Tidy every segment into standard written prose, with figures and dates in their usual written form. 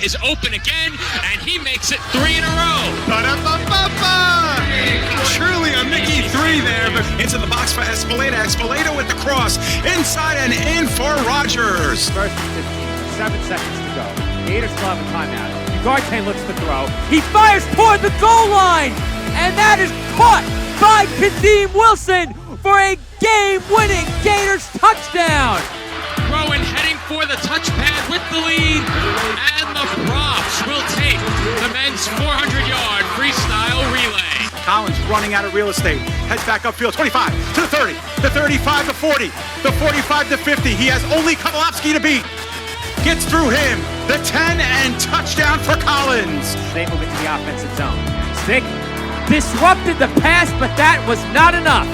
Ossining is open again, and he makes it 3 in a row. Ba-da-ba-ba-ba! Truly a Mickey 3 there, but into the box for Espeleta. Espeleta with the cross, inside and in for Rogers. First and 15, 7 seconds to go. Gators still have a timeout. Ugarte looks to throw. He fires toward the goal line, and that is caught by Kadeem Wilson for a game-winning Gators touchdown. Rowan heading for the touchpad with the lead, and the props will take the men's 400-yard freestyle relay. Collins running out of real estate, heads back upfield, 25 to the 30, the 35 to 40, the 45 to 50. He has only Kovalevsky to beat. Gets through him, the 10, and touchdown for Collins. They move into the offensive zone. Stick disrupted the pass, but that was not enough.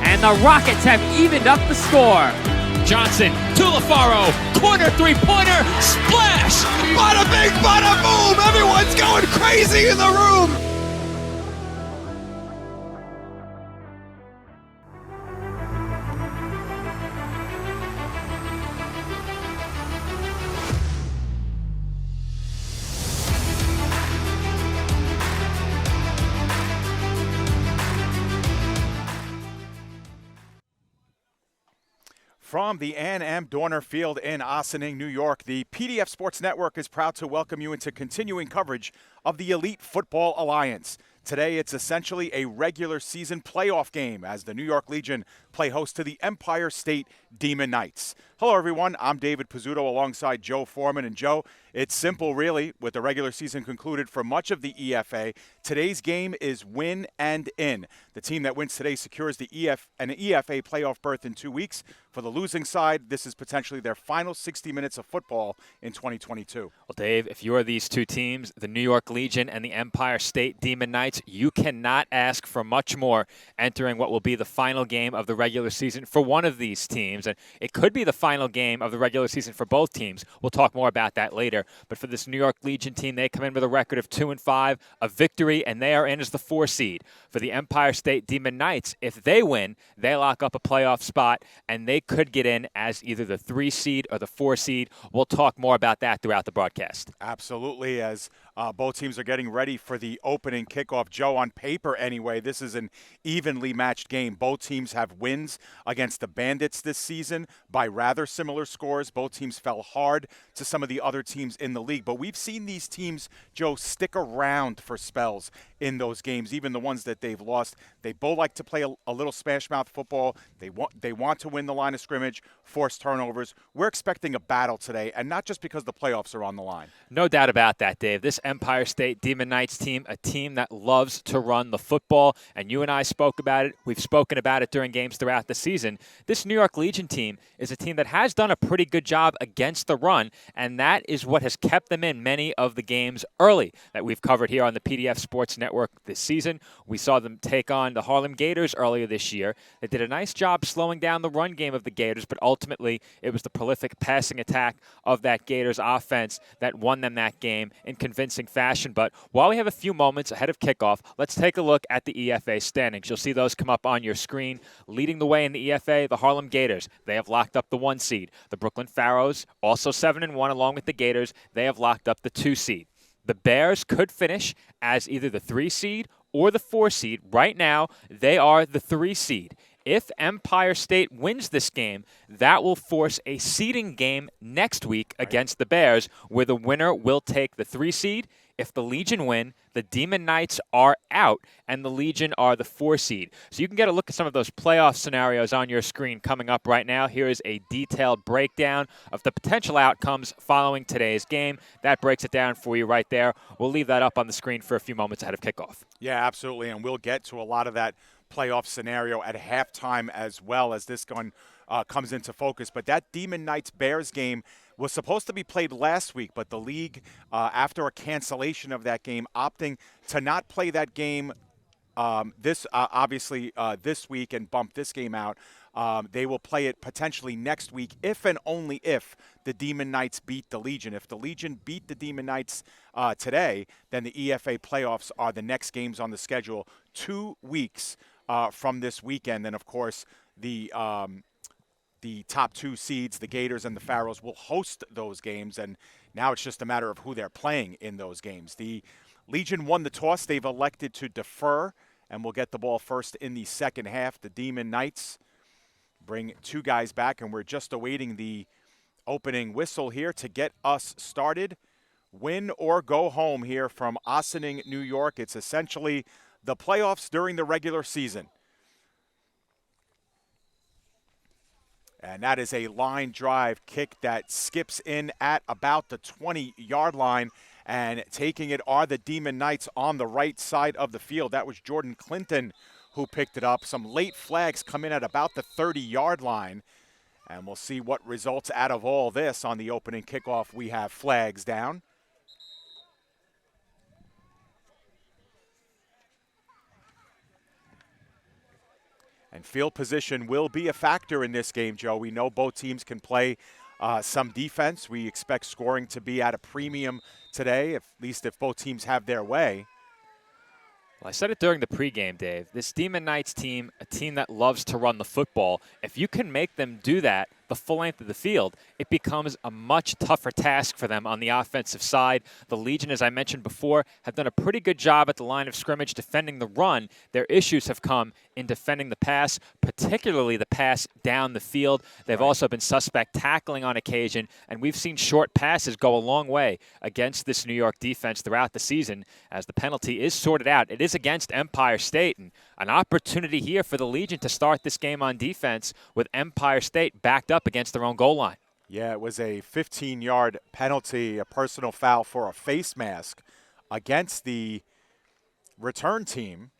And the Rockets have evened up the score. Johnson to LaFaro, corner three-pointer, splash! Bada bing, bada boom! Everyone's going crazy in the room! From the Ann M. Dorner Field in Ossining, New York, the PDF Sports Network is proud to welcome you into continuing coverage of the Elite Football Alliance. Today, it's essentially a regular season playoff game as the New York Legion play host to the Empire State Demon Knights. Hello, everyone. I'm David Pizzuto alongside Joe Foreman. And Joe, it's simple, really, with the regular season concluded for much of the EFA. Today's game is win and in. The team that wins today secures an EFA playoff berth in 2 weeks. For the losing side, this is potentially their final 60 minutes of football in 2022. Well, Dave, if you are these two teams, the New York Legion and the Empire State Demon Knights, you cannot ask for much more entering what will be the final game of the regular season for one of these teams. And it could be the final game of the regular season for both teams. We'll talk more about that later. But for this New York Legion team, they come in with a record of 2-5, a victory, and they are in as the 4 seed. For the Empire State Demon Knights, if they win, they lock up a playoff spot, and they could get in as either the 3 seed or the 4 seed. We'll talk more about that throughout the broadcast. Absolutely, as both teams are getting ready for the opening kickoff. Joe, on paper anyway, this is an evenly matched game. Both teams have wins against the Bandits this season by rather similar scores. Both teams fell hard to some of the other teams in the league. But we've seen these teams, Joe, stick around for spells in those games, even the ones that they've lost. They both like to play a little smash mouth football. They want to win the line of scrimmage, force turnovers. We're expecting a battle today, and not just because the playoffs are on the line. No doubt about that, Dave. This Empire State Demon Knights team, a team that loves to run the football, and you and I spoke about it. We've spoken about it during games throughout the season. This New York Legion team is a team that has done a pretty good job against the run, and that is what has kept them in many of the games early that we've covered here on the PDF Sports Network this season. We saw them take on the Harlem Gators earlier this year. They did a nice job slowing down the run game of the Gators, but ultimately it was the prolific passing attack of that Gators offense that won them that game in convincing fashion. But while we have a few moments ahead of kickoff, let's take a look at the EFA standings. You'll see those come up on your screen. Leading the way in the EFA, the Harlem Gators. They have locked up the 1 seed. The Brooklyn Pharaohs, also 7-1 along with the Gators. They have locked up the 2 seed. The Bears could finish as either the 3 seed or the 4 seed. Right now, they are the 3 seed. If Empire State wins this game, that will force a seeding game next week against the Bears, where the winner will take the 3 seed. If the Legion win, the Demon Knights are out, and the Legion are the 4 seed. So you can get a look at some of those playoff scenarios on your screen coming up right now. Here is a detailed breakdown of the potential outcomes following today's game. That breaks it down for you right there. We'll leave that up on the screen for a few moments ahead of kickoff. Yeah, absolutely, and we'll get to a lot of that playoff scenario at halftime as well as this gun comes into focus. But that Demon Knights-Bears game was supposed to be played last week, but the league, after a cancellation of that game, opting to not play that game this week and bump this game out. They will play it potentially next week if and only if the Demon Knights beat the Legion. If the Legion beat the Demon Knights today, then the EFA playoffs are the next games on the schedule 2 weeks from this weekend. And, of course, the top 2 seeds, the Gators and the Pharaohs, will host those games. And now it's just a matter of who they're playing in those games. The Legion won the toss. They've elected to defer, and will get the ball first in the second half. The Demon Knights bring 2 guys back, and we're just awaiting the opening whistle here to get us started. Win or go home here from Ossining, New York. It's essentially the playoffs during the regular season. And that is a line drive kick that skips in at about the 20-yard line. And taking it are the Demon Knights on the right side of the field. That was Jordan Clinton who picked it up. Some late flags come in at about the 30-yard line. And we'll see what results out of all this on the opening kickoff. We have flags down. And field position will be a factor in this game, Joe. We know both teams can play some defense. We expect scoring to be at a premium today, at least if both teams have their way. Well, I said it during the pregame, Dave. This Demon Knights team, a team that loves to run the football, if you can make them do that the full length of the field, it becomes a much tougher task for them on the offensive side. The Legion, as I mentioned before, have done a pretty good job at the line of scrimmage defending the run. Their issues have come in defending the pass, particularly the pass down the field. They've also been suspect tackling on occasion, and we've seen short passes go a long way against this New York defense throughout the season as the penalty is sorted out. It is against Empire State, and an opportunity here for the Legion to start this game on defense with Empire State backed up against their own goal line. Yeah, it was a 15-yard penalty, a personal foul for a face mask against the return team.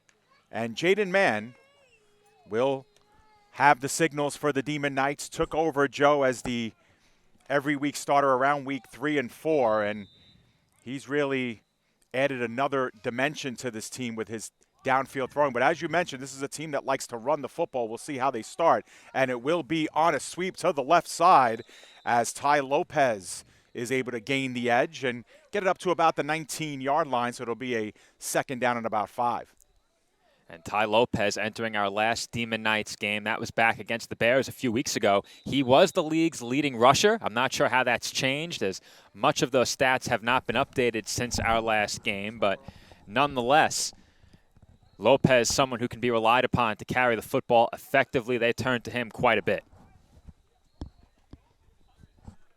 And Jaden Mann will have the signals for the Demon Knights. Took over Joe as the every week starter around week 3 and 4. And he's really added another dimension to this team with his downfield throwing. But as you mentioned, this is a team that likes to run the football. We'll see how they start. And it will be on a sweep to the left side as Ty Lopez is able to gain the edge and get it up to about the 19-yard line. So it'll be a second down and about 5. And Ty Lopez entering our last Demon Knights game. That was back against the Bears a few weeks ago. He was the league's leading rusher. I'm not sure how that's changed, as much of those stats have not been updated since our last game. But nonetheless, Lopez, someone who can be relied upon to carry the football effectively. They turn to him quite a bit.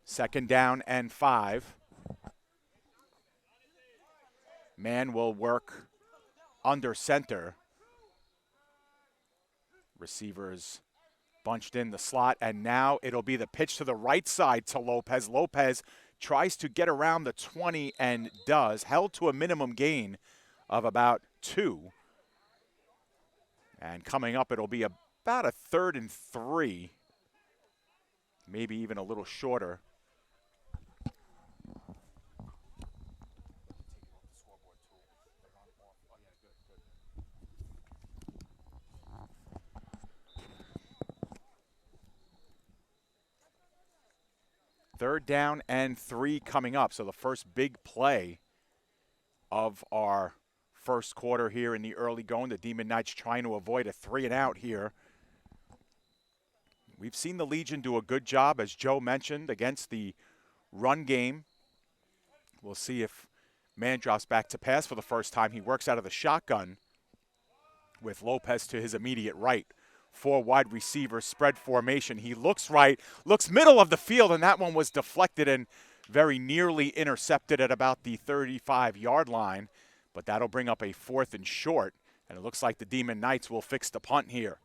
Second down and 5. Man will work under center. Receivers bunched in the slot, and now it'll be the pitch to the right side to Lopez. Lopez tries to get around the 20 and does. Held to a minimum gain of about 2. And coming up, it'll be about a 3rd and 3, maybe even a little shorter. Third down and 3 coming up. So the first big play of our first quarter here in the early going. The Demon Knights trying to avoid a 3-and-out here. We've seen the Legion do a good job, as Joe mentioned, against the run game. We'll see if man drops back to pass for the first time. He works out of the shotgun with Lopez to his immediate right. 4 wide receivers, spread formation. He looks right, looks middle of the field, and that one was deflected and very nearly intercepted at about the 35-yard line. But that'll bring up a 4th and short, and it looks like the Demon Knights will fix the punt here.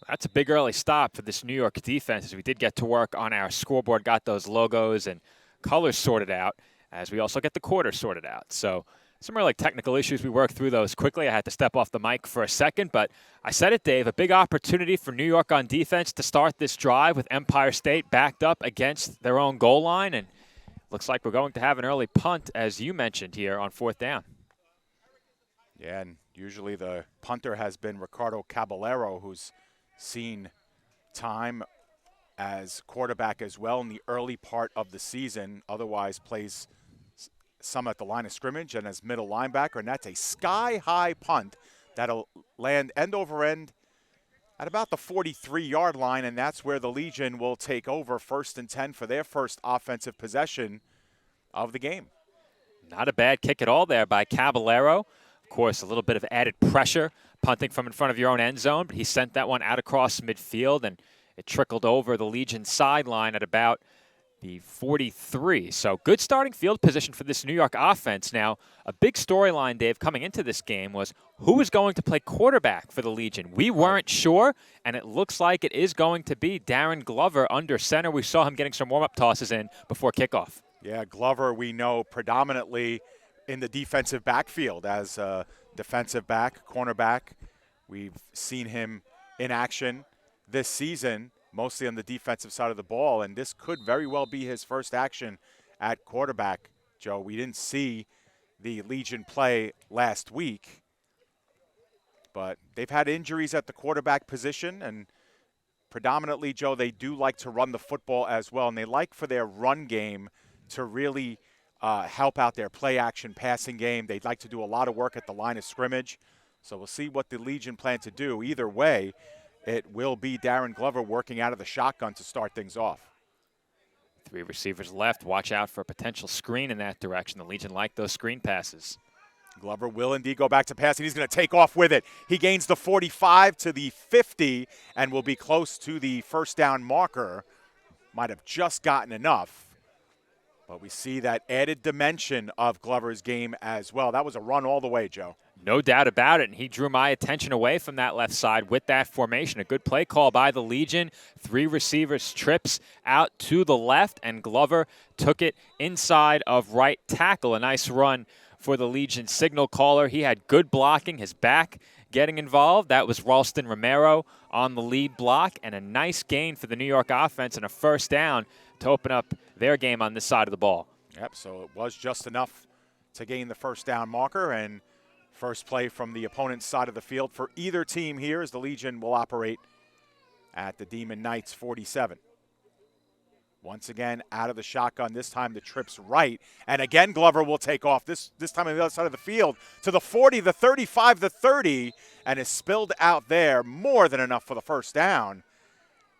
That's a big early stop for this New York defense, as we did get to work on our scoreboard, got those logos and colors sorted out, as we also get the quarters sorted out. So some really technical issues. We worked through those quickly. I had to step off the mic for a second, but I said it, Dave, a big opportunity for New York on defense to start this drive with Empire State backed up against their own goal line, and looks like we're going to have an early punt, as you mentioned here, on 4th down. Yeah, and usually the punter has been Ricardo Caballero, who's seen time as quarterback as well in the early part of the season, otherwise plays some at the line of scrimmage and as middle linebacker, and that's a sky-high punt that'll land end over end at about the 43-yard line, and that's where the Legion will take over 1st and 10 for their first offensive possession of the game. Not a bad kick at all there by Caballero. Of course, a little bit of added pressure, punting from in front of your own end zone, but he sent that one out across midfield, and it trickled over the Legion sideline at about the 43. So good starting field position for this New York offense. Now, a big storyline, Dave, coming into this game was who was going to play quarterback for the Legion. We weren't sure, and it looks like it is going to be Darren Glover under center. We saw him getting some warm-up tosses in before kickoff. Yeah, Glover, we know predominantly in the defensive backfield as a defensive back, cornerback. We've seen him in action this season, mostly on the defensive side of the ball, and this could very well be his first action at quarterback, Joe. We didn't see the Legion play last week, but they've had injuries at the quarterback position, and predominantly, Joe, they do like to run the football as well, and they like for their run game to really help out their play-action passing game. They'd like to do a lot of work at the line of scrimmage, so we'll see what the Legion plan to do. Either way, it will be Darren Glover working out of the shotgun to start things off. 3 receivers left. Watch out for a potential screen in that direction. The Legion like those screen passes. Glover will indeed go back to passing. He's going to take off with it. He gains the 45 to the 50 and will be close to the first down marker. Might have just gotten enough. But we see that added dimension of Glover's game as well. That was a run all the way, Joe. No doubt about it, and he drew my attention away from that left side with that formation. A good play call by the Legion. 3 receivers trips out to the left, and Glover took it inside of right tackle. A nice run for the Legion signal caller. He had good blocking, his back getting involved. That was Ralston Romero on the lead block, and a nice gain for the New York offense and a first down to open up their game on this side of the ball. Yep, so it was just enough to gain the first down marker, and first play from the opponent's side of the field for either team here as the Legion will operate at the Demon Knights 47. Once again, out of the shotgun. This time the trip's right. And again, Glover will take off. This time on the other side of the field to the 40, the 35, the 30, and is spilled out there. More than enough for the first down.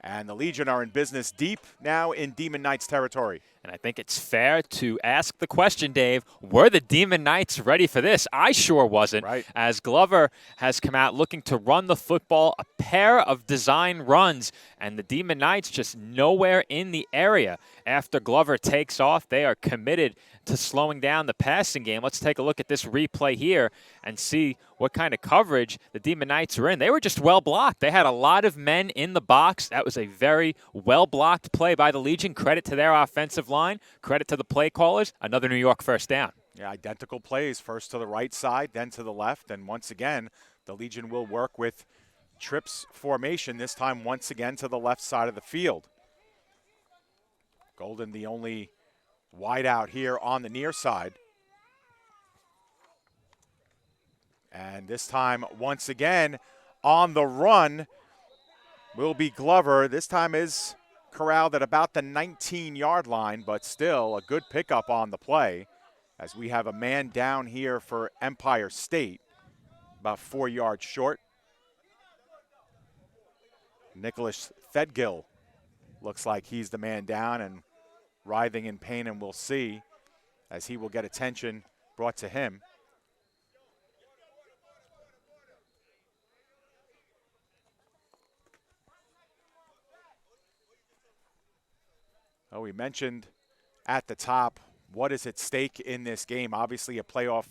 And the Legion are in business deep now in Demon Knights territory. And I think it's fair to ask the question, Dave, were the Demon Knights ready for this? I sure wasn't, right, as Glover has come out looking to run the football, a pair of design runs, and the Demon Knights just nowhere in the area. After Glover takes off, they are committed to slowing down the passing game. Let's take a look at this replay here and see what kind of coverage the Demon Knights were in. They were just well blocked. They had a lot of men in the box. That was a very well blocked play by the Legion. Credit to their offensive line. Credit to the play callers. Another New York first down. Yeah, identical plays. First to the right side, then to the left. And once again, the Legion will work with trips formation, this time once again to the left side of the field. Golden, the only wide out here on the near side. And this time, once again, on the run will be Glover. This time is corralled at about the 19-yard line, but still a good pickup on the play as we have a man down here for Empire State, about 4 yards short. Nicholas Thedgill looks like he's the man down and writhing in pain, and we'll see as he will get attention brought to him. Oh, we mentioned at the top what is at stake in this game. Obviously a playoff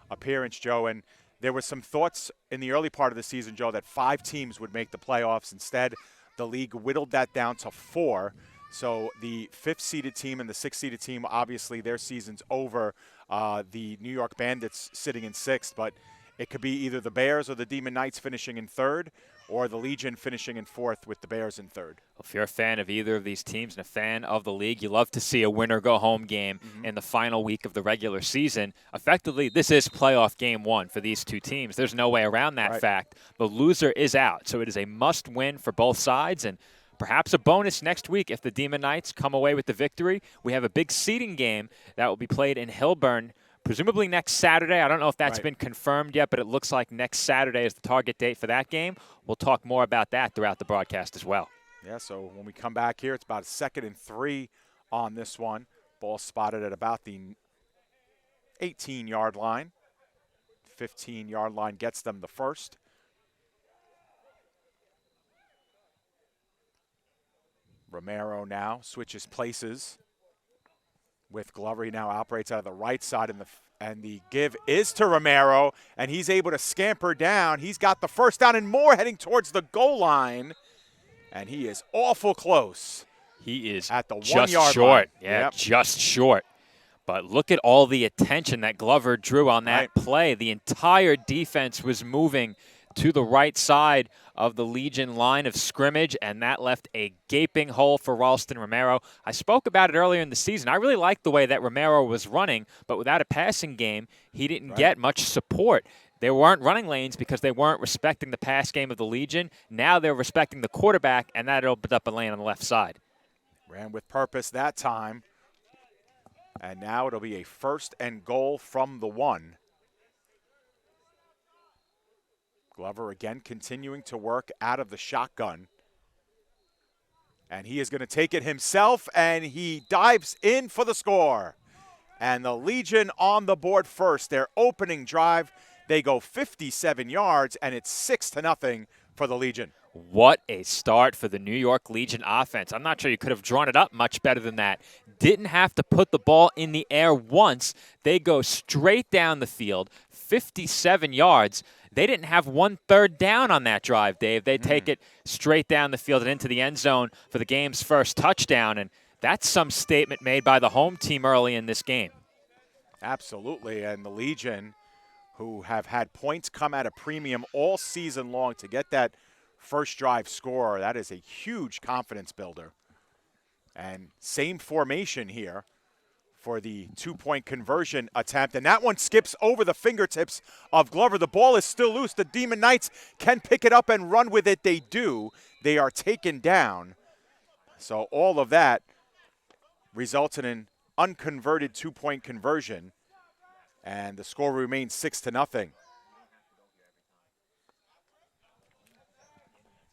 appearance, Joe, and there were some thoughts in the early part of the season, Joe, that 5 teams would make the playoffs. Instead, the league whittled that down to 4. So the 5th-seeded team and the 6th-seeded team, obviously their season's over. The New York Bandits sitting in 6th, but it could be either the Bears or the Demon Knights finishing in 3rd, or the Legion finishing in 4th with the Bears in 3rd. Well, if you're a fan of either of these teams and a fan of the league, you love to see a winner-go-home game in the final week of the regular season. Effectively, this is playoff game 1 for these two teams. There's no way around that fact. The loser is out, so it is a must-win for both sides, and perhaps a bonus next week if the Demon Knights come away with the victory. We have a big seeding game that will be played in Hilburn presumably next Saturday. I don't know if that's Right. been confirmed yet, but it looks like next Saturday is the target date for that game. We'll talk more about that throughout the broadcast as well. Yeah, so when we come back here, it's about a 2nd and 3 on this one. Ball spotted at about the 18-yard line. 15-yard line gets them the first. Romero now switches places with Glover. He now operates out of the right side, and the give is to Romero, and he's able to scamper down. He's got the first down and more heading towards the goal line, and he is awful close. He is at the just 1-yard short. line. Yeah, Yep. just short. But look at all the attention that Glover drew on that Right. play. The entire defense was moving to the right side of the Legion line of scrimmage, and that left a gaping hole for Ralston Romero. I spoke about it earlier in the season. I really liked the way that Romero was running, but without a passing game, he didn't get much support. There weren't running lanes because they weren't respecting the pass game of the Legion. Now they're respecting the quarterback, and that opened up a lane on the left side. Ran with purpose that time. And now it'll be a 1st and goal from the 1. Glover again continuing to work out of the shotgun. And he is going to take it himself, and he dives in for the score. And the Legion on the board first. Their opening drive, they go 57 yards, and it's 6-0 for the Legion. What a start for the New York Legion offense. I'm not sure you could have drawn it up much better than that. Didn't have to put the ball in the air once. They go straight down the field, 57 yards. They didn't have 1 third down on that drive, Dave. They take it straight down the field and into the end zone for the game's first touchdown, and that's some statement made by the home team early in this game. Absolutely, and the Legion, who have had points come at a premium all season long to get that first drive score, that is a huge confidence builder. And same formation here for the 2-point conversion attempt. And that one skips over the fingertips of Glover. The ball is still loose. The Demon Knights can pick it up and run with it. They do. They are taken down. So all of that results in an unconverted 2-point conversion. And the score remains 6-0.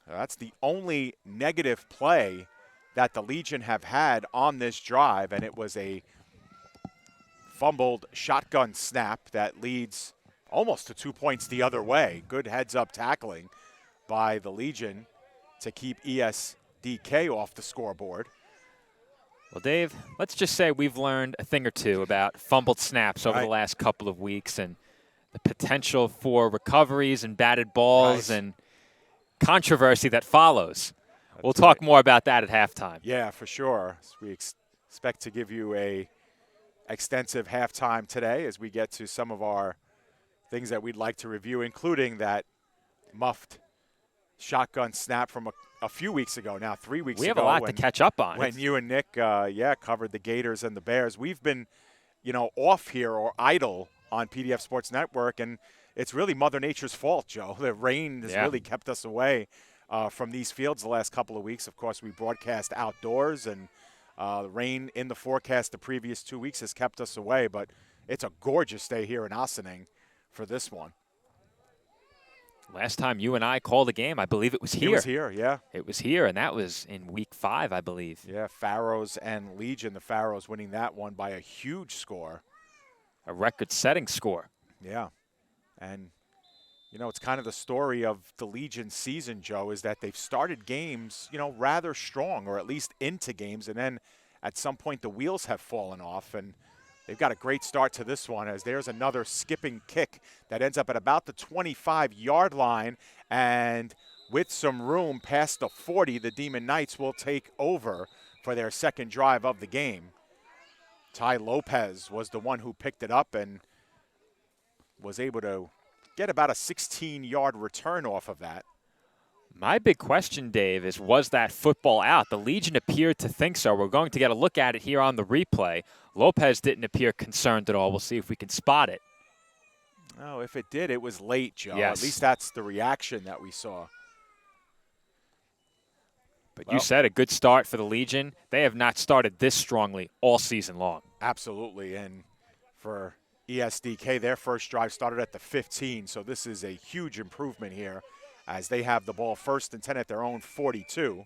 That's the only negative play that the Legion have had on this drive, and it was a fumbled shotgun snap that leads almost to 2 points the other way. Good heads-up tackling by the Legion to keep ESDK off the scoreboard. Well, Dave, let's just say we've learned a thing or two about fumbled snaps over the last couple of weeks and the potential for recoveries and batted balls and controversy that follows. We'll talk more about that at halftime. Yeah, for sure. We expect to give you a extensive halftime today as we get to some of our things that we'd like to review, including that muffed shotgun snap from a few weeks ago now, 3 weeks ago. We have a lot to catch up on. When you and Nick, covered the Gators and the Bears. We've been, off here or idle on PDF Sports Network, and it's really Mother Nature's fault, Joe. The rain has really kept us away from these fields the last couple of weeks. Of course, we broadcast outdoors, and the rain in the forecast the previous 2 weeks has kept us away. But it's a gorgeous day here in Ossining for this one. Last time you and I called a game, I believe it was here. It was here, yeah. It was here, and that was in week 5, I believe. Yeah, Pharaohs and Legion. The Pharaohs winning that one by a huge score. A record-setting score. Yeah. And, it's kind of the story of the Legion season, Joe, is that they've started games, rather strong, or at least into games, and then at some point the wheels have fallen off, and they've got a great start to this one as there's another skipping kick that ends up at about the 25-yard line, and with some room past the 40, the Demon Knights will take over for their second drive of the game. Ty Lopez was the one who picked it up and was able to get about a 16-yard return off of that. My big question, Dave, is was that football out? The Legion appeared to think so. We're going to get a look at it here on the replay. Lopez didn't appear concerned at all. We'll see if we can spot it. Oh, if it did, it was late, Joe. Yes. At least that's the reaction that we saw. But you said a good start for the Legion. They have not started this strongly all season long. Absolutely, and for ESDK. Their first drive started at the 15, so this is a huge improvement here as they have the ball 1st and 10 at their own 42.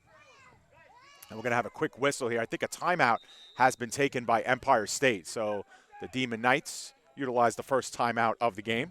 And we're going to have a quick whistle here. I think a timeout has been taken by Empire State, so the Demon Knights utilize the first timeout of the game.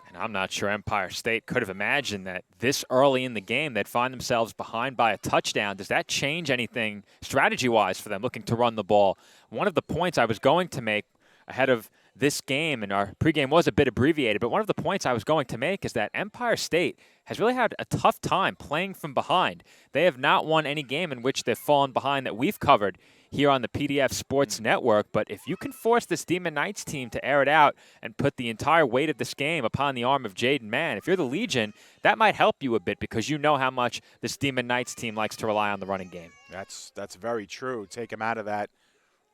And I'm not sure Empire State could have imagined that this early in the game they'd find themselves behind by a touchdown. Does that change anything strategy-wise for them looking to run the ball? One of the points I was going to make ahead of this game, and our pregame was a bit abbreviated, but one of the points I was going to make is that Empire State has really had a tough time playing from behind. They have not won any game in which they've fallen behind that we've covered here on the PDF Sports Network. But if you can force this Demon Knights team to air it out and put the entire weight of this game upon the arm of Jaden Mann, if you're the Legion, that might help you a bit because you know how much this Demon Knights team likes to rely on the running game. That's very true. Take them out of that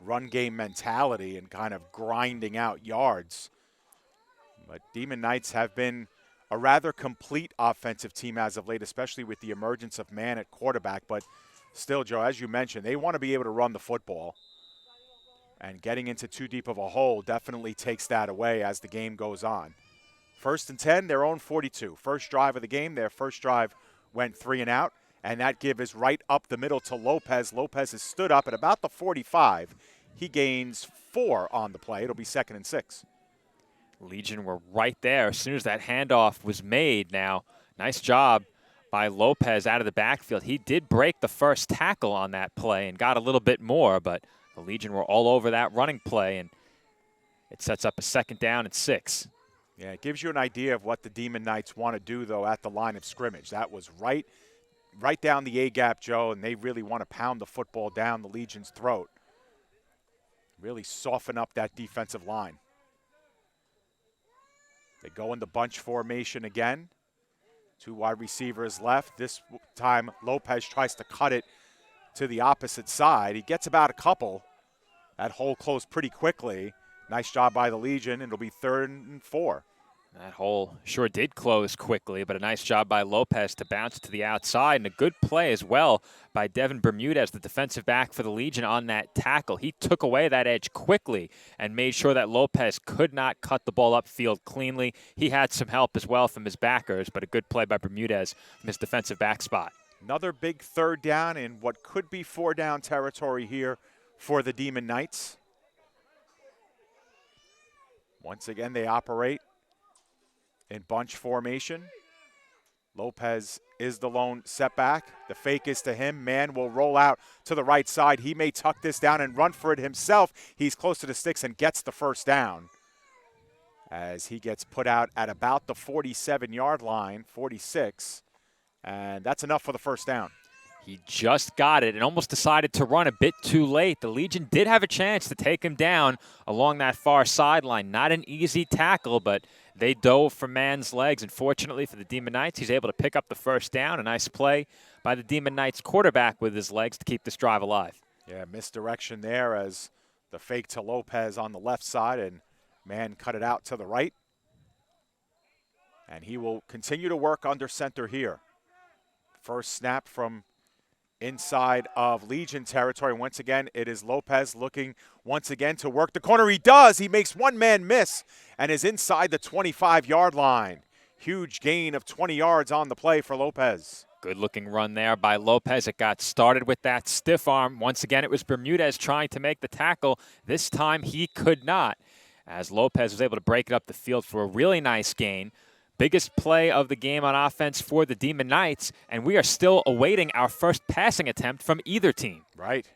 run game mentality and kind of grinding out yards. But Demon Knights have been a rather complete offensive team as of late, especially with the emergence of Mann at quarterback. But still, Joe, as you mentioned, they want to be able to run the football. And getting into too deep of a hole definitely takes that away as the game goes on. 1st and 10, their own 42. First drive of the game, their first drive went 3 and out. And that give is right up the middle to Lopez. Lopez has stood up at about the 45. He gains 4 on the play. It'll be 2nd and 6. Legion were right there as soon as that handoff was made. Now, nice job by Lopez out of the backfield. He did break the first tackle on that play and got a little bit more, but the Legion were all over that running play, and it sets up a 2nd down and 6. Yeah, it gives you an idea of what the Demon Knights want to do, though, at the line of scrimmage. That was right down the A-gap, Joe, and they really want to pound the football down the Legion's throat. Really soften up that defensive line. They go into bunch formation again. 2 wide receivers left. This time, Lopez tries to cut it to the opposite side. He gets about a couple. That hole closed pretty quickly. Nice job by the Legion. It'll be 3rd and 4. That hole sure did close quickly, but a nice job by Lopez to bounce to the outside, and a good play as well by Devin Bermudez, the defensive back for the Legion, on that tackle. He took away that edge quickly and made sure that Lopez could not cut the ball upfield cleanly. He had some help as well from his backers, but a good play by Bermudez from his defensive back spot. Another big 3rd down in what could be 4-down territory here for the Demon Knights. Once again, they operate in bunch formation. Lopez is the lone setback. The fake is to him. Mann will roll out to the right side. He may tuck this down and run for it himself. He's close to the sticks and gets the 1st down as he gets put out at about the 47-yard line, 46. And that's enough for the 1st down. He just got it and almost decided to run a bit too late. The Legion did have a chance to take him down along that far sideline. Not an easy tackle, but they dove for Mann's legs. And fortunately for the Demon Knights, he's able to pick up the 1st down. A nice play by the Demon Knights quarterback with his legs to keep this drive alive. Yeah, misdirection there as the fake to Lopez on the left side, and Mann cut it out to the right. And he will continue to work under center here. First snap from inside of Legion territory. Once again, it is Lopez looking once again to work the corner. He does. He makes one man miss and is inside the 25-yard line. Huge gain of 20 yards on the play for Lopez. Good looking run there by Lopez. It got started with that stiff arm. Once again, it was Bermudez trying to make the tackle. This time he could not, as Lopez was able to break it up the field for a really nice gain. Biggest play of the game on offense for the Demon Knights, and we are still awaiting our first passing attempt from either team. Right.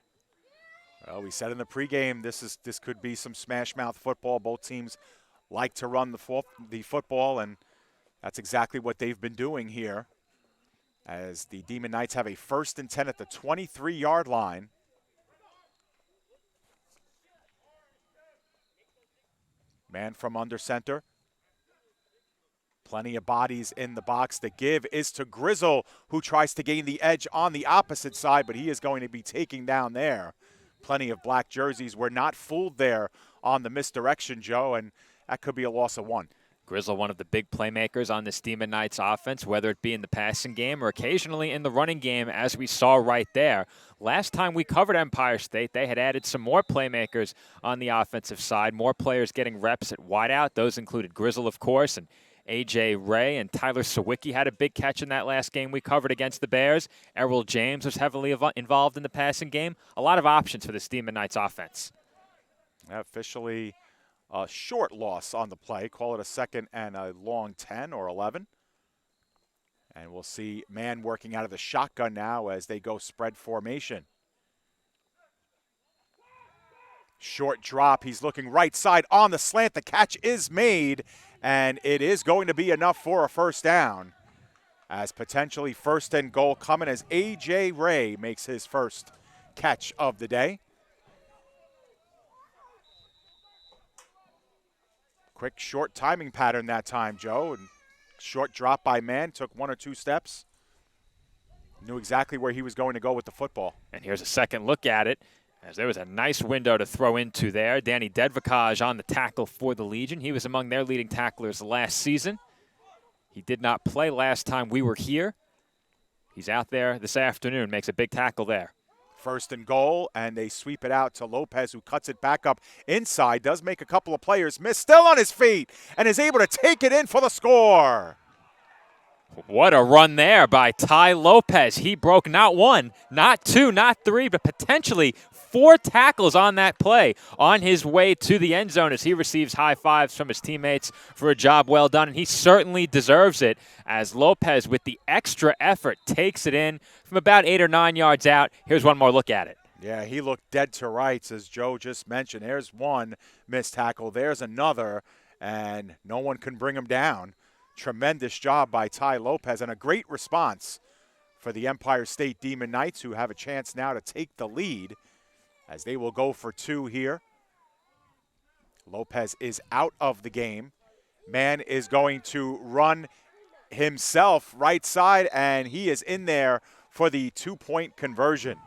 Well, we said in the pregame this could be some smash mouth football. Both teams like to run the football, and that's exactly what they've been doing here. As the Demon Knights have a 1st and 10 at the 23-yard line. Man from under center. Plenty of bodies in the box. The give is to Grizzle, who tries to gain the edge on the opposite side, but he is going to be taken down there. Plenty of black jerseys. We're not fooled there on the misdirection, Joe, and that could be a loss of 1. Grizzle, one of the big playmakers on this Demon Knights offense, whether it be in the passing game or occasionally in the running game, as we saw right there. Last time we covered Empire State, they had added some more playmakers on the offensive side, more players getting reps at wideout. Those included Grizzle, of course, and A.J. Ray, and Tyler Sawicki had a big catch in that last game we covered against the Bears. Errol James was heavily involved in the passing game. A lot of options for this Demon Knights offense. Officially a short loss on the play. Call it a second and a long 10 or 11. And we'll see man working out of the shotgun now as they go spread formation. Short drop. He's looking right side on the slant. The catch is made, and it is going to be enough for a first down. As potentially first and goal coming as A.J. Ray makes his first catch of the day. Quick, short timing pattern that time, Joe. And short drop by man, took 1 or 2 steps. Knew exactly where he was going to go with the football. And here's a second look at it, as there was a nice window to throw into there. Danny Dedvacage on the tackle for the Legion. He was among their leading tacklers last season. He did not play last time we were here. He's out there this afternoon, makes a big tackle there. First and goal, and they sweep it out to Lopez, who cuts it back up inside, does make a couple of players miss, still on his feet, and is able to take it in for the score. What a run there by Ty Lopez. He broke not 1, not 2, not 3, but potentially 4 tackles on that play on his way to the end zone as he receives high fives from his teammates for a job well done. And he certainly deserves it as Lopez, with the extra effort, takes it in from about 8 or 9 yards out. Here's one more look at it. Yeah, he looked dead to rights, as Joe just mentioned. There's one missed tackle. There's another, and no one can bring him down. Tremendous job by Ty Lopez, and a great response for the Empire State Demon Knights, who have a chance now to take the lead as they will go for 2 here. Lopez is out of the game. Man is going to run himself right side, and he is in there for the 2-point conversion.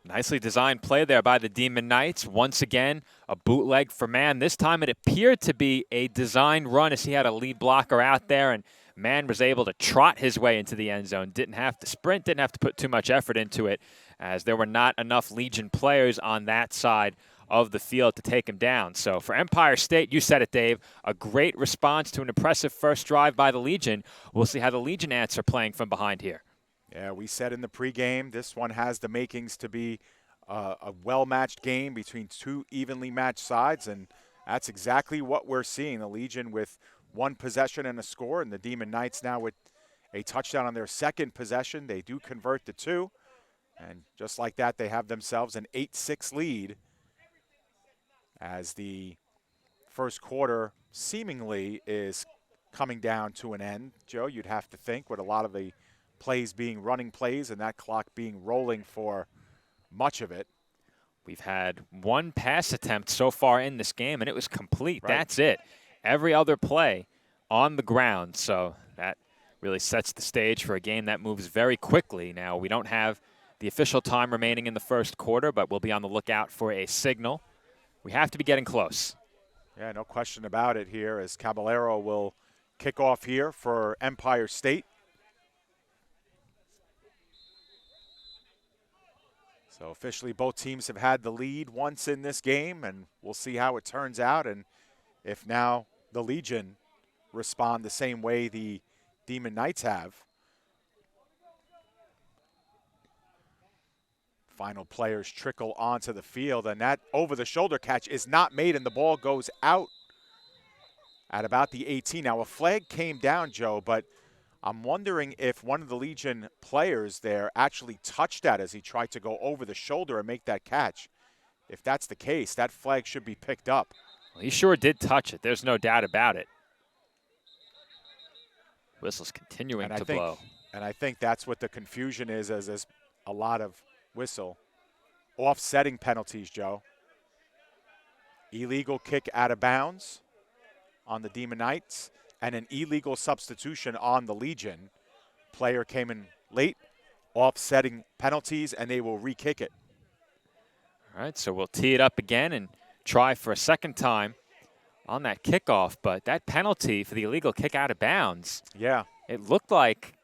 Nicely designed play there by the Demon Knights. Once again, a bootleg for Man. This time it appeared to be a designed run as he had a lead blocker out there, and Man was able to trot his way into the end zone. Didn't have to sprint, didn't have to put too much effort into it, as there were not enough Legion players on that side of the field to take him down. So for Empire State, you said it, Dave, a great response to an impressive first drive by the Legion. We'll see how the Legion answer playing from behind here. Yeah, we said in the pregame, this one has the makings to be a well-matched game between 2 evenly matched sides, and that's exactly what we're seeing. The Legion with 1 possession and a score, and the Demon Knights now with a touchdown on their second possession. They do convert the 2, and just like that, they have themselves an 8-6 lead as the first quarter seemingly is coming down to an end. Joe, you'd have to think, with a lot of the plays being running plays and that clock being rolling for much of it. We've had 1 pass attempt so far in this game, and it was complete. Right. That's it. Every other play on the ground. So that really sets the stage for a game that moves very quickly. Now, we don't have the official time remaining in the first quarter, but we'll be on the lookout for a signal. We have to be getting close. Yeah, no question about it here, as Caballero will kick off here for Empire State. So officially both teams have had the lead once in this game, and we'll see how it turns out, and if now the Legion respond the same way the Demon Knights have. Final players trickle onto the field, and that over-the-shoulder catch is not made, and the ball goes out at about the 18. Now, a flag came down, Joe, but I'm wondering if one of the Legion players there actually touched that as he tried to go over the shoulder and make that catch. If that's the case, that flag should be picked up. Well, he sure did touch it. There's no doubt about it. Whistle's continuing to blow. And I think that's what the confusion is, as there's a lot of whistle. Offsetting penalties, Joe. Illegal kick out of bounds on the Demon Knights, and an illegal substitution on the Legion. Player came in late, offsetting penalties, and they will re-kick it. All right, so we'll tee it up again and try for a second time on that kickoff, but that penalty for the illegal kick out of bounds, Yeah. it looked like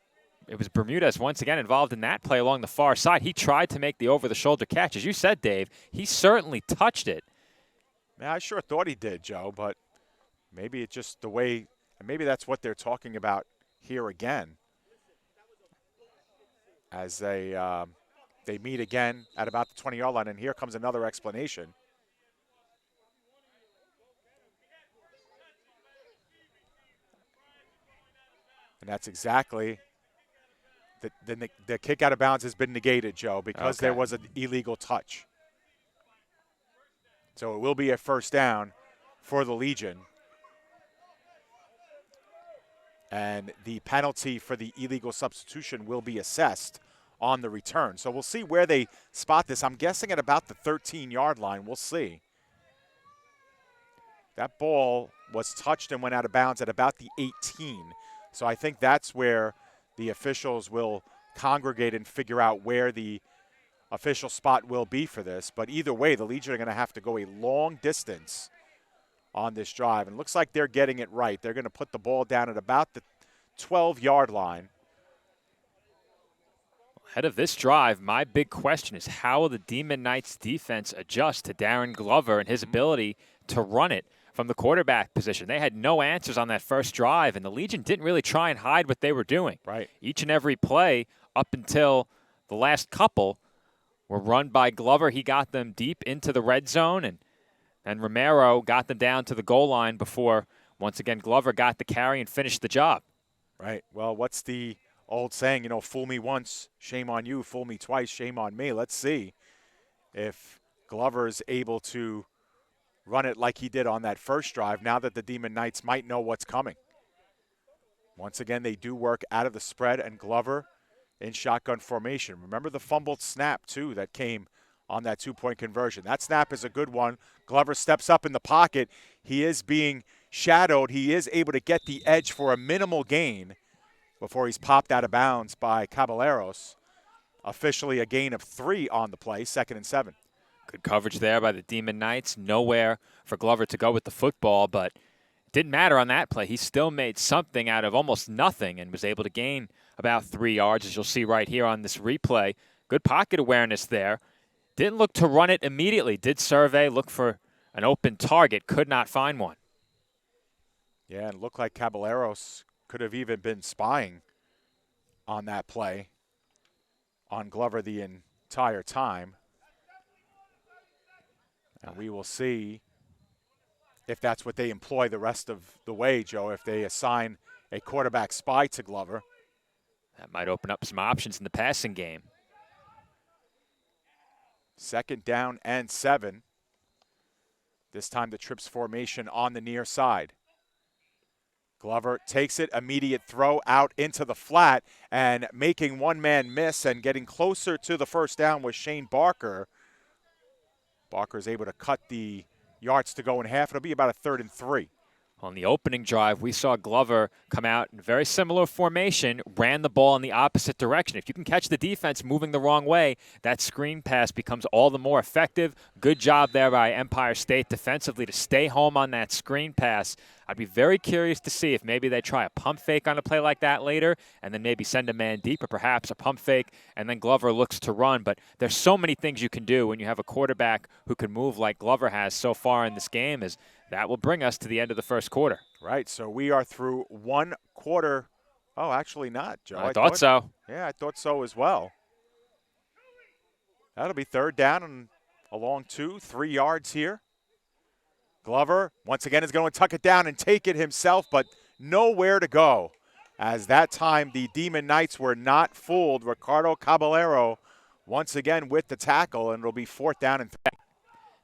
it was Bermudez once again involved in that play along the far side. He tried to make the over-the-shoulder catch. As you said, Dave, he certainly touched it. Yeah, I sure thought he did, Joe, but maybe it's just the way, and maybe that's what they're talking about here again. As they meet again at about the 20-yard line, and here comes another explanation. And that's exactly, the kick out of bounds has been negated, Joe, because there was an illegal touch. So it will be a first down for the Legion. And the penalty for the illegal substitution will be assessed on the return. So we'll see where they spot this. I'm guessing at about the 13-yard line. We'll see. That ball was touched and went out of bounds at about the 18. So I think that's where the officials will congregate and figure out where the official spot will be for this. But either way, the Legion are going to have to go a long distance on this drive. And it looks like they're getting it right. They're going to put the ball down at about the 12-yard line. Ahead of this drive, my big question is how will the Demon Knights defense adjust to Darren Glover and his ability to run it from the quarterback position? They had no answers on that first drive, and the Legion didn't really try and hide what they were doing. Right. Each and every play up until the last couple were run by Glover. He got them deep into the red zone, and Romero got them down to the goal line before, once again, Glover got the carry and finished the job. Right. Well, what's the old saying, you know, fool me once, shame on you, fool me twice, shame on me. Let's see if Glover is able to run it like he did on that first drive now that the Demon Knights might know what's coming. Once again, they do work out of the spread, and Glover in shotgun formation. Remember the fumbled snap, too, that came on that two-point conversion. That snap is a good one. Glover steps up in the pocket. He is being shadowed. He is able to get the edge for a minimal gain before he's popped out of bounds by Caballeros. Officially a gain of 3 on the play, 2nd and 7. Good coverage there by the Demon Knights. Nowhere for Glover to go with the football, but it didn't matter on that play. He still made something out of almost nothing and was able to gain about 3 yards, as you'll see right here on this replay. Good pocket awareness there. Didn't look to run it immediately. Did survey, look for an open target, could not find one. Yeah, and it looked like Caballeros could have even been spying on that play on Glover the entire time. And we will see if that's what they employ the rest of the way, Joe, if they assign a quarterback spy to Glover. That might open up some options in the passing game. 2nd down and 7. This time the trips formation on the near side. Glover takes it, immediate throw out into the flat, and making one man miss and getting closer to the first down was Shane Barker. Barker is able to cut the yards to go in half. It'll be about a 3rd and 3. On the opening drive, we saw Glover come out in very similar formation, ran the ball in the opposite direction. If you can catch the defense moving the wrong way, that screen pass becomes all the more effective. Good job there by Empire State defensively to stay home on that screen pass. I'd be very curious to see if maybe they try a pump fake on a play like that later and then maybe send a man deep, or perhaps a pump fake and then Glover looks to run. But there's so many things you can do when you have a quarterback who can move like Glover has so far in this game, as that will bring us to the end of the first quarter. Right, so we are through 1 quarter. Oh, actually not, Joe. I thought so. Yeah, I thought so as well. That'll be 3rd down and along 2, 3 yards here. Glover, once again, is going to tuck it down and take it himself, but nowhere to go. As that time, the Demon Knights were not fooled. Ricardo Caballero once again with the tackle, and it'll be 4th down and 3.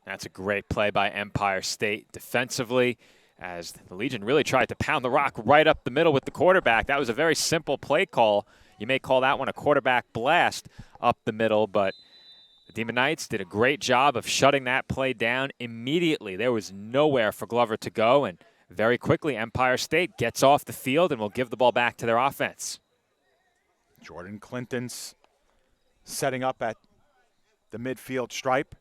That's a great play by Empire State defensively, as the Legion really tried to pound the rock right up the middle with the quarterback. That was a very simple play call. You may call that one a quarterback blast up the middle, but the Demon Knights did a great job of shutting that play down immediately. There was nowhere for Glover to go, and very quickly Empire State gets off the field and will give the ball back to their offense. Jordan Clinton's setting up at the midfield stripe,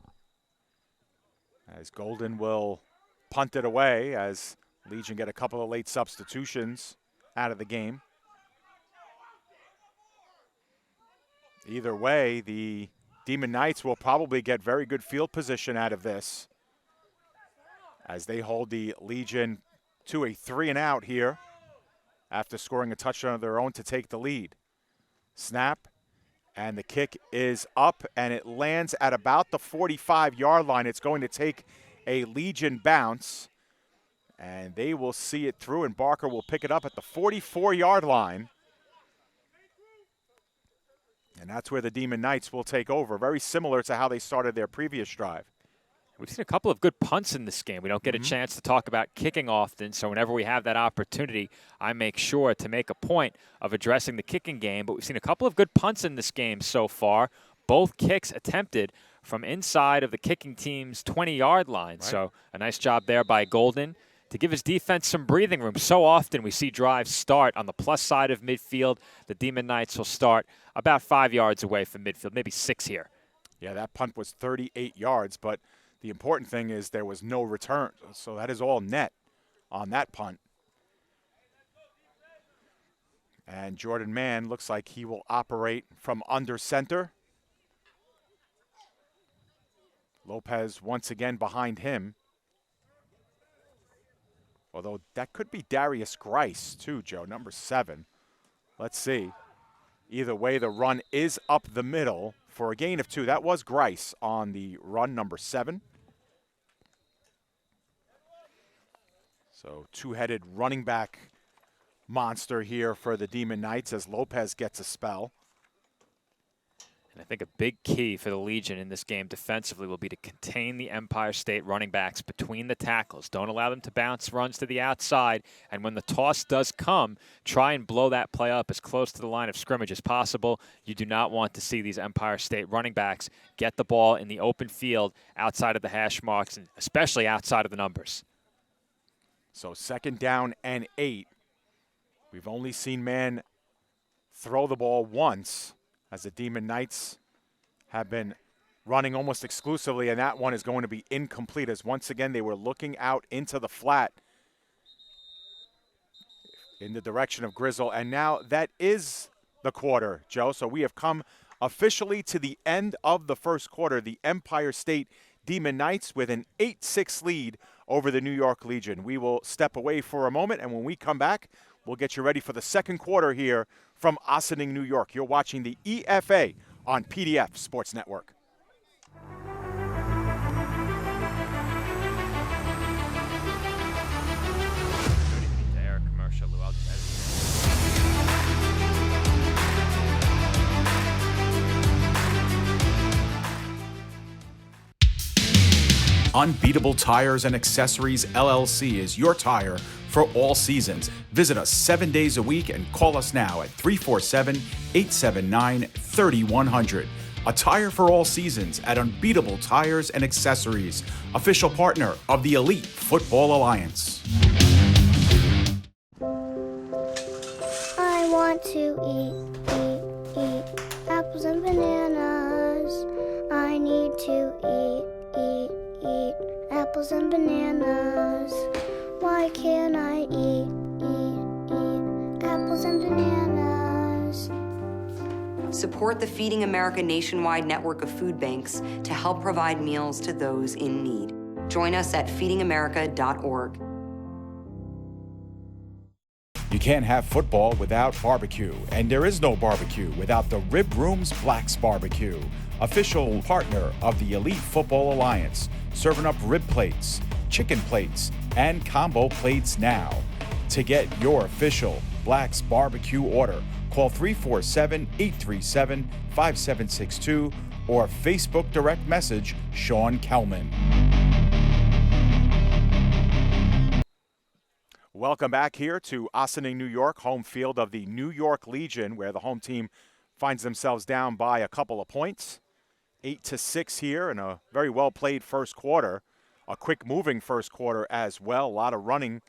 as Golden will punt it away, as Legion get a couple of late substitutions out of the game. Either way, the Demon Knights will probably get very good field position out of this as they hold the Legion to a 3-and-out here after scoring a touchdown of their own to take the lead. Snap, and the kick is up, and it lands at about the 45-yard line. It's going to take a Legion bounce, and they will see it through, and Barker will pick it up at the 44-yard line. And that's where the Demon Knights will take over, very similar to how they started their previous drive. We've seen a couple of good punts in this game. We don't get a chance to talk about kicking often, so whenever we have that opportunity, I make sure to make a point of addressing the kicking game. But we've seen a couple of good punts in this game so far. Both kicks attempted from inside of the kicking team's 20-yard line. Right. So a nice job there by Golden to give his defense some breathing room. So often we see drives start on the plus side of midfield. The Demon Knights will start about 5 yards away from midfield, maybe 6 here. Yeah, that punt was 38 yards, but the important thing is there was no return. So that is all net on that punt. And Jordan Mann looks like he will operate from under center. Lopez once again behind him. Although that could be Darius Grice too, Joe, number 7. Let's see. Either way, the run is up the middle for a gain of 2. That was Grice on the run, number 7. So two-headed running back monster here for the Demon Knights as Lopez gets a spell. And I think a big key for the Legion in this game defensively will be to contain the Empire State running backs between the tackles. Don't allow them to bounce runs to the outside. And when the toss does come, try and blow that play up as close to the line of scrimmage as possible. You do not want to see these Empire State running backs get the ball in the open field outside of the hash marks, and especially outside of the numbers. So 2nd down and 8. We've only seen Mann throw the ball once, as the Demon Knights have been running almost exclusively, and that one is going to be incomplete, as once again they were looking out into the flat in the direction of Grizzle. And now that is the quarter, Joe. So we have come officially to the end of the first quarter. The Empire State Demon Knights with an 8-6 lead over the New York Legion. We will step away for a moment, and when we come back, we'll get you ready for the second quarter here from Ossining, New York. You're watching the EFA on PDF Sports Network. Unbeatable Tires and Accessories LLC is your tire for all seasons. Visit us 7 days a week and call us now at 347-879-3100. A tire for all seasons at Unbeatable Tires and Accessories, official partner of the Elite Football Alliance. I want to eat apples and bananas. I need to eat apples and bananas. Why can't I eat apples and bananas? Support the Feeding America nationwide network of food banks to help provide meals to those in need. Join us at feedingamerica.org. You can't have football without barbecue, and there is no barbecue without the Rib Room's Black's Barbecue, official partner of the Elite Football Alliance, serving up rib plates, chicken plates, and combo plates now. To get your official Black's Barbecue order, call 347-837-5762 or Facebook direct message Sean Kelman. Welcome back here to Ossining, New York, home field of the New York Legion, where the home team finds themselves down by a couple of points. 8-6 here in a very well-played first quarter. A quick-moving first quarter as well. A lot of running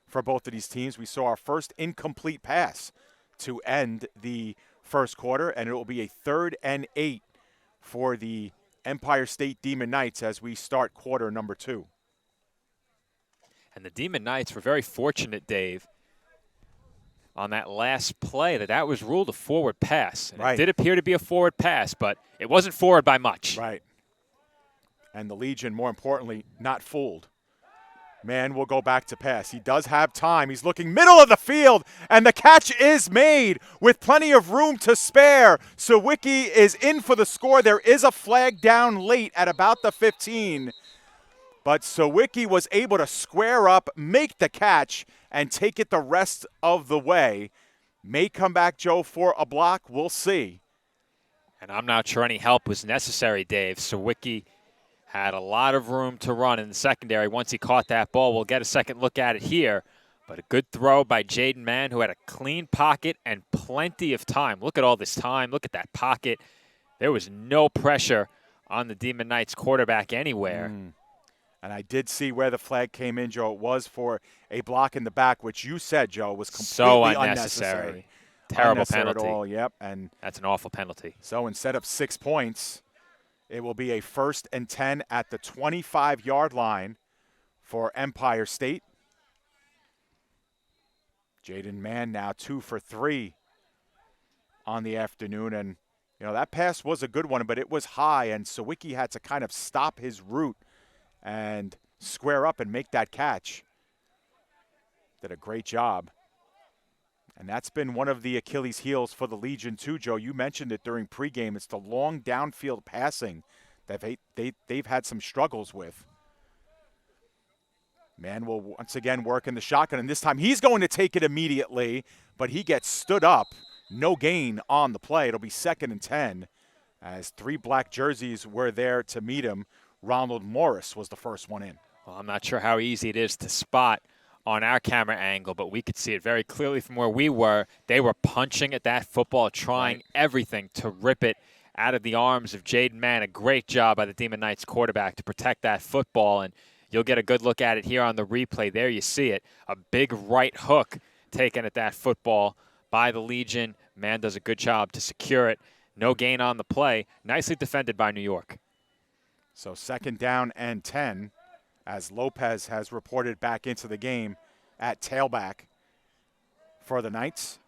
for both of these teams. We saw our first incomplete pass to end the first quarter, and it will be a 3rd and 8 for the Empire State Demon Knights as we start quarter number 2. And the Demon Knights were very fortunate, Dave, on that last play that was ruled a forward pass. And Right. It did appear to be a forward pass, but it wasn't forward by much. Right. And the Legion, more importantly, not fooled. Man will go back to pass. He does have time. He's looking middle of the field, and the catch is made with plenty of room to spare. Sawicki is in for the score. There is a flag down late at about the 15. But Sawicki was able to square up, make the catch, and take it the rest of the way. May come back, Joe, for a block. We'll see. And I'm not sure any help was necessary, Dave. Sawicki had a lot of room to run in the secondary once he caught that ball. We'll get a second look at it here. But a good throw by Jaden Mann, who had a clean pocket and plenty of time. Look at all this time. Look at that pocket. There was no pressure on the Demon Knights quarterback anywhere. And I did see where the flag came in, Joe. It was for a block in the back, which you said, Joe, was completely So unnecessary. Terrible Unnecessary penalty. at all, yep. And That's an awful penalty. so instead of 6 points, it will be a 1st and 10 at the 25-yard line for Empire State. Jaden Mann now 2 for 3 on the afternoon. And, you know, that pass was a good one, but it was high, and Sawicki had to kind of stop his route and square up and make that catch. Did a great job. And that's been one of the Achilles heels for the Legion too, Joe. You mentioned it during pregame. It's the long downfield passing that they've had some struggles with. Man will once again work in the shotgun, and this time he's going to take it immediately, but he gets stood up. No gain on the play. It'll be 2nd and 10 as 3 black jerseys were there to meet him. Ronald Morris was the first one in. Well, I'm not sure how easy it is to spot on our camera angle, but we could see it very clearly from where we were. They were punching at that football, trying everything to rip it out of the arms of Jaden Mann. A great job by the Demon Knights quarterback to protect that football, and you'll get a good look at it here on the replay. There you see it, a big right hook taken at that football by the Legion. Mann does a good job to secure it. No gain on the play. Nicely defended by New York. So 2nd down and 10 as Lopez has reported back into the game at tailback for the Knights.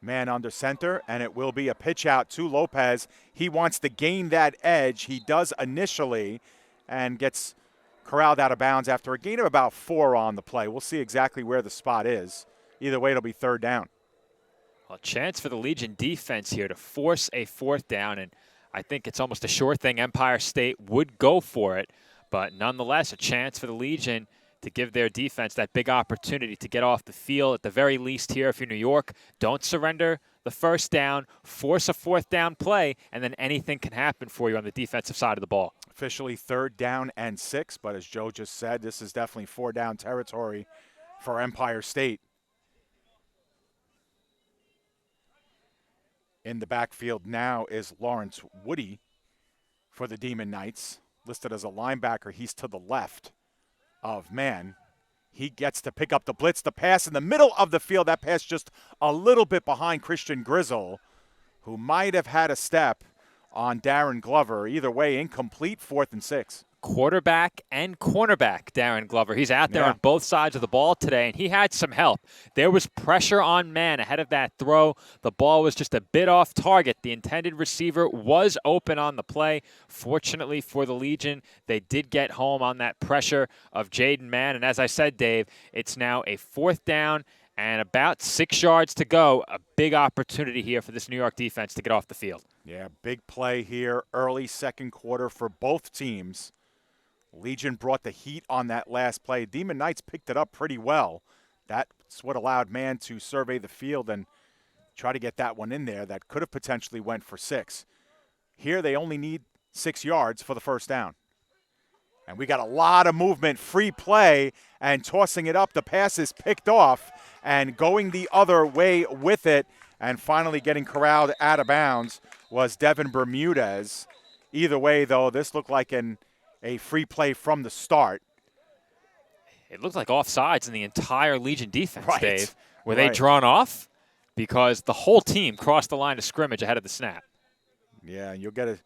Man under center, and it will be a pitch out to Lopez. He wants to gain that edge. He does initially and gets corralled out of bounds after a gain of about 4 on the play. We'll see exactly where the spot is. Either way, it'll be 3rd down. Well, a chance for the Legion defense here to force a 4th down, and I think it's almost a sure thing Empire State would go for it. But nonetheless, a chance for the Legion to give their defense that big opportunity to get off the field. At the very least here, if you're New York, don't surrender the 1st down, force a 4th down play, and then anything can happen for you on the defensive side of the ball. Officially 3rd down and 6, but as Joe just said, this is definitely 4-down territory for Empire State. In the backfield now is Lawrence Woody for the Demon Knights. Listed as a linebacker, he's to the left of Mann. He gets to pick up the blitz, the pass in the middle of the field. That pass just a little bit behind Christian Grizzle, who might have had a step on Darren Glover. Either way, incomplete, 4th and 6. Quarterback and cornerback, Darren Glover. He's out there on both sides of the ball today, and he had some help. There was pressure on Mann ahead of that throw. The ball was just a bit off target. The intended receiver was open on the play. Fortunately for the Legion, they did get home on that pressure of Jaden Mann. And as I said, Dave, it's now a 4th down and about 6 yards to go. A big opportunity here for this New York defense to get off the field. Yeah, big play here, early 2nd quarter for both teams. Legion brought the heat on that last play. Demon Knights picked it up pretty well. That's what allowed Mann to survey the field and try to get that one in there that could have potentially went for 6. Here they only need 6 yards for the 1st down. And we got a lot of movement, free play, and tossing it up. The pass is picked off and going the other way with it, and finally getting corralled out of bounds was Devin Bermudez. Either way, though, this looked like a free play from the start. It looked like offsides in the entire Legion defense, Right. Dave. Were they drawn off? Because the whole team crossed the line of scrimmage ahead of the snap. Yeah, you'll get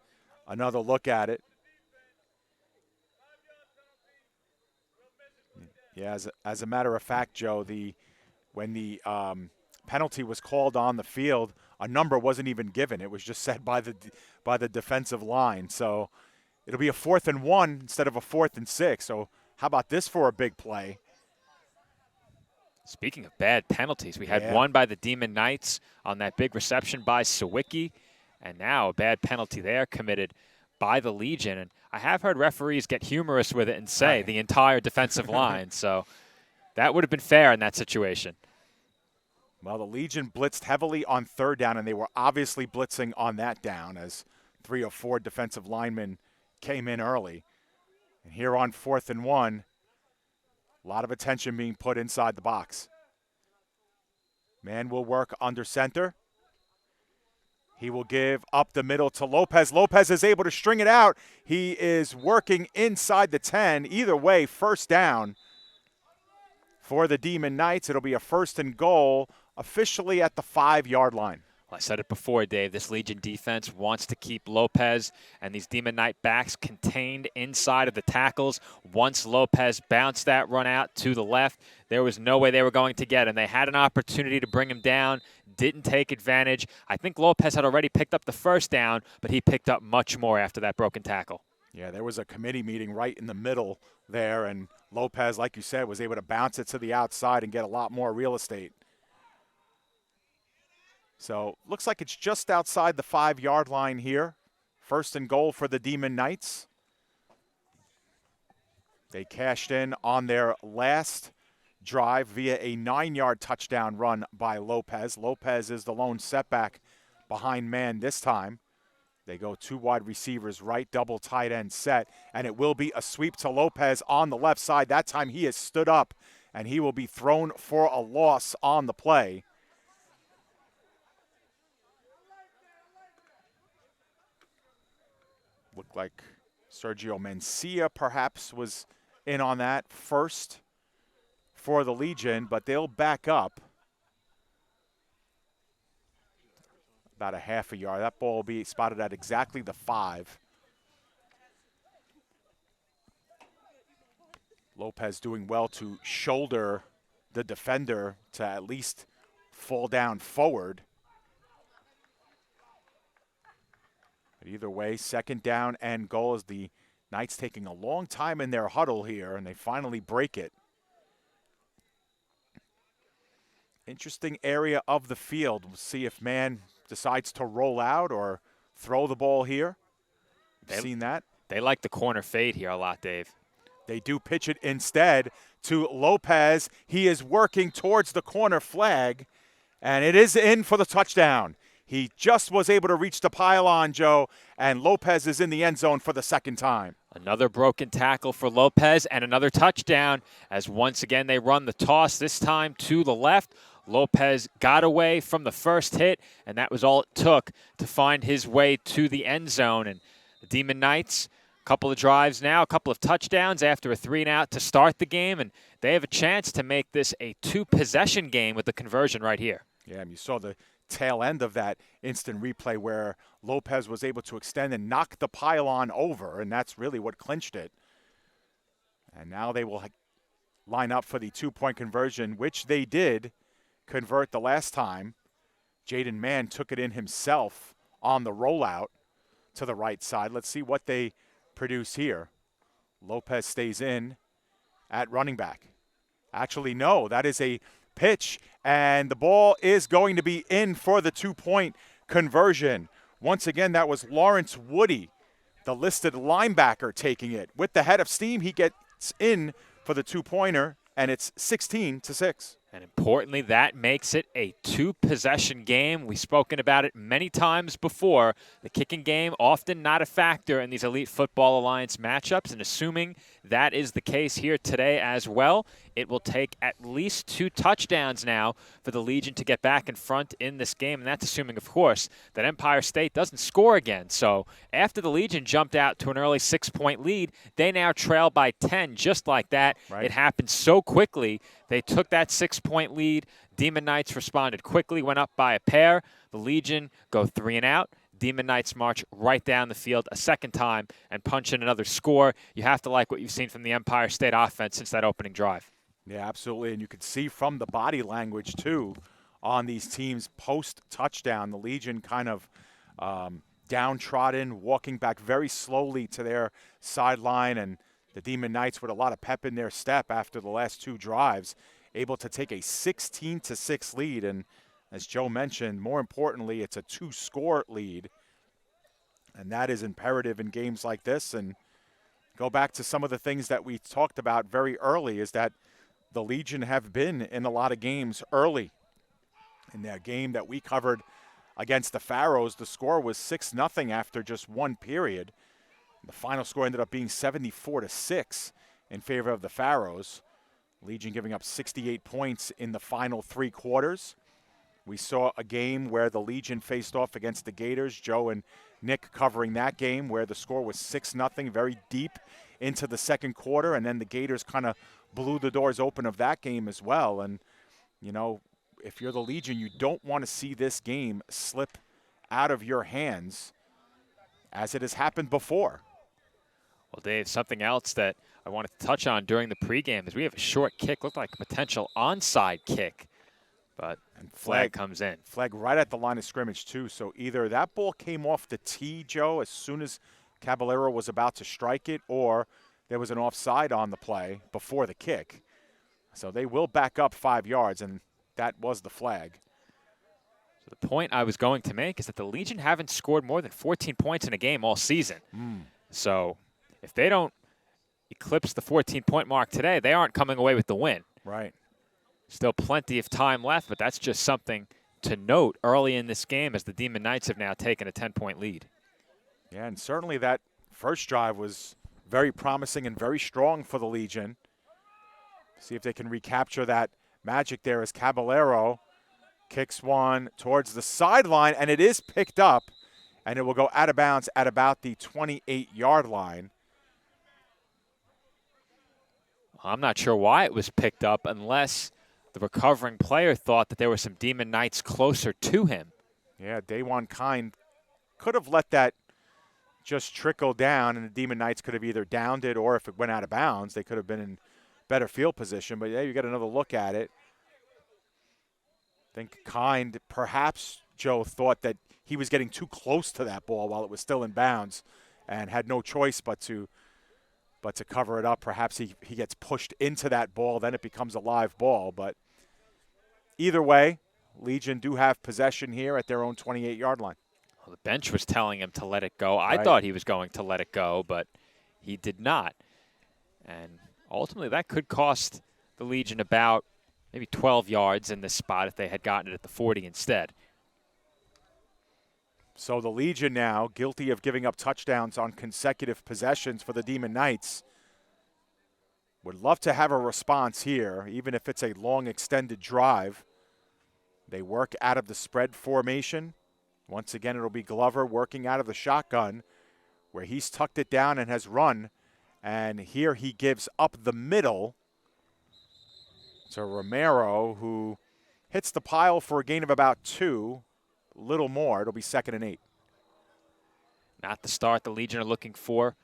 another look at it. Yeah, as a matter of fact, Joe, when the penalty was called on the field, a number wasn't even given. It was just said by the defensive line. So it'll be a 4th and 1 instead of a 4th and 6. So how about this for a big play? Speaking of bad penalties, we had one by the Demon Knights on that big reception by Sawicki, and now a bad penalty there committed by the Legion. And I have heard referees get humorous with it and say the entire defensive line. So that would have been fair in that situation. Well, the Legion blitzed heavily on 3rd down, and they were obviously blitzing on that down as 3 or 4 defensive linemen came in early. And here on 4th and 1, a lot of attention being put inside the box. Man will work under center. He will give up the middle to Lopez. Lopez is able to string it out. He is working inside the 10. Either way, 1st down for the Demon Knights. It'll be a 1st and goal, officially at the 5-yard line. Well, I said it before, Dave. This Legion defense wants to keep Lopez and these Demon Knight backs contained inside of the tackles. Once Lopez bounced that run out to the left, there was no way they were going to get him. They had an opportunity to bring him down, didn't take advantage. I think Lopez had already picked up the 1st down, but he picked up much more after that broken tackle. Yeah, there was a committee meeting right in the middle there, and Lopez, like you said, was able to bounce it to the outside and get a lot more real estate. So looks like it's just outside the 5-yard line here. 1st and goal for the Demon Knights. They cashed in on their last drive via a 9-yard touchdown run by Lopez. Lopez is the lone setback behind man this time. They go 2 wide receivers right, double tight end set, and it will be a sweep to Lopez on the left side. That time he has stood up, and he will be thrown for a loss on the play. Looked like Sergio Mencia perhaps was in on that first for the Legion, but they'll back up about a half a yard. That ball will be spotted at exactly the 5. Lopez doing well to shoulder the defender to at least fall down forward. But either way, 2nd down and goal as the Knights taking a long time in their huddle here, and they finally break it. Interesting area of the field. We'll see if man decides to roll out or throw the ball here. We've seen that. They like the corner fade here a lot, Dave. They do pitch it instead to Lopez. He is working towards the corner flag, and it is in for the touchdown. He just was able to reach the pylon, Joe, and Lopez is in the end zone for the 2nd time. Another broken tackle for Lopez and another touchdown as once again they run the toss, this time to the left. Lopez got away from the first hit, and that was all it took to find his way to the end zone. And the Demon Knights, a couple of drives now, a couple of touchdowns after a 3-and-out to start the game, and they have a chance to make this a 2-possession game with the conversion right here. Yeah, and you saw the tail end of that instant replay where Lopez was able to extend and knock the pylon over, and that's really what clinched it. And now they will line up for the 2-point conversion, which they did convert the last time. Jaden Mann took it in himself on the rollout to the right side. Let's see what they produce here. Lopez stays in at running back. Actually, no, that is a pitch, and the ball is going to be in for the 2-point conversion. Once again, that was Lawrence Woody, the listed linebacker, taking it. With the head of steam, he gets in for the 2-pointer, and it's 16-6. And importantly, that makes it a 2-possession game. We've spoken about it many times before. The kicking game often not a factor in these Elite Football Alliance matchups, and assuming that is the case here today as well, it will take at least 2 touchdowns now for the Legion to get back in front in this game, and that's assuming, of course, that Empire State doesn't score again. So after the Legion jumped out to an early 6-point lead, they now trail by 10 just like that. Right. It happened so quickly. They took that 6-point lead. Demon Knights responded quickly, went up by a pair. The Legion go 3-and-out. Demon Knights march right down the field a second time and punch in another score. You have to like what you've seen from the Empire State offense since that opening drive. Yeah, absolutely. And you could see from the body language, too, on these teams post-touchdown, the Legion kind of downtrodden, walking back very slowly to their sideline, and the Demon Knights with a lot of pep in their step after the last 2 drives, able to take a 16-6 lead. And as Joe mentioned, more importantly, it's a 2-score lead. And that is imperative in games like this. And go back to some of the things that we talked about very early, is that the Legion have been in a lot of games early. In that game that we covered against the Pharaohs, the score was 6-0 after just 1 period. The final score ended up being 74-6 in favor of the Pharaohs. Legion giving up 68 points in the final 3 quarters. We saw a game where the Legion faced off against the Gators. Joe and Nick covering that game where the score was 6-0, very deep into the second quarter, and then the Gators kind of blew the doors open of that game as well. And, you know, if you're the Legion, you don't want to see this game slip out of your hands as it has happened before. Well, Dave, something else that I wanted to touch on during the pregame is we have a short kick, looked like a potential onside kick, but flag comes in. Flag right at the line of scrimmage, too. So either that ball came off the tee, Joe, as soon as Caballero was about to strike it, or there was an offside on the play before the kick. So they will back up 5 yards, and that was the flag. So the point I was going to make is that the Legion haven't scored more than 14 points in a game all season. So if they don't eclipse the 14-point mark today, they aren't coming away with the win. Right. Still plenty of time left, but that's just something to note early in this game as the Demon Knights have now taken a 10-point lead. Yeah, and certainly that first drive was very promising and very strong for the Legion. See if they can recapture that magic there as Caballero kicks one towards the sideline, and it is picked up, and it will go out of bounds at about the 28-yard line. I'm not sure why it was picked up unless the recovering player thought that there were some Demon Knights closer to him. Yeah, Daewon Kind could have let that just trickle down, and the Demon Knights could have either downed it, or if it went out of bounds, they could have been in better field position. But, yeah, you get another look at it. I think Kind, perhaps, Joe, thought that he was getting too close to that ball while it was still in bounds and had no choice but to cover it up. Perhaps he gets pushed into that ball, then it becomes a live ball. But either way, Legion do have possession here at their own 28-yard line. Well, the bench was telling him to let it go. Right. I thought he was going to let it go, but he did not. And ultimately, that could cost the Legion about maybe 12 yards in this spot if they had gotten it at the 40 instead. So the Legion now guilty of giving up touchdowns on consecutive possessions for the Demon Knights. Would love to have a response here, even if it's a long extended drive. They work out of the spread formation. Once again, it'll be Glover working out of the shotgun, where he's tucked it down and has run. And here he gives up the middle to Romero, who hits the pile for a gain of about 2. Little more. It'll be 2nd and 8. Not the start the Legion are looking for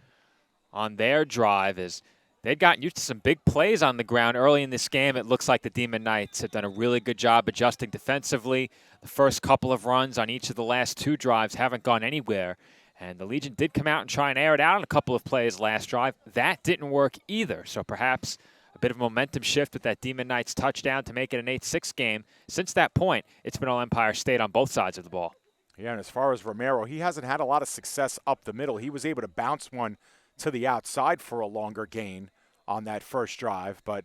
on their drive, as they'd gotten used to some big plays on the ground early in this game. It looks like the Demon Knights have done a really good job adjusting defensively. The first couple of runs on each of the last 2 drives haven't gone anywhere. And the Legion did come out and try and air it out on a couple of plays last drive. That didn't work either. So perhaps a bit of a momentum shift with that Demon Knights touchdown to make it an 8-6 game. Since that point, it's been all Empire State on both sides of the ball. Yeah, and as far as Romero, he hasn't had a lot of success up the middle. He was able to bounce one to the outside for a longer gain on that first drive, but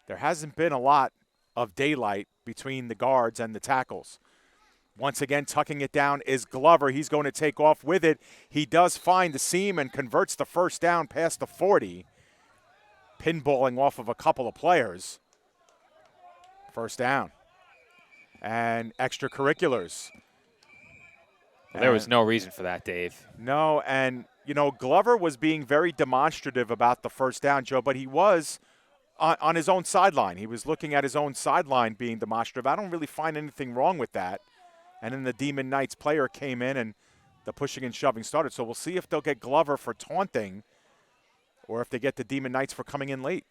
there hasn't been a lot of daylight between the guards and the tackles. Once again, tucking it down is Glover. He's going to take off with it. He does find the seam and converts the first down past the 40. Pinballing off of a couple of players. First down. And extracurriculars. Well, there was no reason for that, Dave. No, and, you know, Glover was being very demonstrative about the first down, Joe, but he was on his own sideline. He was looking at his own sideline being demonstrative. I don't really find anything wrong with that. And then the Demon Knights player came in and the pushing and shoving started. So we'll see if they'll get Glover for taunting or if they get the Demon Knights for coming in late.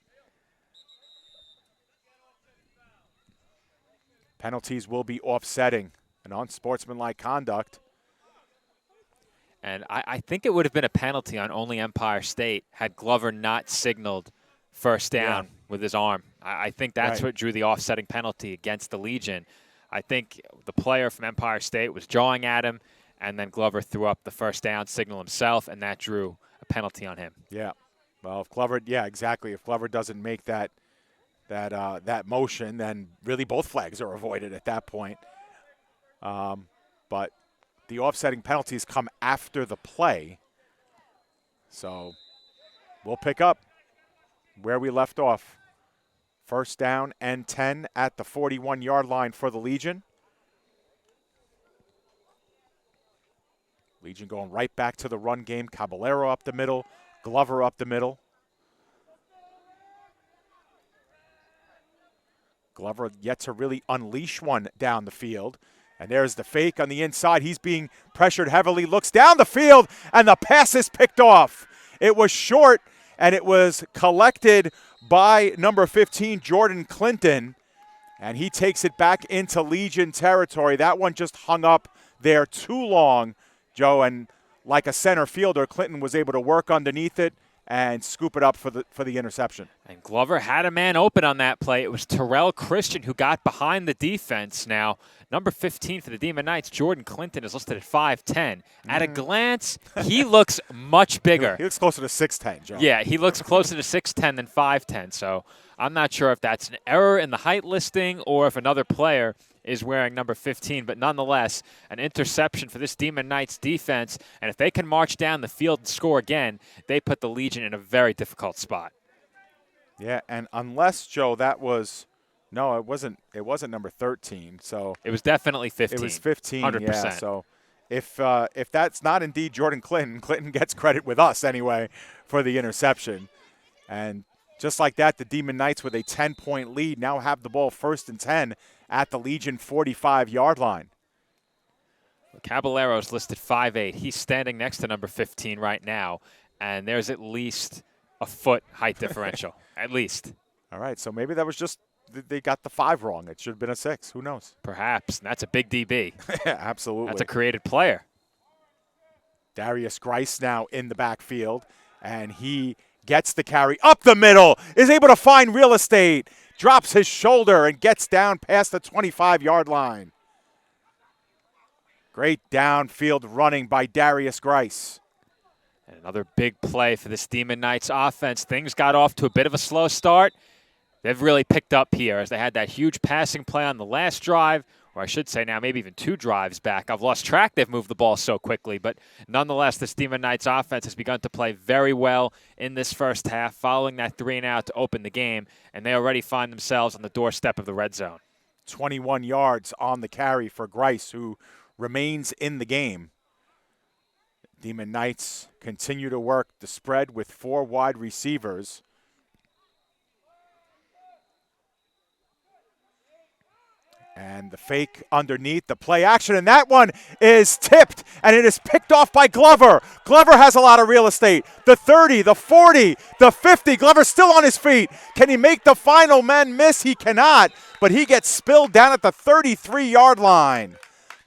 Penalties will be offsetting an unsportsmanlike conduct. And I think it would have been a penalty on only Empire State had Glover not signaled first down with his arm. I think that's what drew the offsetting penalty against the Legion. I think the player from Empire State was jawing at him, and then Glover threw up the first down signal himself, and that drew a penalty on him. Yeah. Well, if Glover, exactly. If Glover doesn't make that motion, then really both flags are avoided at that point. But the offsetting penalties come after the play. So we'll pick up where we left off. First down and 10 at the 41-yard line for the Legion. Legion going right back to the run game. Caballero up the middle, Glover up the middle. Glover yet to really unleash one down the field. And there's the fake on the inside. He's being pressured heavily, looks down the field, and the pass is picked off. It was short, and it was collected by number 15, Jordan Clinton, and he takes it back into Legion territory. That one just hung up there too long, Joe, and like a center fielder, Clinton was able to work underneath it and scoop it up for the interception. And Glover had a man open on that play. It was Terrell Christian who got behind the defense. Now, number 15 for the Demon Knights, Jordan Clinton, is listed at 5'10". At a glance, he looks much bigger. He looks closer to 6'10", Joe. Yeah, he looks closer to 6'10" than 5'10". So I'm not sure if that's an error in the height listing or if another player is wearing number 15, but nonetheless, an interception for this Demon Knights defense. And if they can march down the field and score again, they put the Legion in a very difficult spot. Yeah, and unless, Joe, that was – no, it wasn't number 13. So it was definitely 15. It was 15, 100%. yeah. So if that's not indeed Jordan Clinton, Clinton gets credit with us anyway for the interception. And just like that, the Demon Knights with a 10-point lead now have the ball 1st and 10 at the Legion 45-yard line. Caballero's listed 5'8". He's standing next to number 15 right now, and there's at least a foot height differential, at least. All right, so maybe that was just they got the 5 wrong. It should have been a 6. Who knows? Perhaps, and that's a big DB. Yeah, absolutely. That's a created player. Darius Grice now in the backfield, and he gets the carry up the middle, is able to find real estate, drops his shoulder, and gets down past the 25-yard line. Great downfield running by Darius Grice. And another big play for this Demon Knights offense. Things got off to a bit of a slow start. They've really picked up here as they had that huge passing play on the last drive, or I should say now maybe even 2 drives back. I've lost track. They've moved the ball so quickly. But nonetheless, this Demon Knights offense has begun to play very well in this first half, following that 3-and-out to open the game, and they already find themselves on the doorstep of the red zone. 21 yards on the carry for Grice, who remains in the game. Demon Knights continue to work the spread with 4 wide receivers. And the fake underneath, the play action, and that one is tipped, and it is picked off by Glover. Glover has a lot of real estate. The 30, the 40, the 50. Glover's still on his feet. Can he make the final man miss? He cannot, but he gets spilled down at the 33-yard line.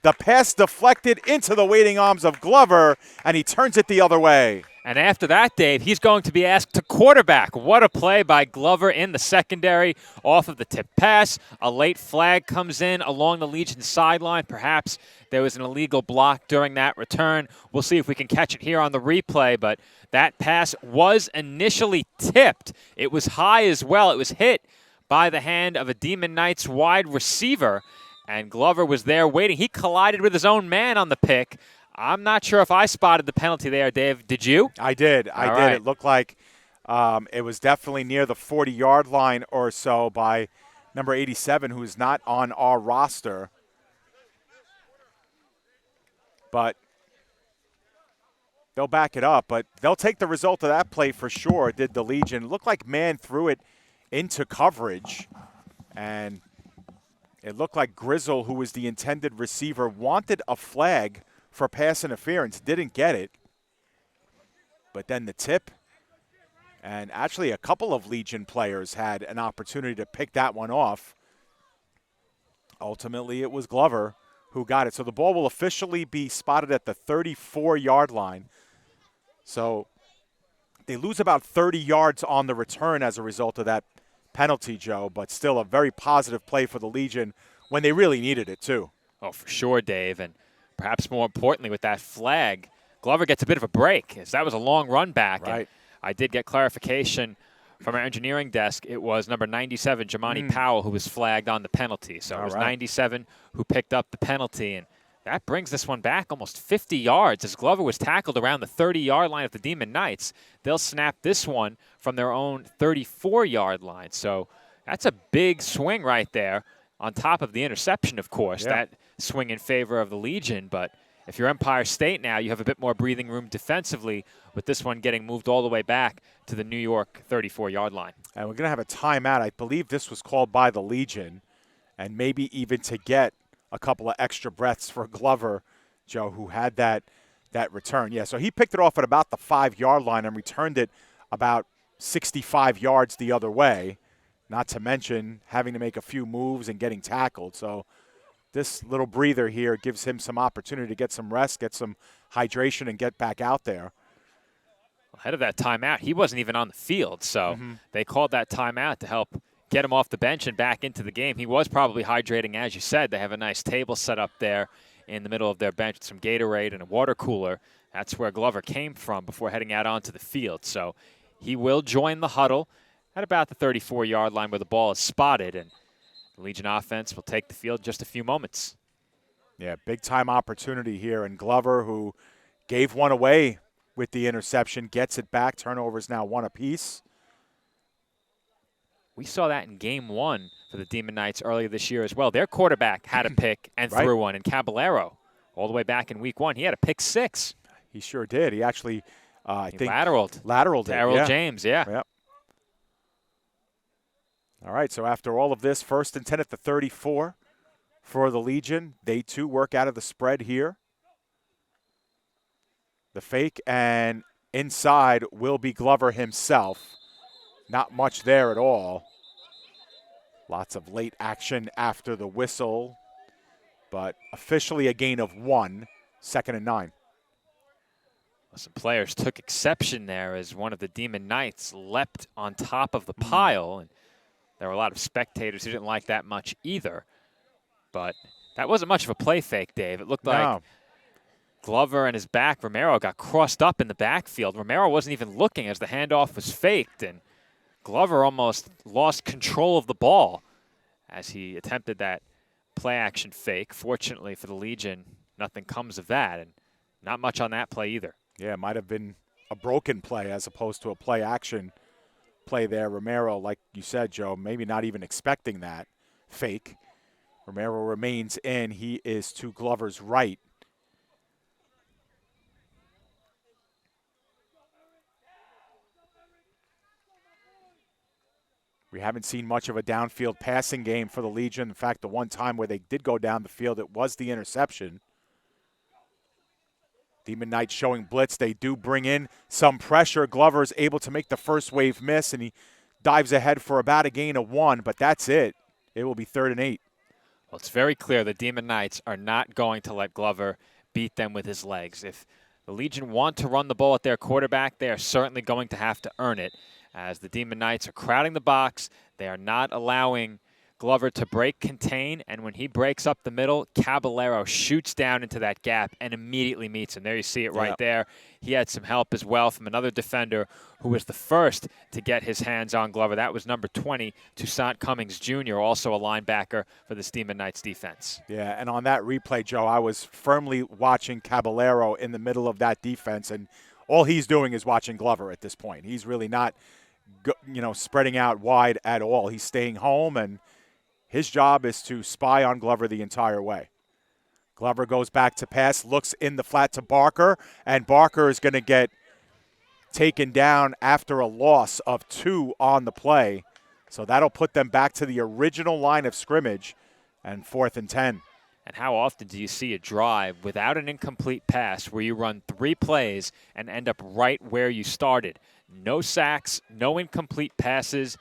The pass deflected into the waiting arms of Glover, and he turns it the other way. And after that, Dave, he's going to be asked to quarterback. What a play by Glover in the secondary off of the tip pass. A late flag comes in along the Legion sideline. Perhaps there was an illegal block during that return. We'll see if we can catch it here on the replay, but that pass was initially tipped. It was high as well. It was hit by the hand of a Demon Knights wide receiver, and Glover was there waiting. He collided with his own man on the pick. I'm not sure if I spotted the penalty there, Dave. Did you? I did. I did. Right. It looked like it was definitely near the 40-yard line or so by number 87, who's not on our roster. But they'll back it up. But they'll take the result of that play for sure, did the Legion. It looked like man threw it into coverage. And it looked like Grizzle, who was the intended receiver, wanted a flag for pass interference, didn't get it. But then the tip, and actually a couple of Legion players had an opportunity to pick that one off. Ultimately, it was Glover who got it. So the ball will officially be spotted at the 34-yard line. So they lose about 30 yards on the return as a result of that penalty, Joe, but still a very positive play for the Legion when they really needed it too. Oh, for sure, Dave. And perhaps more importantly with that flag, Glover gets a bit of a break, as that was a long run back. Right. And I did get clarification from our engineering desk. It was number 97, Jamani Powell, who was flagged on the penalty. So it was 97 who picked up the penalty. And that brings this one back almost 50 yards as Glover was tackled around the 30-yard line of the Demon Knights. They'll snap this one from their own 34-yard line. So that's a big swing right there on top of the interception, of course. Yeah. That swing in favor of the Legion. But if you're Empire State now, you have a bit more breathing room defensively with this one getting moved all the way back to the New York 34-yard line. And we're going to have a timeout. I believe this was called by the Legion, and maybe even to get a couple of extra breaths for Glover, Joe, who had that return. Yeah, so he picked it off at about the 5-yard line and returned it about 65 yards the other way, not to mention having to make a few moves and getting tackled. So this little breather here gives him some opportunity to get some rest, get some hydration, and get back out there. Ahead of that timeout, he wasn't even on the field, so they called that timeout to help get him off the bench and back into the game. He was probably hydrating, as you said. They have a nice table set up there in the middle of their bench with some Gatorade and a water cooler. That's where Glover came from before heading out onto the field. So he will join the huddle at about the 34-yard line where the ball is spotted, and the Legion offense will take the field in just a few moments. Yeah, big-time opportunity here, and Glover, who gave one away with the interception, gets it back. Turnover is now one apiece. We saw that in game one for the Demon Knights earlier this year as well. Their quarterback had a pick and threw one, and Caballero, all the way back in week one, he had a pick 6. He sure did. He actually, I think, lateraled it. Errol James, yeah. Yep. All right, so after all of this, 1st and 10 at the 34 for the Legion. They, too, work out of the spread here. The fake, and inside will be Glover himself. Not much there at all. Lots of late action after the whistle, but officially a gain of 1, 2nd and 9. Some players took exception there as one of the Demon Knights leapt on top of the pile, and there were a lot of spectators who didn't like that much either. But that wasn't much of a play fake, Dave. It looked like Glover and his back, Romero, got crossed up in the backfield. Romero wasn't even looking as the handoff was faked, and Glover almost lost control of the ball as he attempted that play-action fake. Fortunately for the Legion, nothing comes of that, and not much on that play either. Yeah, it might have been a broken play as opposed to a play-action play there. Romero, like you said, Joe, maybe not even expecting that fake. Romero remains in. He is to Glover's right. We haven't seen much of a downfield passing game for the Legion. In fact, the one time where they did go down the field, it was the interception. Demon Knights showing blitz. They do bring in some pressure. Glover is able to make the first wave miss, and he dives ahead for about a gain of 1, but that's it. It will be 3rd and 8. Well, it's very clear the Demon Knights are not going to let Glover beat them with his legs. If the Legion want to run the ball at their quarterback, they are certainly going to have to earn it. As the Demon Knights are crowding the box, they are not allowing Glover to break contain, and when he breaks up the middle, Caballero shoots down into that gap and immediately meets him. There you see it right there. He had some help as well from another defender who was the first to get his hands on Glover. That was number 20, Toussaint Cummings Jr., also a linebacker for this Demon Knights defense. Yeah, and on that replay, Joe, I was firmly watching Caballero in the middle of that defense, and all he's doing is watching Glover at this point. He's really not, spreading out wide at all. He's staying home, and his job is to spy on Glover the entire way. Glover goes back to pass, looks in the flat to Barker, and Barker is going to get taken down after a loss of 2 on the play. So that'll put them back to the original line of scrimmage and 4th and 10. And how often do you see a drive without an incomplete pass where you run 3 plays and end up right where you started? No sacks, no incomplete passes,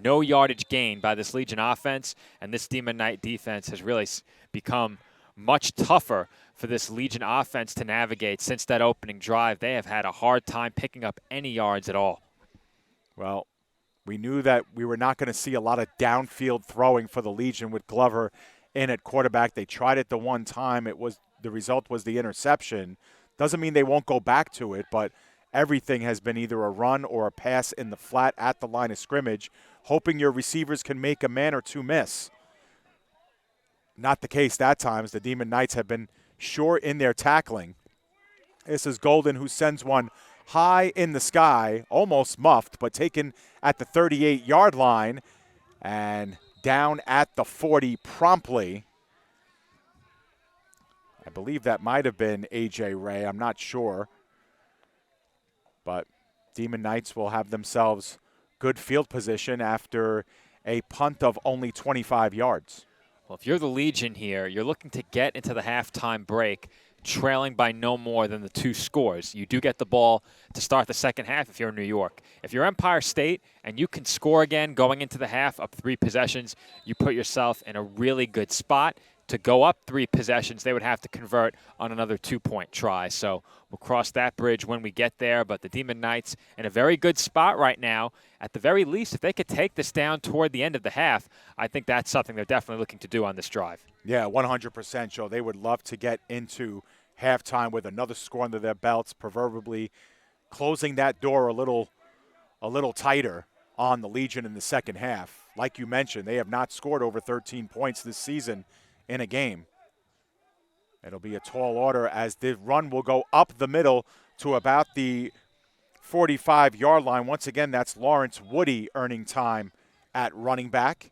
No yardage gained by this Legion offense, and this Demon Knight defense has really become much tougher for this Legion offense to navigate since that opening drive. They have had a hard time picking up any yards at all. Well, we knew that we were not going to see a lot of downfield throwing for the Legion with Glover in at quarterback. They tried it the one time. The result was the interception. Doesn't mean they won't go back to it, but everything has been either a run or a pass in the flat at the line of scrimmage, hoping your receivers can make a man or two miss. Not the case that time, as the Demon Knights have been sure in their tackling. This is Golden, who sends one high in the sky, almost muffed, but taken at the 38-yard line and down at the 40 promptly. I believe that might have been A.J. Ray. I'm not sure. But Demon Knights will have themselves good field position after a punt of only 25 yards. Well, if you're the Legion here, you're looking to get into the halftime break trailing by no more than the 2 scores. You do get the ball to start the second half if you're in New York. If you're Empire State and you can score again going into the half up 3 possessions, you put yourself in a really good spot. To go up 3 possessions, they would have to convert on another 2-point try. So we'll cross that bridge when we get there. But the Demon Knights in a very good spot right now. At the very least, if they could take this down toward the end of the half, I think that's something they're definitely looking to do on this drive. Yeah, 100%, Joe. They would love to get into halftime with another score under their belts, proverbially closing that door a little tighter on the Legion in the second half. Like you mentioned, they have not scored over 13 points this season in a game. It'll be a tall order as the run will go up the middle to about the 45-yard line. Once again, that's Lawrence Woody earning time at running back.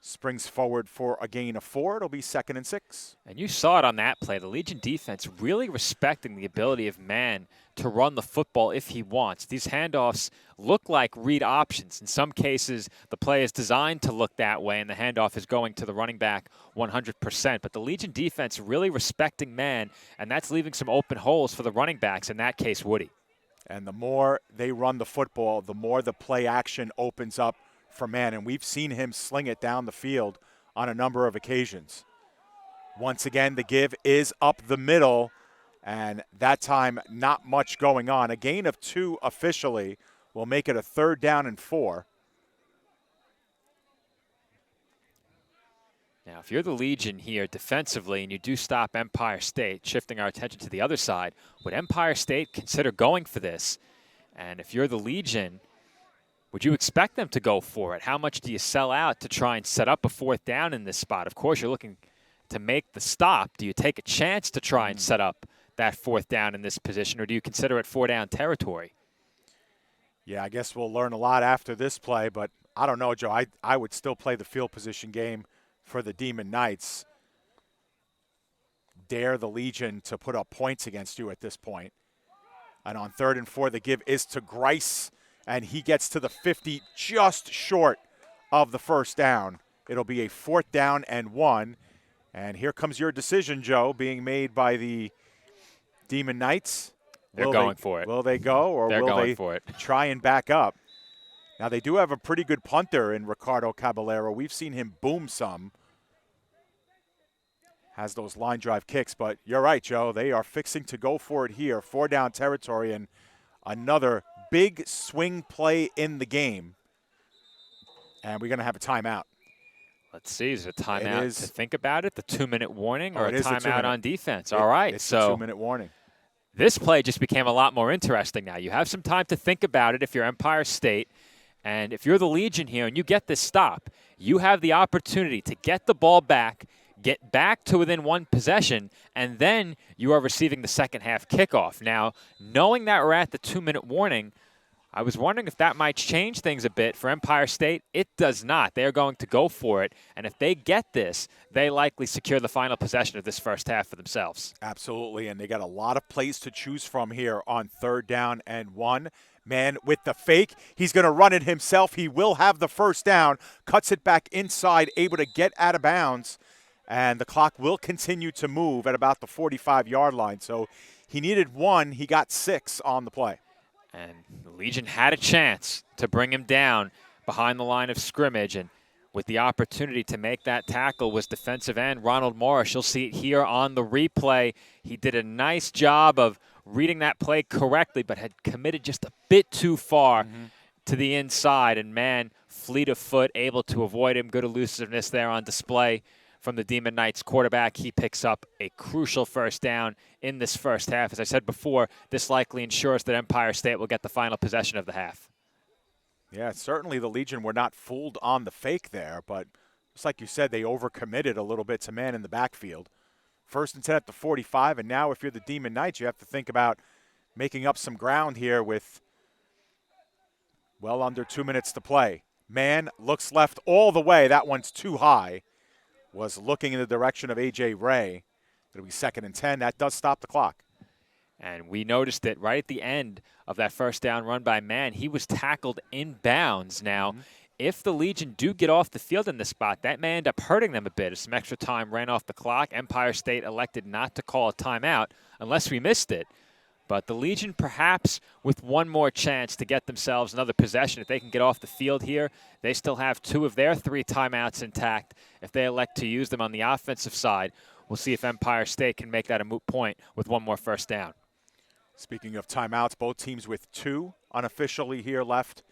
Springs forward for a gain of 4. It'll be 2nd and 6. And you saw it on that play. The Legion defense really respecting the ability of man to run the football if he wants. These handoffs look like read options. In some cases, the play is designed to look that way, and the handoff is going to the running back 100%. But the Legion defense really respecting man, and that's leaving some open holes for the running backs, in that case, Woody. And the more they run the football, the more the play action opens up for man, and we've seen him sling it down the field on a number of occasions. Once again, the give is up the middle, and that time not much going on. A gain of 2 officially will make it a 3rd down and 4. Now, if you're the Legion here defensively and you do stop Empire State, shifting our attention to the other side, would Empire State consider going for this? And if you're the Legion, would you expect them to go for it? How much do you sell out to try and set up a 4th down in this spot? Of course, you're looking to make the stop. Do you take a chance to try and set up that 4th down in this position, or do you consider it 4-down territory? Yeah, I guess we'll learn a lot after this play, but I don't know, Joe. I would still play the field position game for the Demon Knights. Dare the Legion to put up points against you at this point. And on 3rd and 4, the give is to Grice, and he gets to the 50 just short of the 1st down. It'll be a 4th down and 1. And here comes your decision, Joe, being made by the Demon Knights. They're going for it. Will they go, or will they try and back up? Now, they do have a pretty good punter in Ricardo Caballero. We've seen him boom some. Has those line drive kicks, but you're right, Joe. They are fixing to go for it here. 4-down territory and another big swing play in the game. And we're going to have a timeout. Let's see. Is it a timeout to think about it? The 2-minute warning, or a timeout on defense? All right. It's a 2-minute warning. This play just became a lot more interesting now. You have some time to think about it if you're Empire State. And if you're the Legion here and you get this stop, you have the opportunity to get the ball back, get back to within 1 possession, and then you are receiving the second half kickoff. Now, knowing that we're at the 2-minute warning, I was wondering if that might change things a bit for Empire State. It does not. They are going to go for it, and if they get this, they likely secure the final possession of this first half for themselves. Absolutely, and they got a lot of plays to choose from here on 3rd down and 1. Man with the fake. He's going to run it himself. He will have the 1st down. Cuts it back inside, able to get out of bounds. And the clock will continue to move at about the 45-yard line. So he needed 1. He got 6 on the play. And the Legion had a chance to bring him down behind the line of scrimmage, and with the opportunity to make that tackle was defensive end Ronald Morris. You'll see it here on the replay. He did a nice job of reading that play correctly, but had committed just a bit too far to the inside, and man, fleet of foot, able to avoid him. Good elusiveness there on display from the Demon Knights quarterback. He picks up a crucial first down in this first half. As I said before, this likely ensures that Empire State will get the final possession of the half. Yeah, certainly the Legion were not fooled on the fake there, but just like you said, they overcommitted a little bit to man in the backfield. 1st and 10 at the 45, and now if you're the Demon Knights, you have to think about making up some ground here with well under 2 minutes to play. Man looks left all the way. That one's too high. Was looking in the direction of A.J. Ray. It'll be 2nd and 10. That does stop the clock. And we noticed it right at the end of that first down run by Man. He was tackled in bounds. Now, if the Legion do get off the field in this spot, that may end up hurting them a bit as some extra time ran off the clock. Empire State elected not to call a timeout unless we missed it. But the Legion perhaps with one more chance to get themselves another possession. If they can get off the field here, they still have 2 of their 3 timeouts intact. If they elect to use them on the offensive side, we'll see if Empire State can make that a moot point with one more first down. Speaking of timeouts, both teams with 2 unofficially here left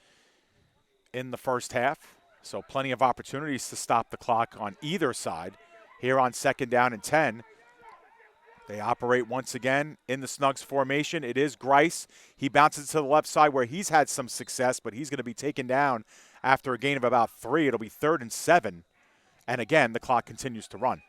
in the first half. So plenty of opportunities to stop the clock on either side. Here on 2nd down and 10, they operate once again in the Snugs formation. It is Grice. He bounces to the left side where he's had some success, but he's going to be taken down after a gain of about 3. It'll be 3rd and 7. And again, the clock continues to run.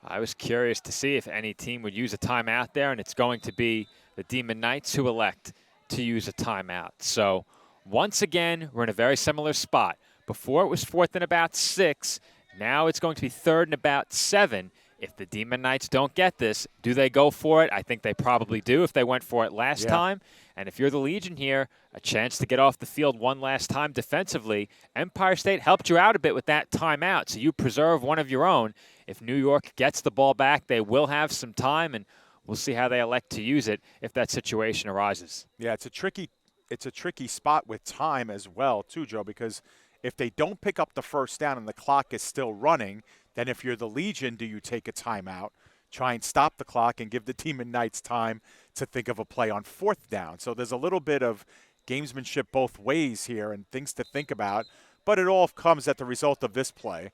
I was curious to see if any team would use a timeout there, and it's going to be the Demon Knights who elect to use a timeout. So once again, we're in a very similar spot. Before it was 4th and about 6. Now it's going to be 3rd and about 7. If the Demon Knights don't get this, do they go for it? I think they probably do if they went for it last time. And if you're the Legion here, a chance to get off the field one last time defensively. Empire State helped you out a bit with that timeout, so you preserve one of your own. If New York gets the ball back, they will have some time, and we'll see how they elect to use it if that situation arises. Yeah, it's a tricky spot with time as well, too, Joe, because if they don't pick up the first down and the clock is still running, then if you're the Legion, do you take a timeout, try and stop the clock and give the Demon Knights time to think of a play on 4th down? So there's a little bit of gamesmanship both ways here and things to think about, but it all comes at the result of this play.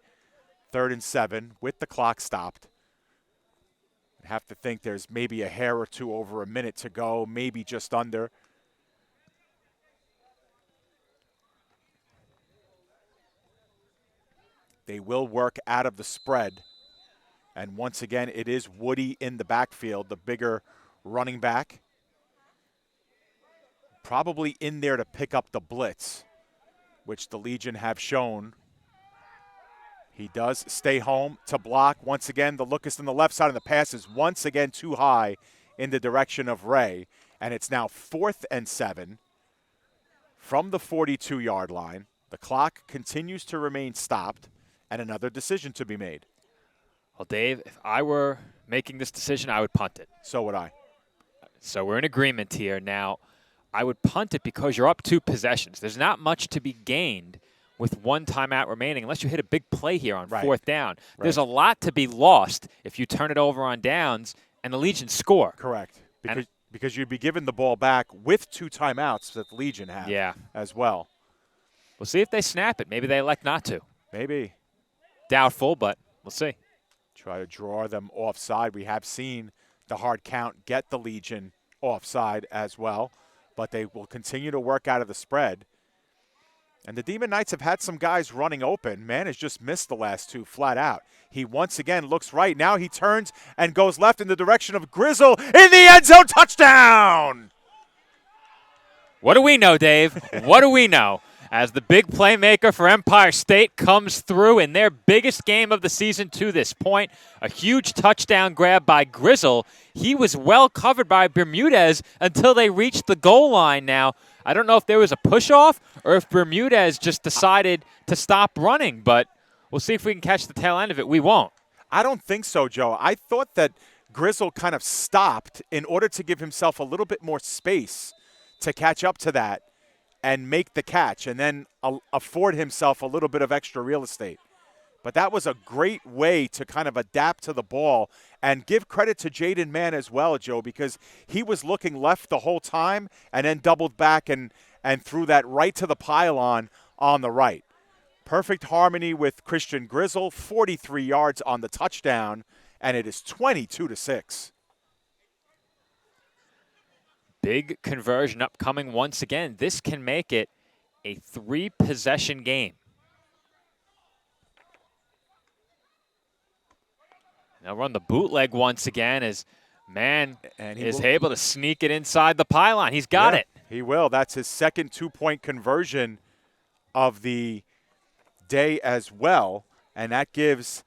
3rd and 7 with the clock stopped. I have to think there's maybe a hair or 2 over a minute to go, maybe just under. They will work out of the spread. And once again, it is Woody in the backfield, the bigger running back. Probably in there to pick up the blitz, which the Legion have shown. He does stay home to block. Once again, the look is on the left side, and the pass is once again too high in the direction of Ray. And it's now 4th and 7 from the 42-yard line. The clock continues to remain stopped, and another decision to be made. Well, Dave, if I were making this decision, I would punt it. So would I. So we're in agreement here. Now, I would punt it because you're up 2 possessions. There's not much to be gained with 1 timeout remaining unless you hit a big play here on 4th down. There's a lot to be lost if you turn it over on downs and the Legion score. Correct. Because you'd be given the ball back with 2 timeouts that the Legion have as well. We'll see if they snap it. Maybe they elect not to. Maybe. Doubtful, but we'll see. Try to draw them offside. We have seen the hard count get the Legion offside as well, but they will continue to work out of the spread. And the Demon Knights have had some guys running open. Man has just missed the last 2 flat out. He once again looks right. Now he turns and goes left in the direction of Grizzle in the end zone. Touchdown! What do we know, Dave? What do we know? As the big playmaker for Empire State comes through in their biggest game of the season to this point. A huge touchdown grab by Grizzle. He was well covered by Bermudez until they reached the goal line. Now, I don't know if there was a push-off or if Bermudez just decided to stop running, but we'll see if we can catch the tail end of it. We won't. I don't think so, Joe. I thought that Grizzle kind of stopped in order to give himself a little bit more space to catch up to that. and make the catch and then afford himself a little bit of extra real estate. But that was a great way to kind of adapt to the ball, and give credit to Jaden Mann as well, Joe, because he was looking left the whole time and then doubled back and threw that right to the pylon on the right. Perfect harmony with Christian Grizzle, 43 yards on the touchdown, and it is 22-6. Big conversion upcoming once again. This can make it a 3-possession game. They'll run the bootleg once again as Mann is able to sneak it inside the pylon. He's got it. He will. That's his second 2-point conversion of the day as well, and that gives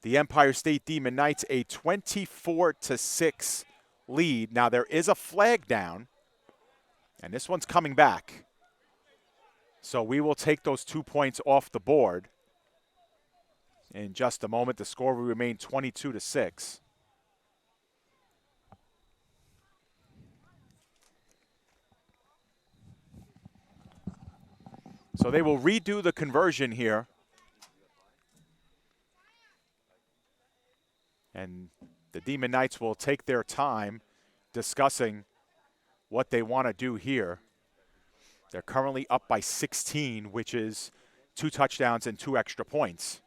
the Empire State Demon Knights a 24-6 lead. Now there is a flag down, and this one's coming back. So we will take those 2 points off the board in just a moment. The score will remain 22-6. So they will redo the conversion here. And the Demon Knights will take their time discussing what they want to do here. They're currently up by 16, which is 2 touchdowns and 2 extra points,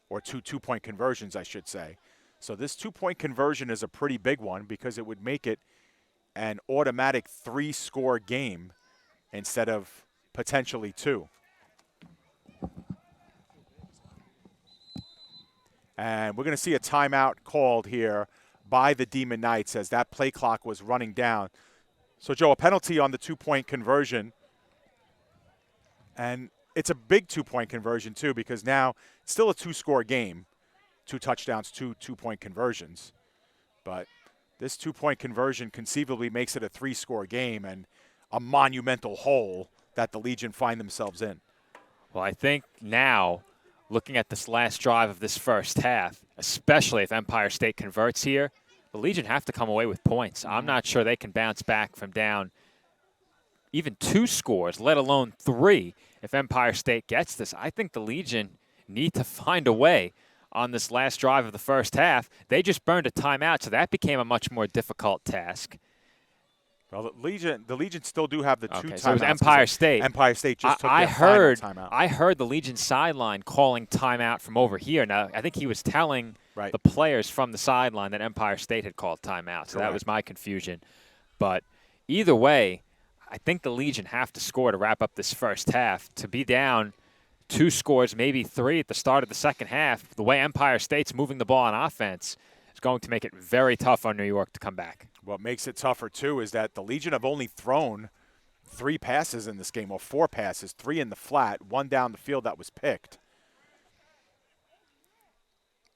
or 2 2-point conversions, I should say. So this 2-point conversion is a pretty big one because it would make it an automatic 3-score game instead of potentially 2. And we're going to see a timeout called here by the Demon Knights as that play clock was running down. So, Joe, a penalty on the 2-point conversion. And it's a big 2-point conversion, too, because now it's still a 2-score game. 2 touchdowns, 2 2-point conversions. But this 2-point conversion conceivably makes it a 3-score game and a monumental hole that the Legion find themselves in. Well, I think now, looking at this last drive of this first half, especially if Empire State converts here, the Legion have to come away with points. I'm not sure they can bounce back from down even 2 scores, let alone 3, if Empire State gets this. I think the Legion need to find a way on this last drive of the first half. They just burned a timeout, so that became a much more difficult task. Well, the Legion still do have the 2 timeouts. So it was Empire State. Empire State just took their final timeout. I heard the Legion sideline calling timeout from over here. Now, I think he was telling the players from the sideline that Empire State had called timeout. So that was my confusion. But either way, I think the Legion have to score to wrap up this first half. To be down 2 scores, maybe 3 at the start of the second half, the way Empire State's moving the ball on offense is going to make it very tough on New York to come back. What makes it tougher, too, is that the Legion have only thrown 3 passes in this game, or 4 passes, 3 in the flat, 1 down the field that was picked.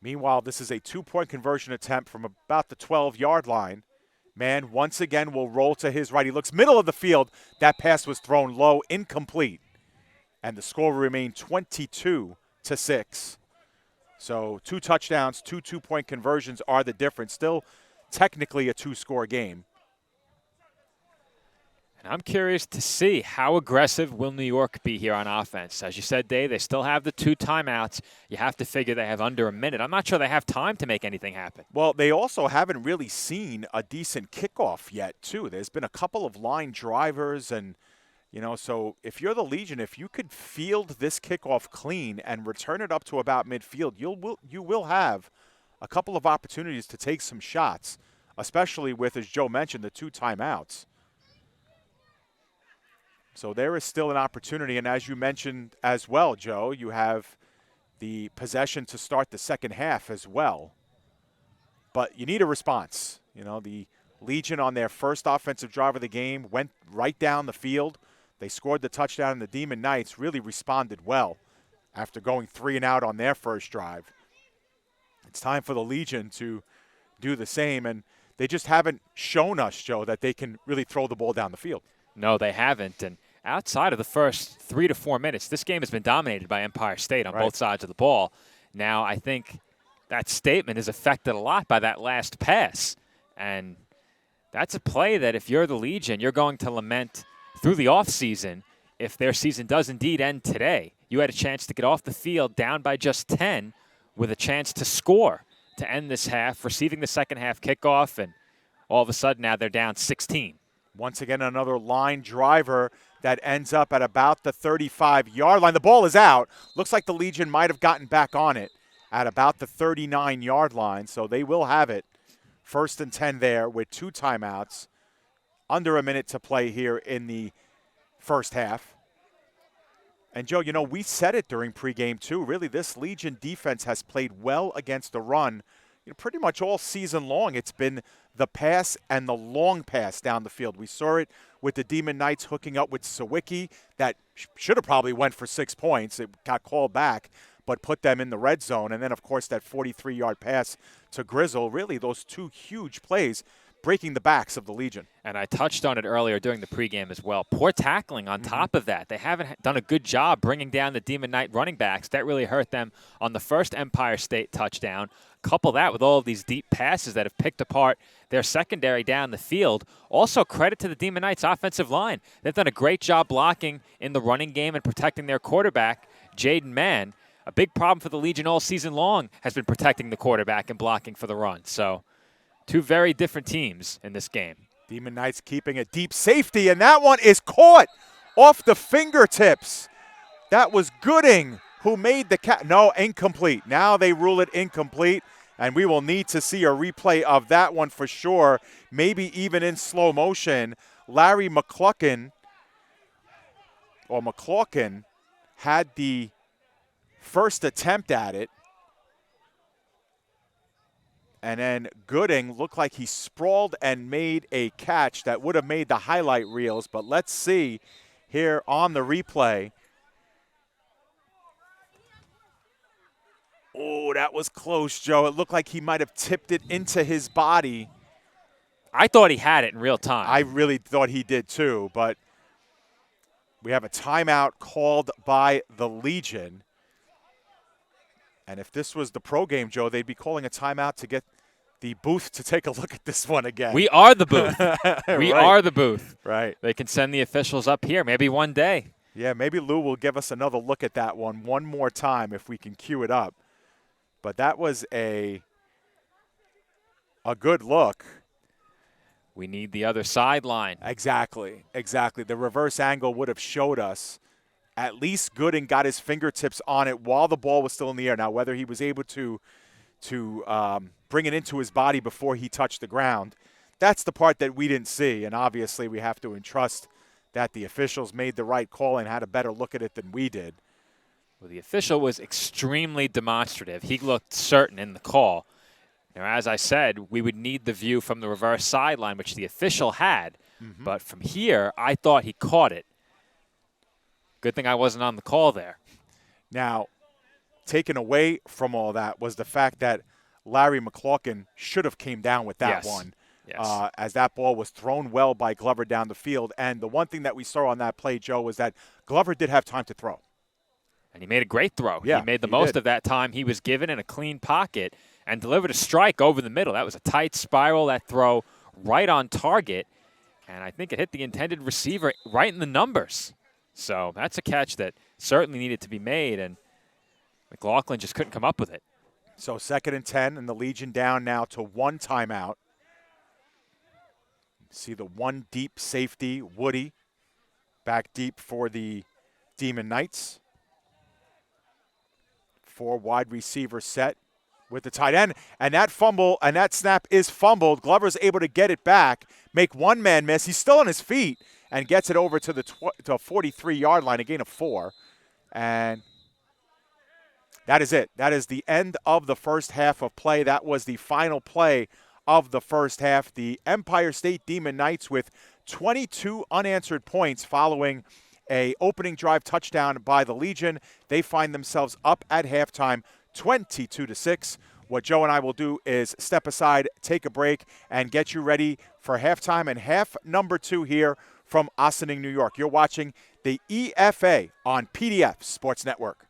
Meanwhile, this is a 2-point conversion attempt from about the 12-yard line. Mann once again will roll to his right. He looks middle of the field. That pass was thrown low, incomplete. And the score will remain 22-6. So 2 touchdowns, 2 2-point conversions are the difference. Still technically a 2-score game. And I'm curious to see how aggressive will New York be here on offense. As you said, Dave, they still have the 2 timeouts. You have to figure they have under a minute. I'm not sure they have time to make anything happen. Well, they also haven't really seen a decent kickoff yet, too. There's been a couple of line drivers and, you know, so if you're the Legion, if you could field this kickoff clean and return it up to about midfield, you will have a couple of opportunities to take some shots, especially with, as Joe mentioned, the 2 timeouts. So there is still an opportunity, and as you mentioned as well, Joe, you have the possession to start the second half as well. But you need a response. You know, the Legion on their first offensive drive of the game went right down the field. They scored the touchdown, and the Demon Knights really responded well after going 3 and out on their first drive. It's time for the Legion to do the same, and they just haven't shown us, Joe, that they can really throw the ball down the field. No, they haven't, and outside of the first 3 to 4 minutes, this game has been dominated by Empire State on both sides of the ball. Now, I think that statement is affected a lot by that last pass, and that's a play that if you're the Legion, you're going to lament through the offseason. if their season does indeed end today, you had a chance to get off the field down by just 10 with a chance to score to end this half, receiving the second half kickoff, and all of a sudden now they're down 16. Once again, another line driver that ends up at about the 35-yard line. The ball is out. Looks like the Legion might have gotten back on it at about the 39-yard line, so they will have it. 1st and 10 there with 2 timeouts. Under a minute to play here in the first half. And, Joe, you know, we said it during pregame, too. Really, this Legion defense has played well against the run, you know, pretty much all season long. It's been the pass and the long pass down the field. We saw it with the Demon Knights hooking up with Sawicki. That should have probably went for 6 points. It got called back, but put them in the red zone. And then, of course, that 43-yard pass to Grizzle. Really, those 2 huge plays breaking the backs of the Legion. And I touched on it earlier during the pregame as well. Poor tackling on top of that. They haven't done a good job bringing down the Demon Knight running backs. That really hurt them on the first Empire State touchdown. Couple that with all of these deep passes that have picked apart their secondary down the field. Also, credit to the Demon Knights offensive line. They've done a great job blocking in the running game and protecting their quarterback, Jaden Mann. A big problem for the Legion all season long has been protecting the quarterback and blocking for the run. So, 2 very different teams in this game. Demon Knights keeping a deep safety, and that one is caught off the fingertips. That was Gooding who made the catch. No, incomplete. Now they rule it incomplete, and we will need to see a replay of that one for sure, maybe even in slow motion. Larry McClaughton had the first attempt at it. And then Gooding looked like he sprawled and made a catch that would have made the highlight reels. But let's see here on the replay. Oh, that was close, Joe. It looked like he might have tipped it into his body. I thought he had it in real time. I really thought he did too. But we have a timeout called by the Legion. And if this was the pro game, Joe, they'd be calling a timeout to get the booth to take a look at this one again. We are the booth. We Right. are the booth. Right. They can send the officials up here maybe one day. Yeah, maybe Lou will give us another look at that one more time if we can cue it up. But that was a good look. We need the other sideline. Exactly. The reverse angle would have showed us. At least Gooding got his fingertips on it while the ball was still in the air. Now, whether he was able to bring it into his body before he touched the ground, that's the part that we didn't see. And obviously we have to entrust that the officials made the right call and had a better look at it than we did. Well, the official was extremely demonstrative. He looked certain in the call. Now, as I said, we would need the view from the reverse sideline, which the official had. But from here, I thought he caught it. Good thing I wasn't on the call there. Now, taken away from all that was the fact that Larry McClaughton should have came down with that one. Yes. As that ball was thrown well by Glover down the field. And the one thing that we saw on that play, Joe, was that Glover did have time to throw. And he made a great throw. Yeah, he made the he most did. of that time he was given in a clean pocket and delivered a strike over the middle. That was a tight spiral, that throw right on target. And I think it hit the intended receiver right in the numbers. So that's a catch that certainly needed to be made, and McLaughlin just couldn't come up with it. So 2nd and 10, and the Legion down now to 1 timeout. See the one deep safety, Woody, back deep for the Demon Knights. 4 wide receiver set with the tight end. And that fumble, and that snap is fumbled. Glover's able to get it back, make one man miss. He's still on his feet and gets it over to the 43-yard line, a gain of 4. And that is it. That is the end of the first half of play. That was the final play of the first half. The Empire State Demon Knights with 22 unanswered points following a opening drive touchdown by the Legion. They find themselves up at halftime 22-6. What Joe and I will do is step aside, take a break, and get you ready for halftime and half number 2 here from Ossining, New York. You're watching the EFA on PDF Sports Network.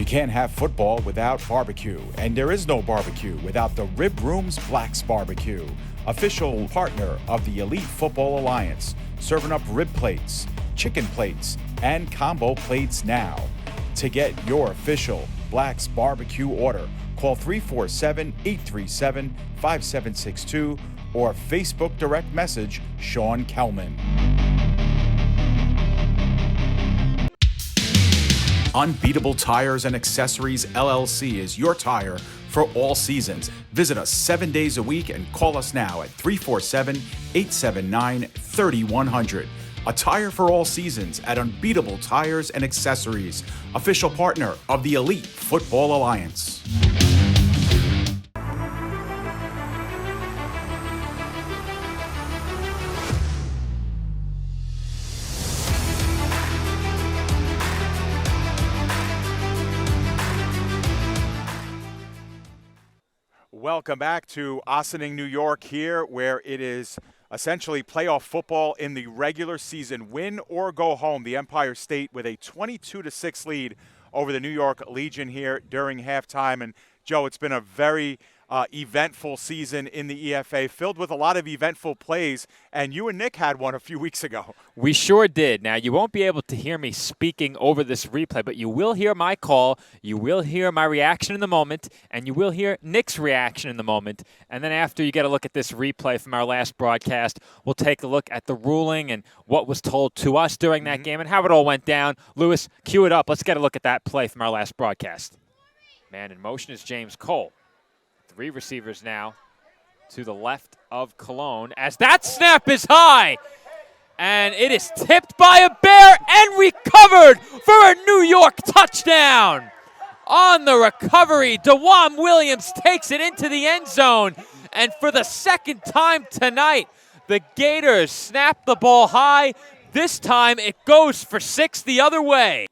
You can't have football without barbecue, and there is no barbecue without the Rib Room's Black's Barbecue, official partner of the Elite Football Alliance, serving up rib plates, chicken plates, and combo plates now. To get your official Black's Barbecue order, call 347-837-5762 or Facebook direct message Sean Kelman. Unbeatable Tires and Accessories LLC is your tire for all seasons. Visit us 7 days a week and call us now at 347-879-3100. A tire for all seasons at Unbeatable Tires and Accessories, official partner of the Elite Football Alliance. Welcome back to Ossining, New York here, where it is essentially playoff football in the regular season. Win or go home. The Empire State with a 22-6 lead over the New York Legion here during halftime. And, Joe, it's been a very eventful season in the EFA, filled with a lot of eventful plays, and you and Nick had one a few weeks ago. We sure did. Now, you won't be able to hear me speaking over this replay, but you will hear my call, you will hear my reaction in the moment, and you will hear Nick's reaction in the moment. And then after you get a look at this replay from our last broadcast, we'll take a look at the ruling and what was told to us during that game and how it all went down. Lewis, cue it up. Let's get a look at that play from our last broadcast. Man in motion is James Cole. 3 receivers now to the left of Cologne as that snap is high. And it is tipped by a Bear and recovered for a New York touchdown. On the recovery, DeJuan Williams takes it into the end zone. And for the second time tonight, the Gators snap the ball high. This time it goes for 6 the other way.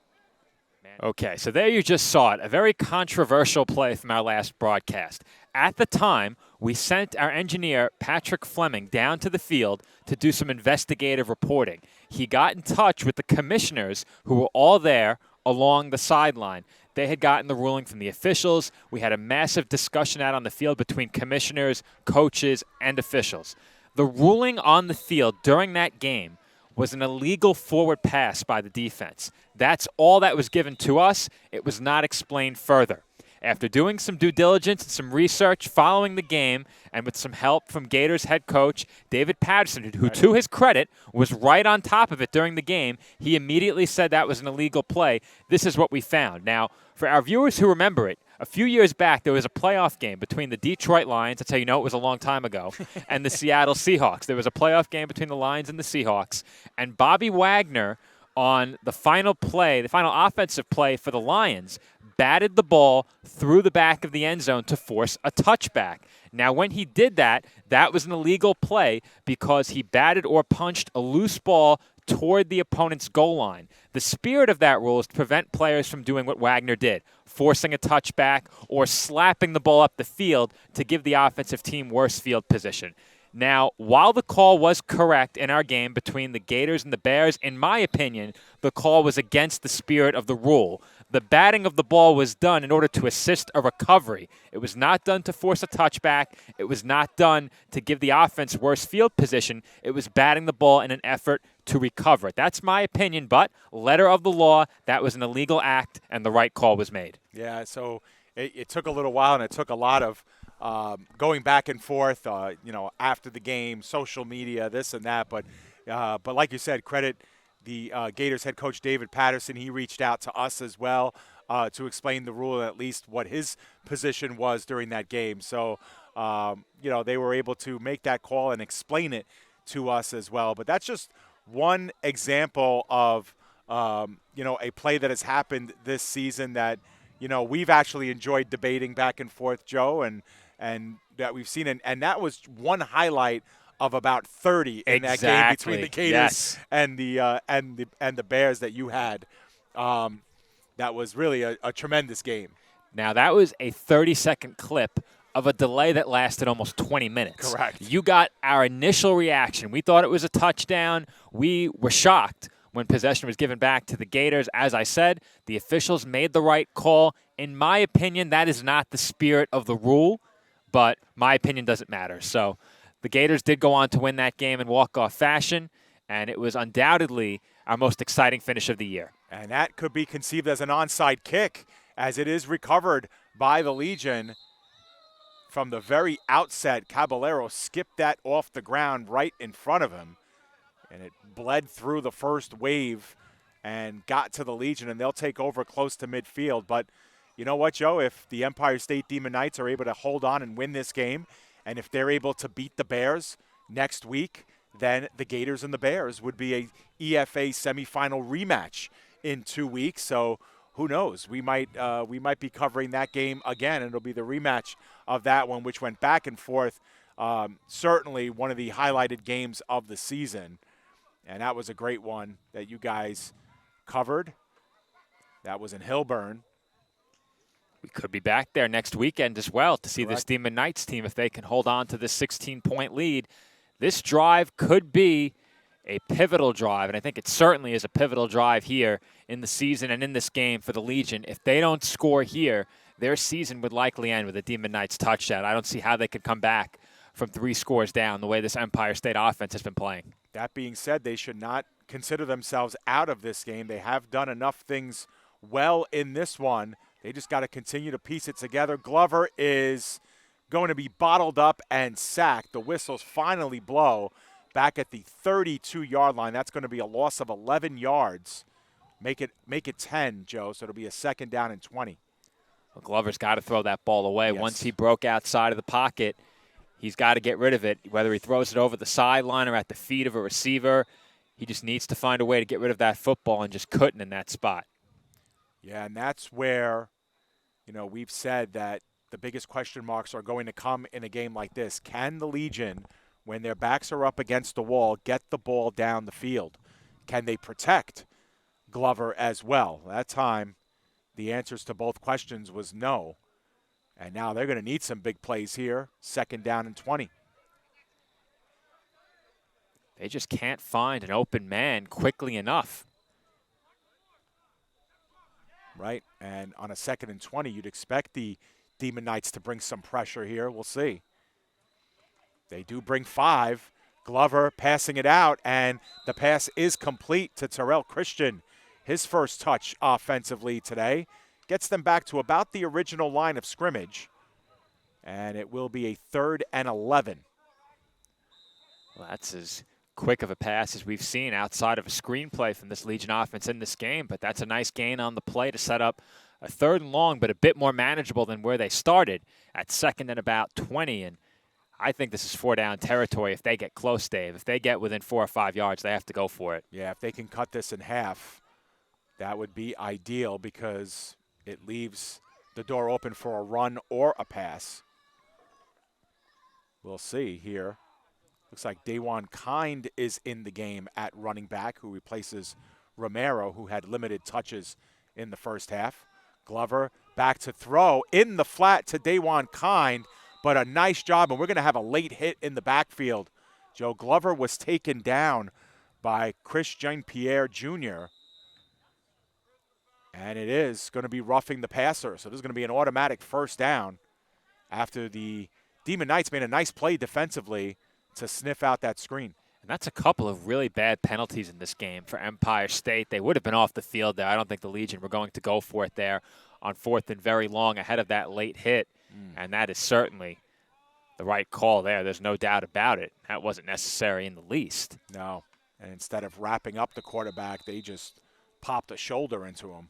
Okay, so there you just saw it, a very controversial play from our last broadcast. At the time, we sent our engineer, Patrick Fleming, down to the field to do some investigative reporting. He got in touch with the commissioners who were all there along the sideline. They had gotten the ruling from the officials. We had a massive discussion out on the field between commissioners, coaches, and officials. The ruling on the field during that game was an illegal forward pass by the defense. That's all that was given to us. It was not explained further. After doing some due diligence and some research following the game, and with some help from Gators head coach David Patterson, who to his credit was right on top of it during the game, he immediately said that was an illegal play. This is what we found. Now, for our viewers who remember it, a few years back, there was a playoff game between the Detroit Lions, that's how you know it was a long time ago, and the Seattle Seahawks. There was a playoff game between the Lions and the Seahawks, and Bobby Wagner, on the final play, the final offensive play for the Lions, batted the ball through the back of the end zone to force a touchback. Now, when he did that, that was an illegal play because he batted or punched a loose ball toward the opponent's goal line. The spirit of that rule is to prevent players from doing what Wagner did, forcing a touchback or slapping the ball up the field to give the offensive team worse field position. Now, while the call was correct in our game between the Gators and the Bears, in my opinion, the call was against the spirit of the rule. The batting of the ball was done in order to assist a recovery. It was not done to force a touchback. It was not done to give the offense worse field position. It was batting the ball in an effort to recover it. That's my opinion, but letter of the law, that was an illegal act, and the right call was made. Yeah, so it took a little while, and it took a lot of going back and forth, after the game, social media, this and that. But like you said, credit the Gators head coach David Patterson. He reached out to us as well to explain the rule and at least what his position was during that game. So, they were able to make that call and explain it to us as well. But that's just one example of, a play that has happened this season that, we've actually enjoyed debating back and forth, Joe, and that we've seen. And that was one highlight of about 30 in that game between the Gators and the Bears that you had. That was really a tremendous game. Now, that was a 30-second clip of a delay that lasted almost 20 minutes. Correct. You got our initial reaction. We thought it was a touchdown. We were shocked when possession was given back to the Gators. As I said, the officials made the right call. In my opinion, that is not the spirit of the rule, but my opinion doesn't matter. So the Gators did go on to win that game in walk-off fashion, and it was undoubtedly our most exciting finish of the year. And that could be conceived as an onside kick, as it is recovered by the Legion. From the very outset, Caballero skipped that off the ground right in front of him, and it bled through the first wave and got to the Legion, and they'll take over close to midfield. But you know what, Joe? If the Empire State Demon Knights are able to hold on and win this game, and if they're able to beat the Bears next week, then the Gators and the Bears would be a EFA semifinal rematch in 2 weeks. So who knows? We might be covering that game again, and it'll be the rematch of that one, which went back and forth. Certainly one of the highlighted games of the season, and that was a great one that you guys covered. That was in Hilburn. We could be back there next weekend as well to see Correct. this Demon Knights team if they can hold on to this 16-point lead. This drive could be a pivotal drive, and I think it certainly is a pivotal drive here in the season and in this game for the Legion. If they don't score here, their season would likely end with a Demon Knights touchdown. I don't see how they could come back from 3 scores down the way this Empire State offense has been playing. That being said, they should not consider themselves out of this game. They have done enough things well in this one. They just got to continue to piece it together. Glover is going to be bottled up and sacked. The whistles finally blow back at the 32-yard line. That's going to be a loss of 11 yards. Make it 10, Joe, so it'll be a 2nd down and 20. Well, Glover's got to throw that ball away. Yes. Once he broke outside of the pocket, he's got to get rid of it, whether he throws it over the sideline or at the feet of a receiver. He just needs to find a way to get rid of that football, and just couldn't in that spot. Yeah, and that's where, we've said that the biggest question marks are going to come in a game like this. Can the Legion, when their backs are up against the wall, get the ball down the field? Can they protect Glover as well? That time, the answers to both questions was no. And now they're going to need some big plays here. 2nd down and 20. They just can't find an open man quickly enough. Right, and on a 2nd and 20, you'd expect the Demon Knights to bring some pressure here. We'll see. They do bring 5. Glover passing it out, and the pass is complete to Terrell Christian. His first touch offensively today gets them back to about the original line of scrimmage, and it will be a 3rd and 11. Well, that's as quick of a pass as we've seen outside of a screenplay from this Legion offense in this game, but that's a nice gain on the play to set up a 3rd and long, but a bit more manageable than where they started at 2nd and about 20. And I think this is 4-down territory if they get close, Dave. If they get within 4 or 5 yards, they have to go for it. Yeah, if they can cut this in half, that would be ideal because it leaves the door open for a run or a pass. We'll see here. Looks like Dajuan Kind is in the game at running back, who replaces Romero, who had limited touches in the first half. Glover back to throw in the flat to Dajuan Kind, but a nice job, and we're going to have a late hit in the backfield. Joe, Glover was taken down by Chris Jean-Pierre Jr., and it is going to be roughing the passer, so this is going to be an automatic 1st down after the Demon Knights made a nice play defensively to sniff out that screen. And that's a couple of really bad penalties in this game for Empire State. They would have been off the field there. I don't think the Legion were going to go for it there on 4th and very long ahead of that late hit. And that is certainly the right call there. There's no doubt about it. That wasn't necessary in the least. No. And instead of wrapping up the quarterback, they just popped a shoulder into him.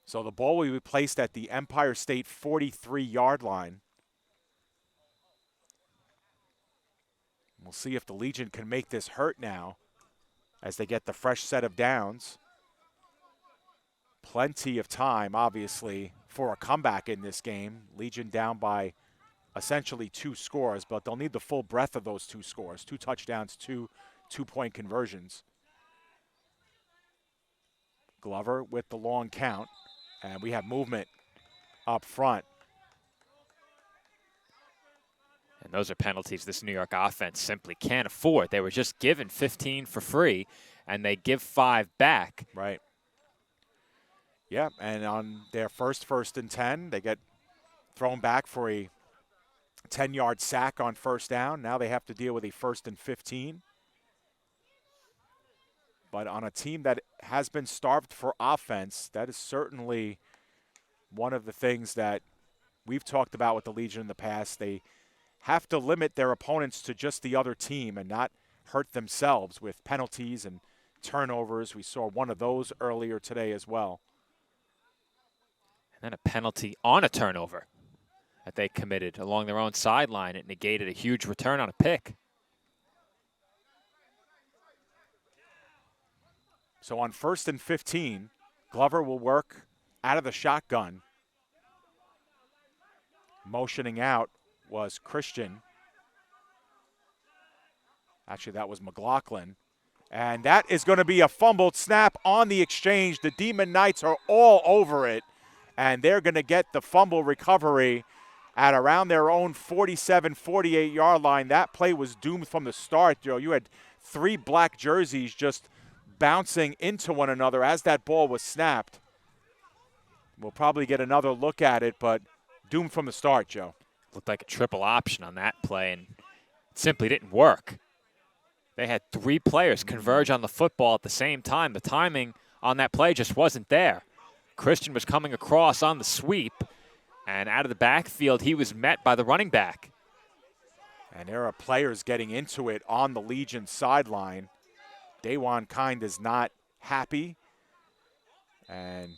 So the ball will be placed at the Empire State 43-yard line. We'll see if the Legion can make this hurt now as they get the fresh set of downs. Plenty of time, obviously, for a comeback in this game. Legion down by essentially 2 scores, but they'll need the full breadth of those 2 scores. 2 touchdowns, 2 two-point conversions. Glover with the long count, and we have movement up front. And those are penalties this New York offense simply can't afford. They were just given 15 for free, and they give 5 back. Right. Yeah, and on their first and 10, they get thrown back for a 10-yard sack on first down. Now they have to deal with a 1st and 15. But on a team that has been starved for offense, that is certainly one of the things that we've talked about with the Legion in the past. They have to limit their opponents to just the other team and not hurt themselves with penalties and turnovers. We saw one of those earlier today as well. And then a penalty on a turnover that they committed along their own sideline. It negated a huge return on a pick. So on 1st and 15, Glover will work out of the shotgun. Motioning out was Christian. Actually, that was McLaughlin. And that is going to be a fumbled snap on the exchange. The Demon Knights are all over it, and they're going to get the fumble recovery at around their own 47, 48-yard line. That play was doomed from the start, Joe. You had 3 black jerseys just bouncing into one another as that ball was snapped. We'll probably get another look at it, but doomed from the start, Joe. Looked like a triple option on that play, and it simply didn't work. They had 3 players converge on the football at the same time. The timing on that play just wasn't there. Christian was coming across on the sweep, and out of the backfield, he was met by the running back. And there are players getting into it on the Legion sideline. Daewon Kind is not happy, and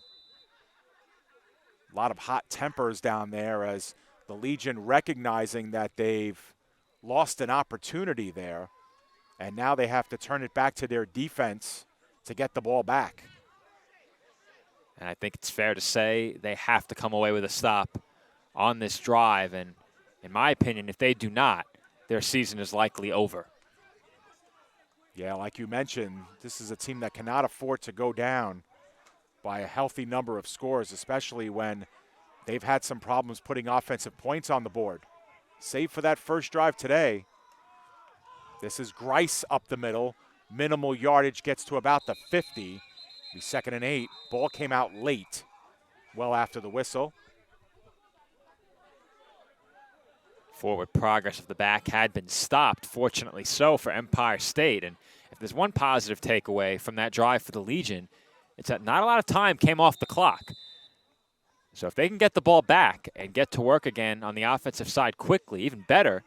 a lot of hot tempers down there as the Legion recognizing that they've lost an opportunity there, and now they have to turn it back to their defense to get the ball back. And I think it's fair to say they have to come away with a stop on this drive, and in my opinion, if they do not, their season is likely over. Yeah, like you mentioned, this is a team that cannot afford to go down by a healthy number of scores, especially when they've had some problems putting offensive points on the board. Save for that first drive today. This is Grice up the middle. Minimal yardage, gets to about the 50. Be 2nd and 8. Ball came out late, well after the whistle. Forward progress of the back had been stopped, fortunately so for Empire State. And if there's one positive takeaway from that drive for the Legion, it's that not a lot of time came off the clock. So if they can get the ball back and get to work again on the offensive side quickly, even better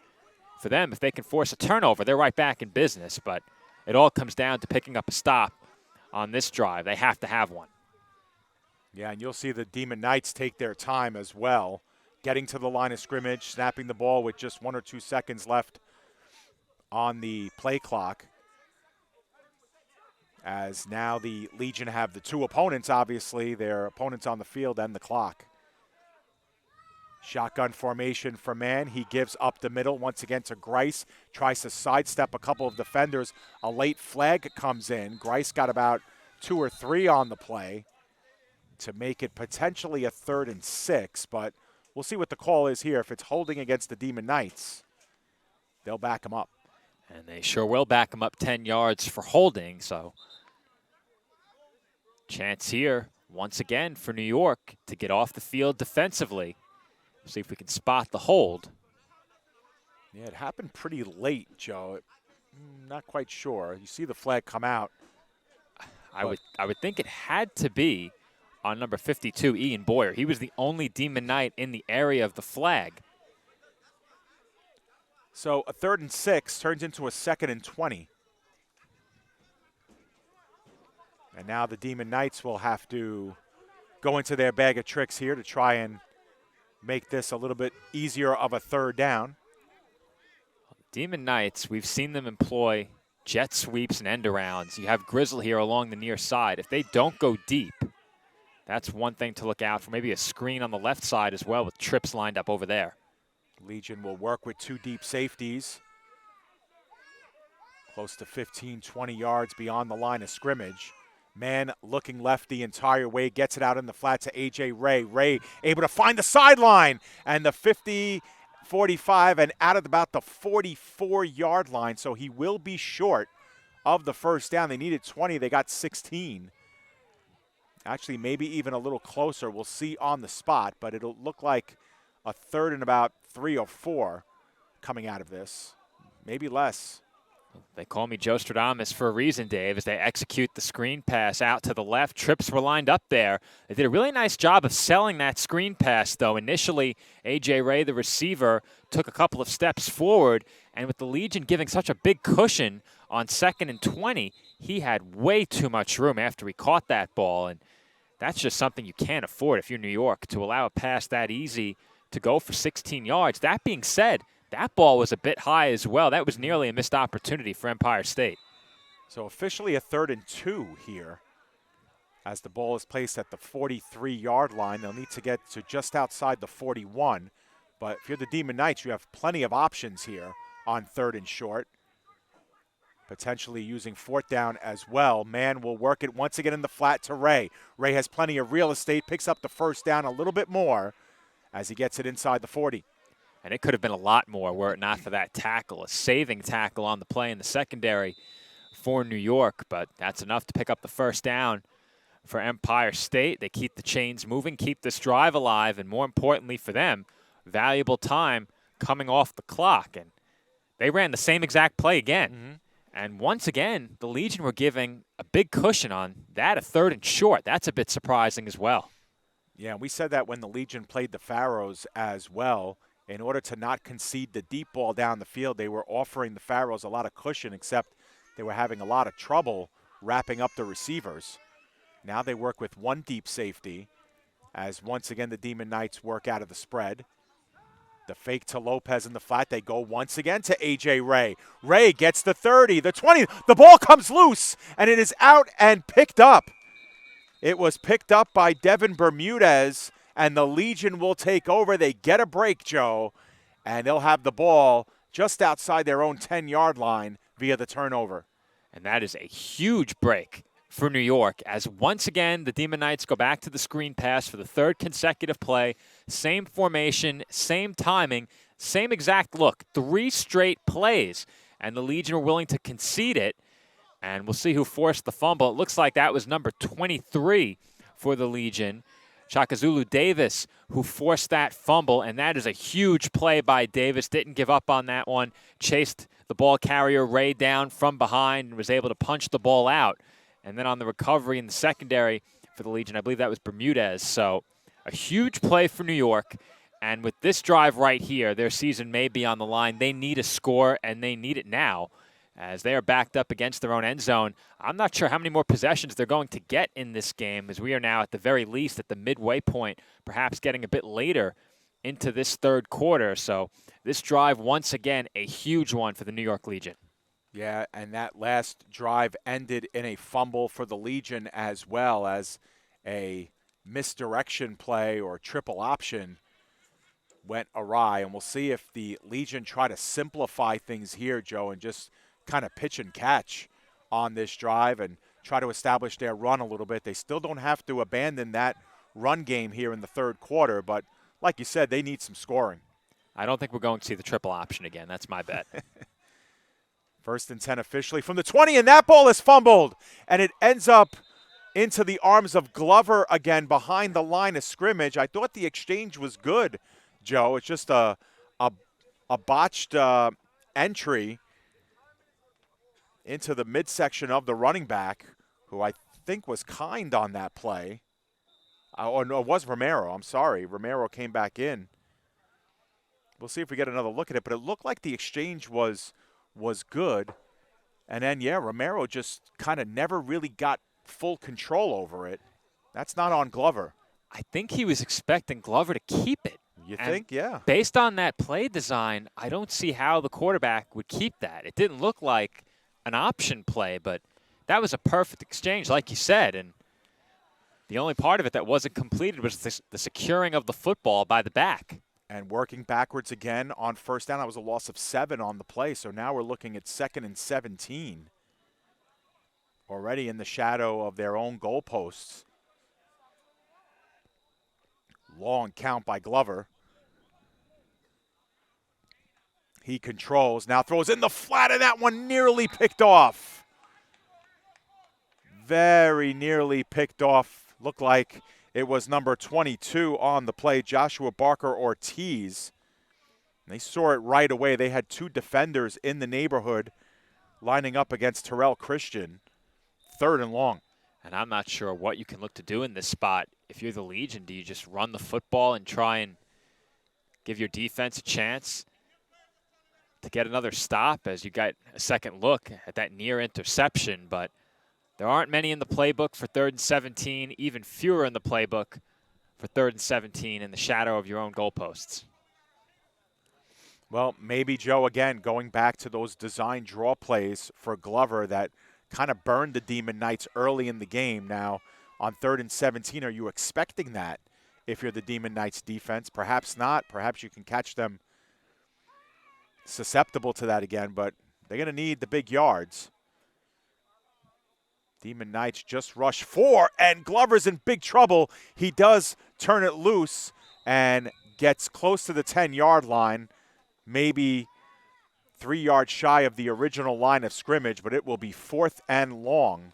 for them. If they can force a turnover, they're right back in business. But it all comes down to picking up a stop on this drive. They have to have one. Yeah, and you'll see the Demon Knights take their time as well, getting to the line of scrimmage, snapping the ball with just 1 or 2 seconds left on the play clock. As now the Legion have the 2 opponents, obviously, their opponents on the field and the clock. Shotgun formation for man. He gives up the middle once again to Grice. Tries to sidestep a couple of defenders. A late flag comes in. Grice got about 2 or 3 on the play to make it potentially a 3rd and 6, but we'll see what the call is here. If it's holding against the Demon Knights, they'll back him up. And they sure will back him up 10 yards for holding, so chance here once again for New York to get off the field defensively. See if we can spot the hold. Yeah, it happened pretty late, Joe. Not quite sure. You see the flag come out. I would think it had to be on number 52, Ian Boyer. He was the only Demon Knight in the area of the flag. So a 3rd and 6 turns into a 2nd and 20. And now the Demon Knights will have to go into their bag of tricks here to try and make this a little bit easier of a 3rd down. Demon Knights, we've seen them employ jet sweeps and end arounds. You have Grizzle here along the near side. If they don't go deep, that's one thing to look out for. Maybe a screen on the left side as well with trips lined up over there. Legion will work with 2 deep safeties. Close to 15, 20 yards beyond the line of scrimmage. Man looking left the entire way, gets it out in the flat to A.J. Ray. Ray able to find the sideline, and the 50, 45, and out at about the 44-yard line. So he will be short of the first down. They needed 20. They got 16. Actually, maybe even a little closer. We'll see on the spot, but it'll look like a third and about 3 or 4 coming out of this. Maybe less. They call me Joe Stradamus for a reason, Dave, as they execute the screen pass out to the left. Trips were lined up there. They did a really nice job of selling that screen pass, though. Initially, A.J. Ray, the receiver, took a couple of steps forward, and with the Legion giving such a big cushion on 2nd and 20, he had way too much room after he caught that ball, and that's just something you can't afford if you're New York, to allow a pass that easy to go for 16 yards. That being said, that ball was a bit high as well. That was nearly a missed opportunity for Empire State. So officially a 3rd and 2 here as the ball is placed at the 43-yard line. They'll need to get to just outside the 41. But if you're the Demon Knights, you have plenty of options here on 3rd and short. Potentially using 4th down as well. Man will work it once again in the flat to Ray. Ray has plenty of real estate, picks up the first down a little bit more as he gets it inside the 40. And it could have been a lot more were it not for that tackle, a saving tackle on the play in the secondary for New York. But that's enough to pick up the first down for Empire State. They keep the chains moving, keep this drive alive, and more importantly for them, valuable time coming off the clock. And they ran the same exact play again. And once again, the Legion were giving a big cushion on that, a 3rd and short. That's a bit surprising as well. Yeah, we said that when the Legion played the Pharaohs as well. In order to not concede the deep ball down the field, they were offering the Pharaohs a lot of cushion, except they were having a lot of trouble wrapping up the receivers. Now they work with 1 deep safety as once again the Demon Knights work out of the spread. The fake to Lopez in the flat. They go once again to A.J. Ray. Ray gets the 30, the 20. The ball comes loose, and it is out and picked up. It was picked up by Devin Bermudez, and the Legion will take over. They get a break, Joe, and they'll have the ball just outside their own 10-yard line via the turnover. And that is a huge break for New York, as once again the Demon Knights go back to the screen pass for the 3rd consecutive play. Same formation, same timing, same exact look. 3 straight plays, and the Legion were willing to concede it. And we'll see who forced the fumble. It looks like that was number 23 for the Legion, Chakazulu Davis, who forced that fumble, and that is a huge play by Davis. Didn't give up on that one. Chased the ball carrier Ray down from behind and was able to punch the ball out. And then on the recovery in the secondary for the Legion, I believe that was Bermudez. So a huge play for New York. And with this drive right here, their season may be on the line. They need a score, and they need it now, as they are backed up against their own end zone. I'm not sure how many more possessions they're going to get in this game, as we are now at the very least at the midway point, perhaps getting a bit later into this 3rd quarter. So this drive, once again, a huge one for the New York Legion. Yeah, and that last drive ended in a fumble for the Legion, as well as a misdirection play or triple option went awry. And we'll see if the Legion try to simplify things here, Joe, and just kind of pitch and catch on this drive and try to establish their run a little bit. They still don't have to abandon that run game here in the 3rd quarter, but like you said, they need some scoring. I don't think we're going to see the triple option again. That's my bet. 1st and 10 officially from the 20, and that ball is fumbled, and it ends up into the arms of Glover again behind the line of scrimmage. I thought the exchange was good, Joe. It's just a botched entry into the midsection of the running back, who I think was kind on that play. Oh, no, it was Romero. I'm sorry. Romero came back in. We'll see if we get another look at it, but it looked like the exchange was good. And then, yeah, Romero just kind of never really got full control over it. That's not on Glover. I think he was expecting Glover to keep it. You think? Yeah. Based on that play design, I don't see how the quarterback would keep that. It didn't look like an option play, but that was a perfect exchange, like you said. And the only part of it that wasn't completed was the securing of the football by the back. And working backwards again on 1st down. That was a loss of 7 on the play. So now we're looking at 2nd and 17. Already in the shadow of their own goalposts. Long count by Glover. He controls, now throws in the flat, and that one nearly picked off. very nearly picked off. Looked like it was number 22 on the play, Joshua Barker Ortiz. They saw it right away. They had 2 defenders in the neighborhood lining up against Terrell Christian. 3rd and long. And I'm not sure what you can look to do in this spot. If you're the Legion, do you just run the football and try and give your defense a chance to get another stop as you got a second look at that near interception? But there aren't many in the playbook for 3rd and 17, even fewer in the playbook for 3rd and 17 in the shadow of your own goalposts. Well, maybe, Joe, again, going back to those design draw plays for Glover that kind of burned the Demon Knights early in the game. Now, on 3rd and 17, are you expecting that if you're the Demon Knights defense? Perhaps not. Perhaps you can catch them susceptible to that again, but they're going to need the big yards. Demon Knights just rush 4, and Glover's in big trouble. He does turn it loose and gets close to the 10-yard line. Maybe 3 yards shy of the original line of scrimmage, but it will be 4th and long.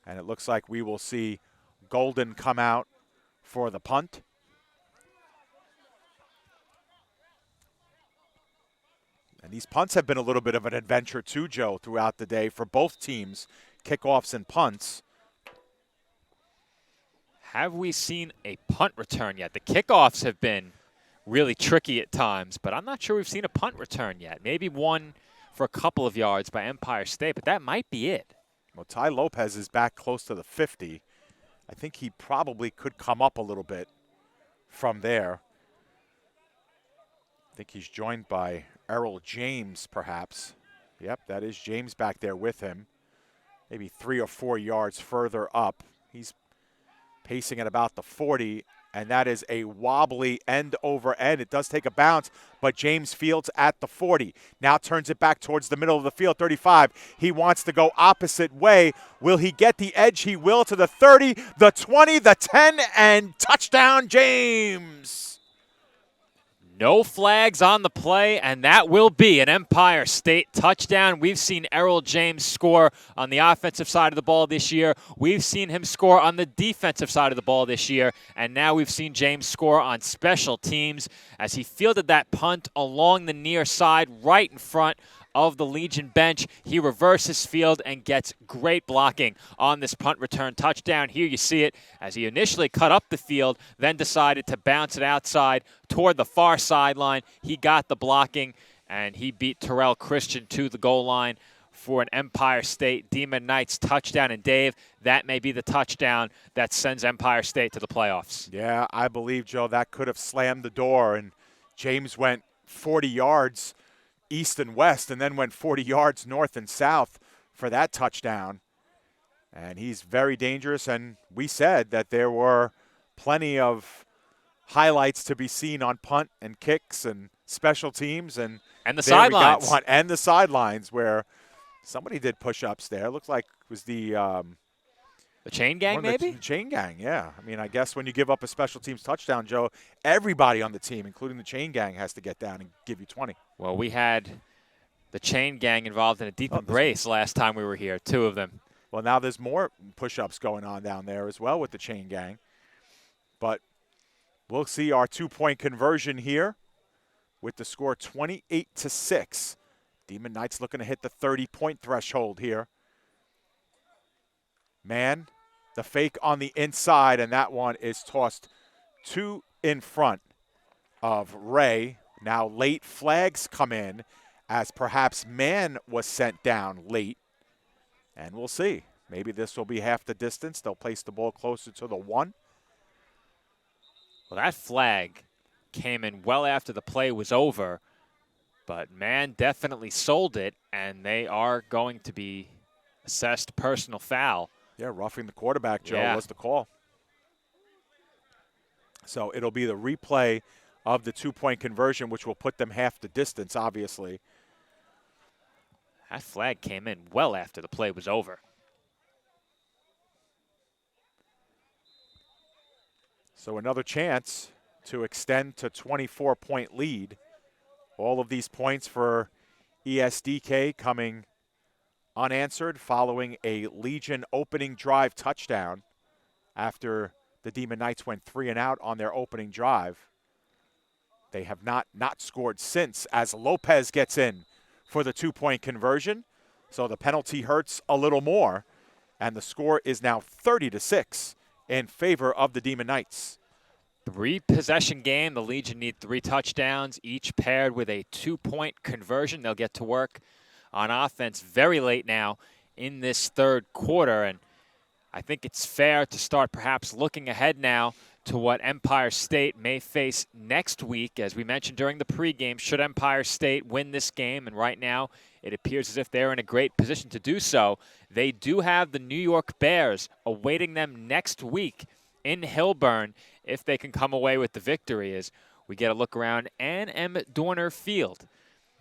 And it looks like we will see Golden come out for the punt. And these punts have been a little bit of an adventure too, Joe, throughout the day for both teams, kickoffs and punts. Have we seen a punt return yet? The kickoffs have been really tricky at times, but I'm not sure we've seen a punt return yet. Maybe one for a couple of yards by Empire State, but that might be it. Well, Ty Lopez is back close to the 50. I think he probably could come up a little bit from there. I think he's joined by Errol James, perhaps. Yep, that is James back there with him. Maybe 3 or 4 yards further up. He's pacing at about the 40, and that is a wobbly end over end. It does take a bounce, but James Fields at the 40. Now turns it back towards the middle of the field, 35. He wants to go opposite way. Will he get the edge? He will, to the 30, the 20, the 10, and touchdown, James. No flags on the play, and that will be an Empire State touchdown. We've seen Errol James score on the offensive side of the ball this year. We've seen him score on the defensive side of the ball this year, and now we've seen James score on special teams as he fielded that punt along the near side right in front of the Legion bench. He reverses field and gets great blocking on this punt return touchdown. Here you see it as he initially cut up the field, then decided to bounce it outside toward the far sideline. He got the blocking, and he beat Terrell Christian to the goal line for an Empire State Demon Knights touchdown. And Dave, that may be the touchdown that sends Empire State to the playoffs. Yeah, I believe, Joe, that could have slammed the door, and James went 40 yards east and west, and then went 40 yards north and south for that touchdown. And he's very dangerous, and we said that there were plenty of highlights to be seen on punt and kicks and special teams, and the sidelines. We got one, and the sidelines where somebody did push-ups there. It looked like it was the chain gang, maybe? The chain gang, yeah. I mean, I guess when you give up a special teams touchdown, Joe, everybody on the team, including the chain gang, has to get down and give you 20. Well, we had the chain gang involved in a deep embrace last time we were here, 2 of them. Well, now there's more push-ups going on down there as well with the chain gang. But we'll see our 2-point conversion here with the score 28-6. Demon Knights looking to hit the 30-point threshold here. Man, the fake on the inside, and that one is tossed 2 in front of Ray. Now late flags come in as perhaps man was sent down late. And we'll see. Maybe this will be half the distance. They'll place the ball closer to the 1. Well, that flag came in well after the play was over, but man definitely sold it, and they are going to be assessed personal foul. Yeah, roughing the quarterback, Joe, was the call. So it'll be the replay of the 2-point conversion, which will put them half the distance, obviously. That flag came in well after the play was over. So another chance to extend to 24-point lead. All of these points for ESDK coming unanswered following a Legion opening drive touchdown after the Demon Knights went 3 and out on their opening drive. They have not scored since, as Lopez gets in for the 2-point conversion. So the penalty hurts a little more, and the score is now 30-6 in favor of the Demon Knights. 3-possession game. The Legion need 3 touchdowns, each paired with a 2-point conversion. They'll get to work on offense very late now in this third quarter. And I think it's fair to start perhaps looking ahead now to what Empire State may face next week. As we mentioned during the pregame, should Empire State win this game, and right now it appears as if they're in a great position to do so, they do have the New York Bears awaiting them next week in Hilburn if they can come away with the victory, as we get a look around Ann M. Dorner Field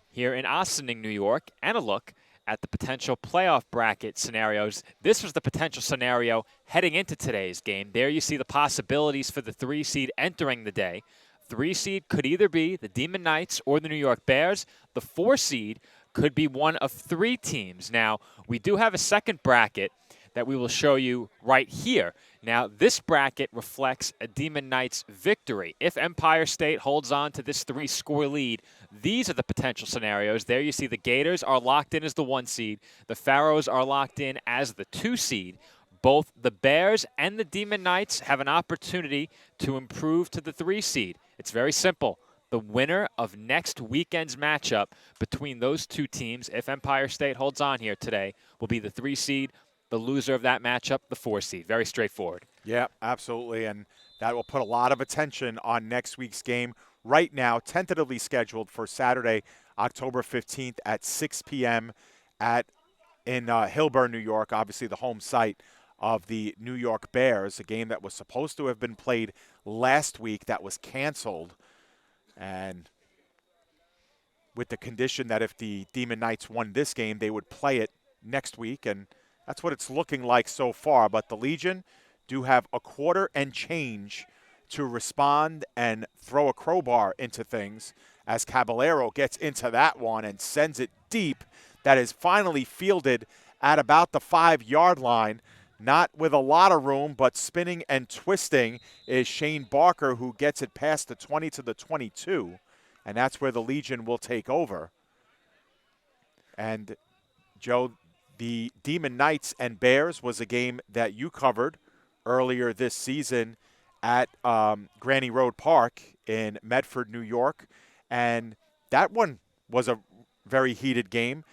here in Ossining, New York, and a look at the potential playoff bracket scenarios. This was the potential scenario heading into today's game. There you see the possibilities for the 3 seed entering the day. 3 seed could either be the Demon Knights or the New York Bears. The 4 seed could be one of 3 teams. Now, we do have a second bracket that we will show you right here. Now, this bracket reflects a Demon Knights victory. If Empire State holds on to this 3-score lead, these are the potential scenarios. There you see the Gators are locked in as the 1 seed. The Pharaohs are locked in as the 2 seed. Both the Bears and the Demon Knights have an opportunity to improve to the 3 seed. It's very simple. The winner of next weekend's matchup between those 2 teams, if Empire State holds on here today, will be the 3 seed. The loser of that matchup, the 4 seed. Very straightforward. Yeah, absolutely, and that will put a lot of attention on next week's game. Right now, tentatively scheduled for Saturday, October 15th at 6 p.m. in Hilburn, New York, obviously the home site of the New York Bears, a game that was supposed to have been played last week that was canceled, and with the condition that if the Demon Knights won this game, they would play it next week, and that's what it's looking like so far. But the Legion do have a quarter and change to respond and throw a crowbar into things as Caballero gets into that one and sends it deep. That is finally fielded at about the 5-yard line. Not with a lot of room, but spinning and twisting is Shane Barker, who gets it past the 20 to the 22. And that's where the Legion will take over. And, Joe, the Demon Knights and Bears was a game that you covered earlier this season at Granny Road Park in Medford, New York. And that one was a very heated game.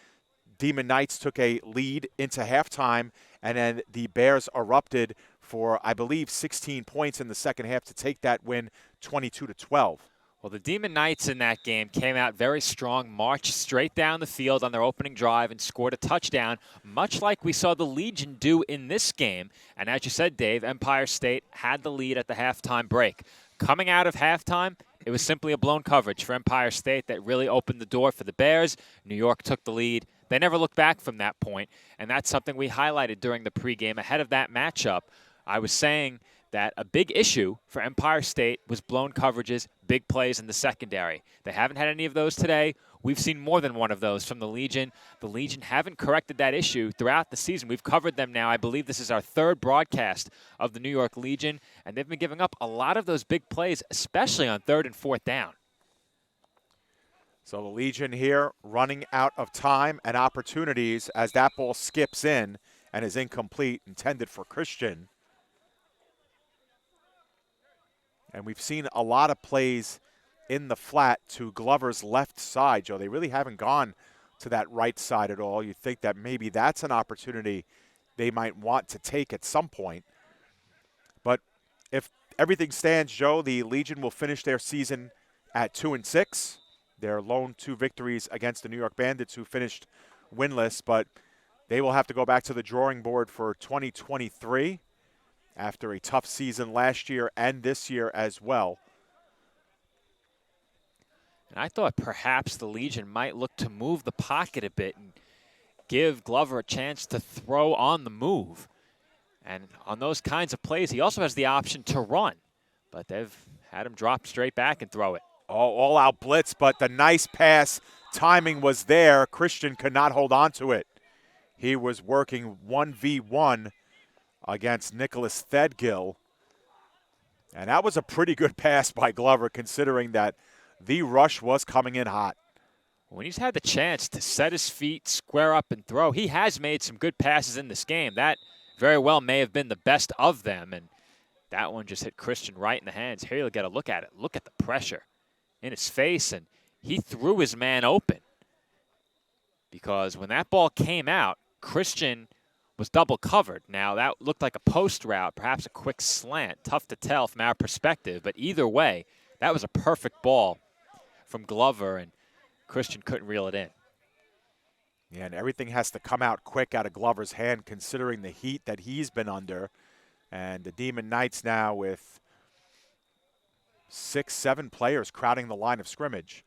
Demon Knights took a lead into halftime, and then the Bears erupted for, I believe, 16 points in the second half to take that win 22-12. Well, the Demon Knights in that game came out very strong, marched straight down the field on their opening drive and scored a touchdown, much like we saw the Legion do in this game. And as you said, Dave, Empire State had the lead at the halftime break. Coming out of halftime, it was simply a blown coverage for Empire State that really opened the door for the Bears. New York took the lead. They never looked back from that point, and that's something we highlighted during the pregame. Ahead of that matchup, I was saying that a big issue for Empire State was blown coverages, big plays in the secondary. They haven't had any of those today. We've seen more than one of those from the Legion. The Legion haven't corrected that issue throughout the season. We've covered them now. I believe this is our 3rd broadcast of the New York Legion, and they've been giving up a lot of those big plays, especially on 3rd and 4th down. So the Legion here running out of time and opportunities as that ball skips in and is incomplete, intended for Christian. And we've seen a lot of plays in the flat to Glover's left side, Joe. They really haven't gone to that right side at all. You think that maybe that's an opportunity they might want to take at some point. But if everything stands, Joe, the Legion will finish their season at 2-6. Their lone 2 victories against the New York Bandits, who finished winless, but they will have to go back to the drawing board for 2023. After a tough season last year and this year as well. And I thought perhaps the Legion might look to move the pocket a bit and give Glover a chance to throw on the move. And on those kinds of plays, he also has the option to run. But they've had him drop straight back and throw it. All-out blitz, but the nice pass timing was there. Christian could not hold on to it. He was working 1v1 against Nicholas Thedgill. And that was a pretty good pass by Glover, considering that the rush was coming in hot. When he's had the chance to set his feet, square up, and throw, he has made some good passes in this game. That very well may have been the best of them, and that one just hit Christian right in the hands. Here you'll get a look at it. Look at the pressure in his face, and he threw his man open. Because when that ball came out, Christian was double covered. Now, that looked like a post route, perhaps a quick slant. Tough to tell from our perspective, but either way, that was a perfect ball from Glover, and Christian couldn't reel it in. Yeah, and everything has to come out quick out of Glover's hand, considering the heat that he's been under. And the Demon Knights now with 6, 7 players crowding the line of scrimmage.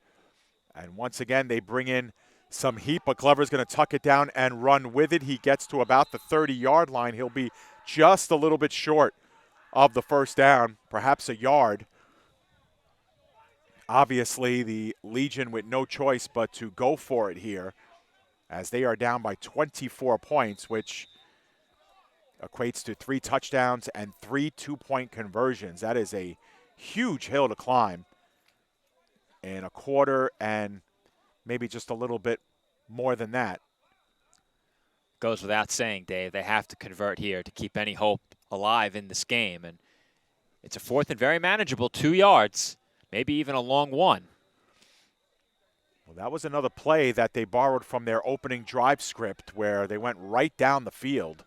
And once again, they bring in some heat, but Glover's going to tuck it down and run with it. He gets to about the 30-yard line. He'll be just a little bit short of the first down, perhaps a yard. Obviously, the Legion with no choice but to go for it here, as they are down by 24 points, which equates to 3 touchdowns and 3 two-point conversions. That is a huge hill to climb in a quarter and maybe just a little bit more than that. Goes without saying, Dave, they have to convert here to keep any hope alive in this game. And it's a 4th and very manageable 2 yards, maybe even a long one. Well, that was another play that they borrowed from their opening drive script, where they went right down the field.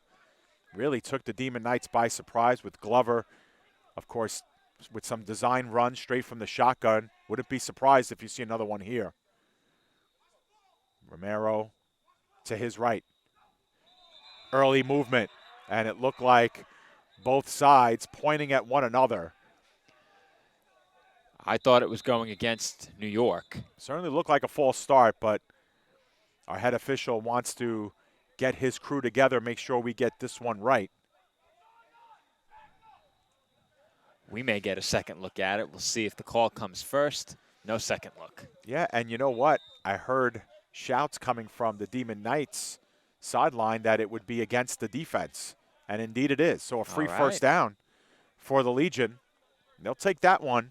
Really took the Demon Knights by surprise with Glover, of course, with some design runs straight from the shotgun. Wouldn't be surprised if you see another one here. Romero to his right. Early movement, and it looked like both sides pointing at one another. I thought it was going against New York. Certainly looked like a false start, but our head official wants to get his crew together, make sure we get this one right. We may get a second look at it. We'll see if the call comes first. No second look. Yeah, and you know what? I heard shouts coming from the Demon Knights sideline that it would be against the defense, and indeed it is. So a free first down for the Legion. They'll take that one.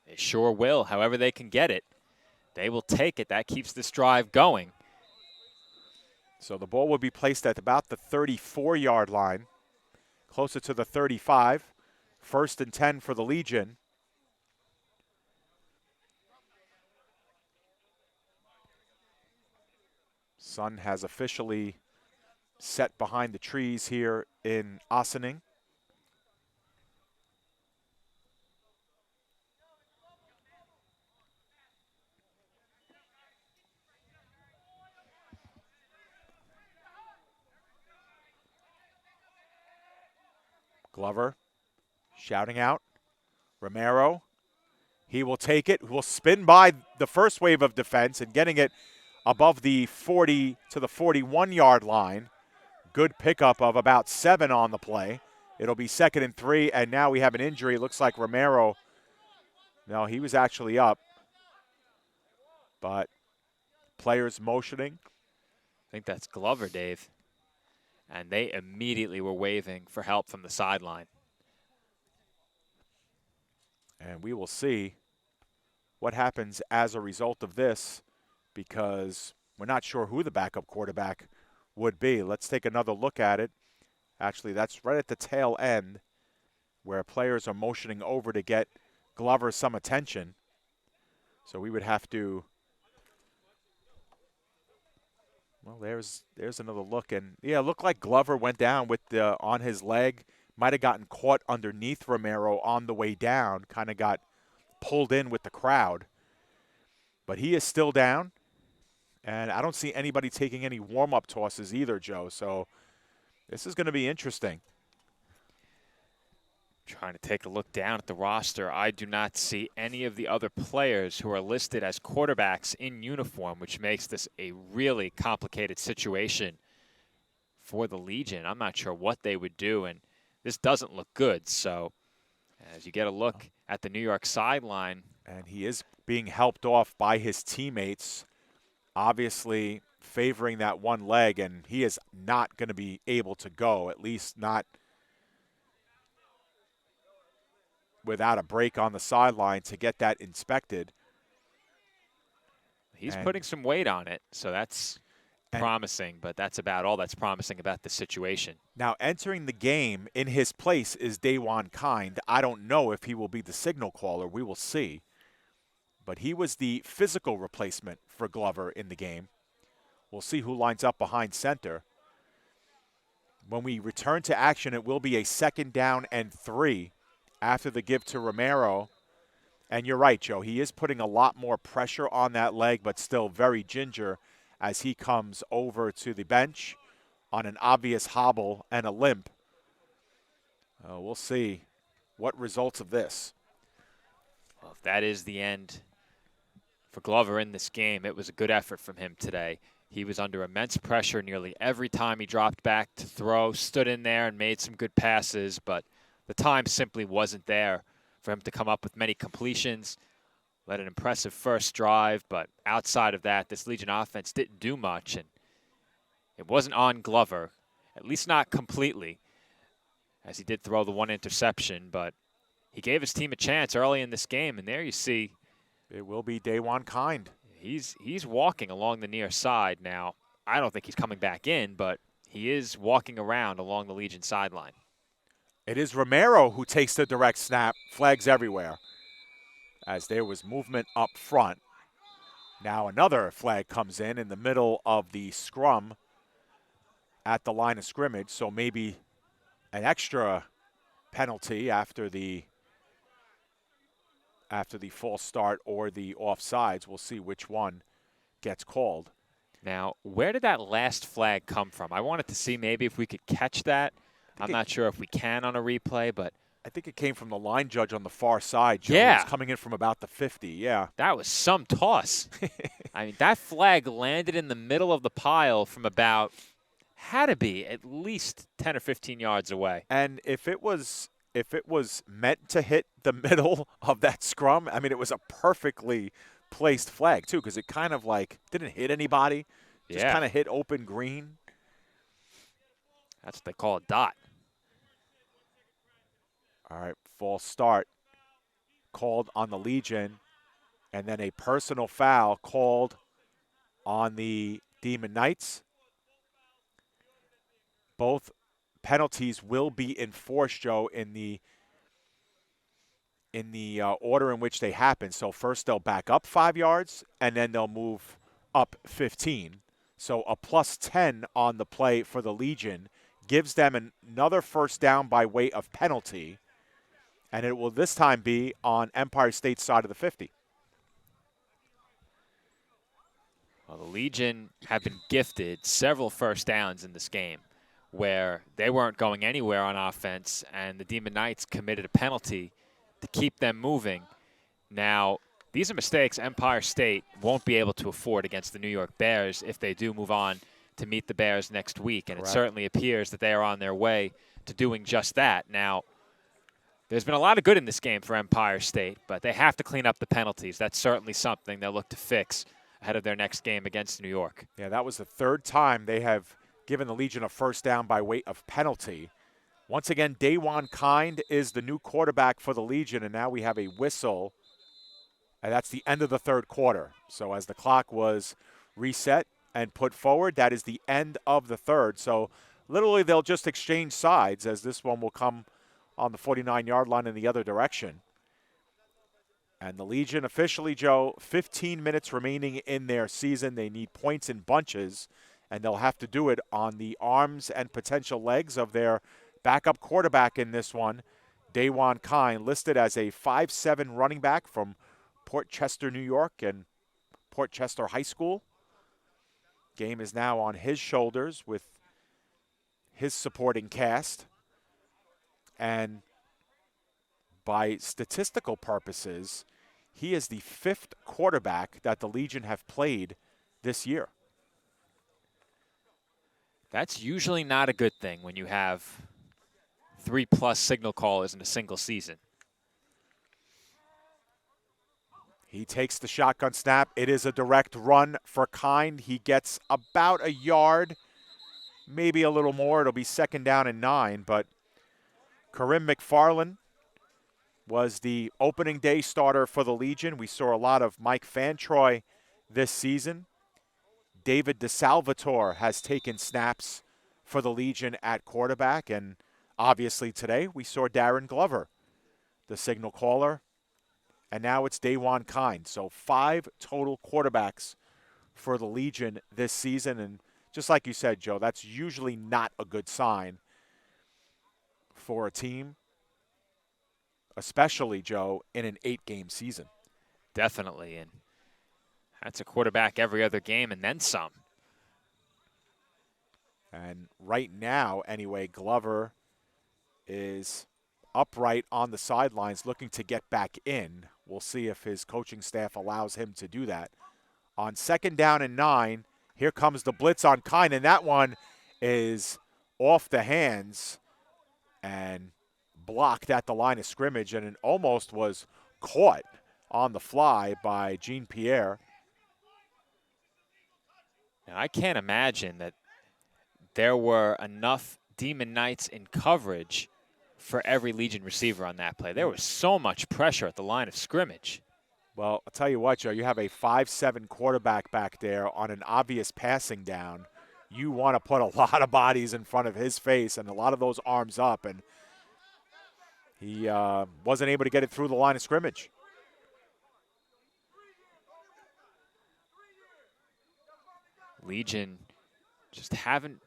They sure will. However they can get it, they will take it. That keeps this drive going. So the ball will be placed at about the 34-yard line, closer to the 35. 1st and 10 for the Legion. Sun has officially set behind the trees here in Ossining. Glover shouting out. Romero, he will take it, will spin by the first wave of defense and getting it above the 40 to the 41-yard line. Good pickup of about 7 on the play. It'll be 2nd and 3, and now we have an injury. It looks like Romero, no, he was actually up. But players motioning. I think that's Glover, Dave. And they immediately were waving for help from the sideline. And we will see what happens as a result of this, because we're not sure who the backup quarterback would be. Let's take another look at it. Actually, that's right at the tail end where players are motioning over to get Glover some attention. So we would have to, well, there's another look. And, yeah, it looked like Glover went down with the on his leg. Might have gotten caught underneath Romero on the way down, kind of got pulled in with the crowd. But he is still down. And I don't see anybody taking any warm-up tosses either, Joe. So this is going to be interesting. Trying to take a look down at the roster. I do not see any of the other players who are listed as quarterbacks in uniform, which makes this a really complicated situation for the Legion. I'm not sure what they would do, and this doesn't look good. So as you get a look at the New York sideline. And he is being helped off by his teammates. Obviously, favoring that one leg, and he is not going to be able to go, at least not without a break on the sideline to get that inspected. He's putting some weight on it, so that's promising, but that's about all that's promising about the situation. Now, entering the game in his place is Daewon Kind. I don't know if he will be the signal caller. We will see. But he was the physical replacement for Glover in the game. We'll see who lines up behind center. When we return to action, it will be a 2nd down and 3 after the give to Romero. And you're right, Joe. He is putting a lot more pressure on that leg, but still very ginger as he comes over to the bench on an obvious hobble and a limp. We'll see what results of this. Well, if that is the end for Glover in this game, it was a good effort from him today. He was under immense pressure nearly every time he dropped back to throw, stood in there and made some good passes, but the time simply wasn't there for him to come up with many completions. Led an impressive first drive, but outside of that, this Legion offense didn't do much, and it wasn't on Glover, at least not completely, as he did throw the one interception, but he gave his team a chance early in this game, and there you see it will be Daewon Kind. He's walking along the near side now. I don't think he's coming back in, but he is walking around along the Legion sideline. It is Romero who takes the direct snap. Flags everywhere as there was movement up front. Now another flag comes in the middle of the scrum at the line of scrimmage, so maybe an extra penalty after the false start or the offsides. We'll see which one gets called. Now, where did that last flag come from? I wanted to see maybe if we could catch that. I'm not sure if we can on a replay, but I think it came from the line judge on the far side, Joe. Yeah. It's coming in from about the 50, yeah. That was some toss. I mean, that flag landed in the middle of the pile from about, had to be at least 10 or 15 yards away. And if it was meant to hit the middle of that scrum, I mean, it was a perfectly placed flag, too, because it kind of like didn't hit anybody. Just kind of hit open green. That's what they call a dot. All right, false start called on the Legion, and then a personal foul called on the Demon Knights. Both penalties will be enforced, Joe, in the order in which they happen. So first they'll back up 5 yards, and then they'll move up 15. So a +10 on the play for the Legion gives them another first down by way of penalty, and it will this time be on Empire State's side of the 50. Well, the Legion have been gifted several first downs in this game where they weren't going anywhere on offense, and the Demon Knights committed a penalty to keep them moving. Now, these are mistakes Empire State won't be able to afford against the New York Bears if they do move on to meet the Bears next week, and It certainly appears that they are on their way to doing just that. Now, there's been a lot of good in this game for Empire State, but they have to clean up the penalties. That's certainly something they'll look to fix ahead of their next game against New York. Yeah, that was the third time they have given the Legion a first down by way of penalty. Once again, Daewon Kind is the new quarterback for the Legion, and now we have a whistle, and that's the end of the third quarter. So as the clock was reset and put forward, that is the end of the third. So literally they'll just exchange sides, as this one will come on the 49-yard line in the other direction. And the Legion officially, Joe, 15 minutes remaining in their season. They need points in bunches, and they'll have to do it on the arms and potential legs of their backup quarterback in this one, Daewon Kind, listed as a 5'7" running back from Port Chester, New York, and Port Chester High School. Game is now on his shoulders with his supporting cast. And by statistical purposes, he is the 5th quarterback that the Legion have played this year. That's usually not a good thing when you have 3+ signal callers in a single season. He takes the shotgun snap. It is a direct run for Kind. He gets about a yard, maybe a little more. It'll be 2nd down and 9, but Karim McFarland was the opening day starter for the Legion. We saw a lot of Mike Fantroy this season. David DeSalvatore has taken snaps for the Legion at quarterback, and obviously today we saw Darren Glover, the signal caller, and now it's Daewon Kind. So 5 total quarterbacks for the Legion this season, and just like you said, Joe, that's usually not a good sign for a team, especially, Joe, in an 8-game season. Definitely, and that's a quarterback every other game and then some. And right now, anyway, Glover is upright on the sidelines looking to get back in. We'll see if his coaching staff allows him to do that. On 2nd down and 9, here comes the blitz on Kind, and that one is off the hands and blocked at the line of scrimmage, and it almost was caught on the fly by Jean Pierre. Now, I can't imagine that there were enough Demon Knights in coverage for every Legion receiver on that play. There was so much pressure at the line of scrimmage. Well, I'll tell you what, Joe, you have a 5'7" quarterback back there on an obvious passing down. You want to put a lot of bodies in front of his face and a lot of those arms up, and he wasn't able to get it through the line of scrimmage. Legion just haven't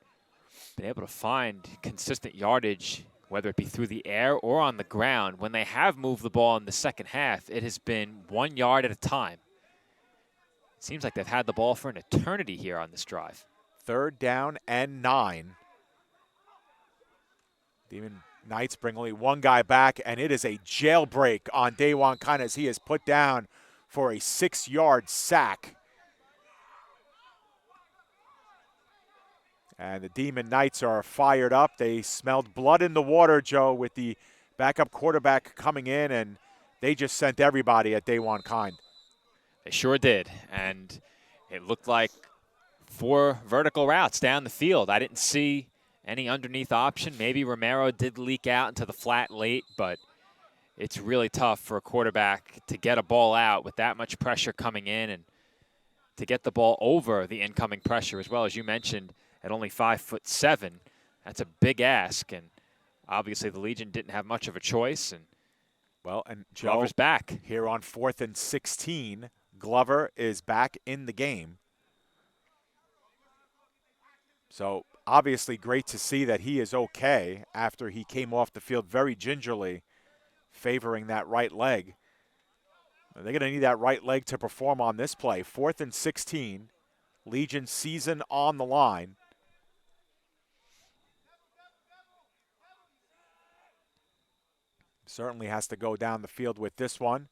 been able to find consistent yardage, whether it be through the air or on the ground. When they have moved the ball in the second half, it has been 1 yard at a time. It seems like they've had the ball for an eternity here on this drive. 3rd down and 9. Demon Knights bring only one guy back, and it is a jailbreak on Daewon Kind as he is put down for a 6-yard sack. And the Demon Knights are fired up. They smelled blood in the water, Joe, with the backup quarterback coming in, and they just sent everybody at Daewon Kind. They sure did, and it looked like 4 vertical routes down the field. I didn't see any underneath option. Maybe Romero did leak out into the flat late, but it's really tough for a quarterback to get a ball out with that much pressure coming in and to get the ball over the incoming pressure as well. As you mentioned, at only 5'7", that's a big ask, and obviously the Legion didn't have much of a choice. And well, and Joe, Glover's back here on 4th and 16. Glover is back in the game. So obviously great to see that he is okay after he came off the field very gingerly, favoring that right leg. They're going to need that right leg to perform on this play. 4th and 16. Legion season on the line. Certainly has to go down the field with this one.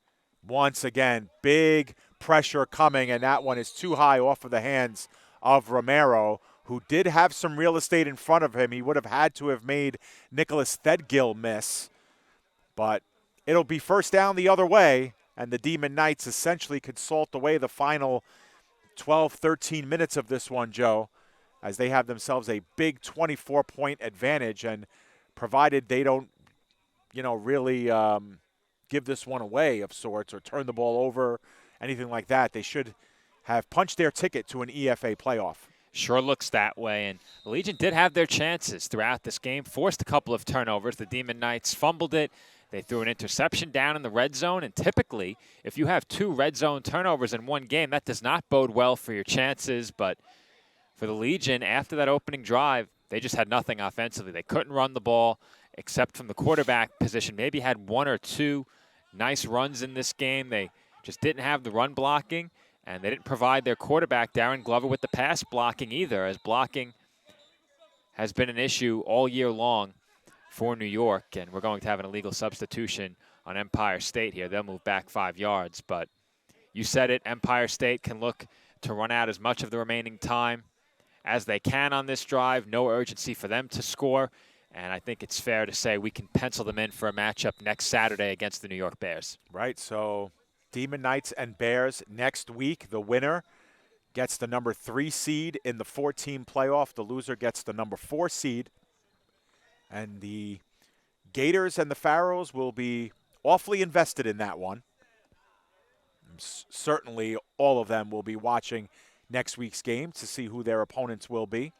Once again, big pressure coming, and that one is too high off of the hands of Romero, who did have some real estate in front of him. He would have had to have made Nicholas Thedgill miss, but it'll be 1st down the other way, and the Demon Knights essentially could salt away the final 12, 13 minutes of this one, Joe, as they have themselves a big 24-point advantage, and provided they don't, really give this one away of sorts or turn the ball over, anything like that, they should have punched their ticket to an EFA playoff. Sure looks that way, and the Legion did have their chances throughout this game, forced a couple of turnovers. The Demon Knights fumbled it. They threw an interception down in the red zone, and typically, if you have 2 red zone turnovers in one game, that does not bode well for your chances. But for the Legion, after that opening drive, they just had nothing offensively. They couldn't run the ball except from the quarterback position. Maybe had 1 or 2 nice runs in this game. They just didn't have the run blocking, and they didn't provide their quarterback, Darren Glover, with the pass blocking either, as blocking has been an issue all year long for New York, and we're going to have an illegal substitution on Empire State here. They'll move back 5 yards, but you said it, Empire State can look to run out as much of the remaining time as they can on this drive. No urgency for them to score, and I think it's fair to say we can pencil them in for a matchup next Saturday against the New York Bears. Right, so Demon Knights and Bears next week. The winner gets the number 3 seed in the 4-team playoff. The loser gets the number 4 seed. And the Gators and the Pharaohs will be awfully invested in that one. Certainly all of them will be watching next week's game to see who their opponents will be.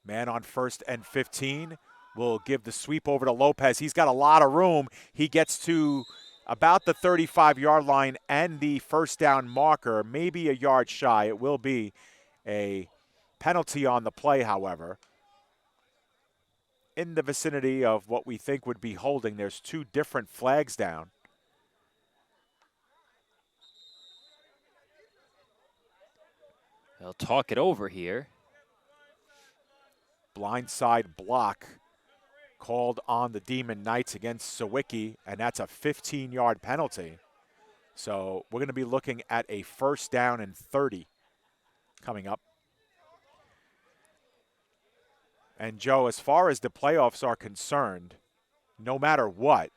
Man on 1st and 15 will give the sweep over to Lopez. He's got a lot of room. He gets to about the 35-yard line and the first down marker, maybe a yard shy. It will be a penalty on the play, however. In the vicinity of what we think would be holding, there's 2 different flags down. They'll talk it over here. Blindside block called on the Demon Knights against Sawicki, and that's a 15-yard penalty. So we're going to be looking at a first down and 30 coming up. And Joe, as far as the playoffs are concerned, no matter what,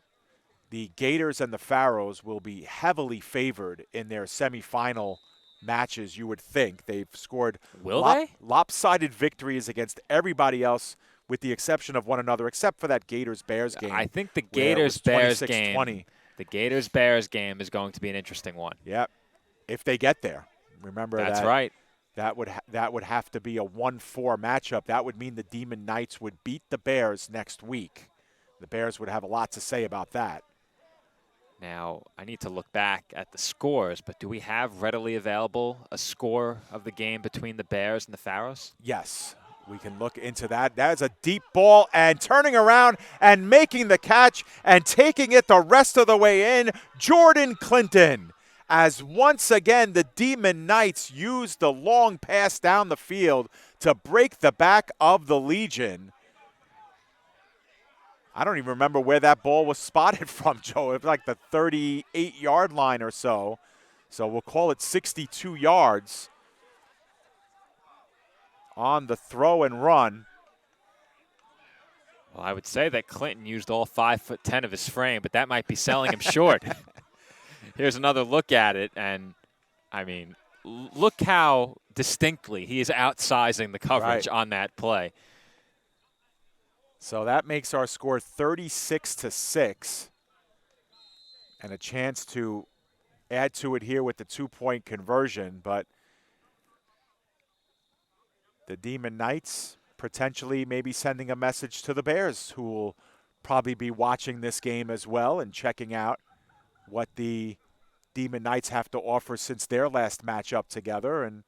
the Gators and the Pharaohs will be heavily favored in their semifinal matches, you would think. They've scored lopsided victories against everybody else with the exception of one another, except for that Gators-Bears game. I think the Gators-Bears game is going to be an interesting one. Yep, if they get there. Remember that's right. That would have to be a 1-4 matchup. That would mean the Demon Knights would beat the Bears next week. The Bears would have a lot to say about that. Now, I need to look back at the scores, but do we have readily available a score of the game between the Bears and the Pharaohs? Yes, we can look into that. That is a deep ball, and turning around and making the catch and taking it the rest of the way in, Jordan Clinton. As once again the Demon Knights used the long pass down the field to break the back of the Legion. I don't even remember where that ball was spotted from, Joe. It was like the 38-yard line or so. So we'll call it 62 yards on the throw and run. Well, I would say that Clinton used all 5'10" of his frame, but that might be selling him short. Here's another look at it, and, I mean, look how distinctly he is outsizing the coverage on that play. So that makes our score 36-6, and a chance to add to it here with the 2-point conversion. But the Demon Knights potentially maybe sending a message to the Bears, who will probably be watching this game as well and checking out what the Demon Knights have to offer since their last matchup together. And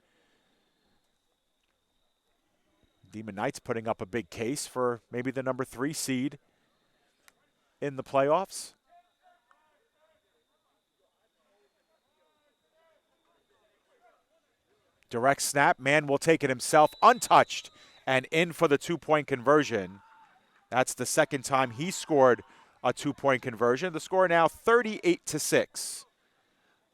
Demon Knights putting up a big case for maybe the number 3 seed in the playoffs. Direct snap, man will take it himself, untouched, and in for the 2-point conversion. That's the second time he scored a 2-point conversion. The score now 38-6.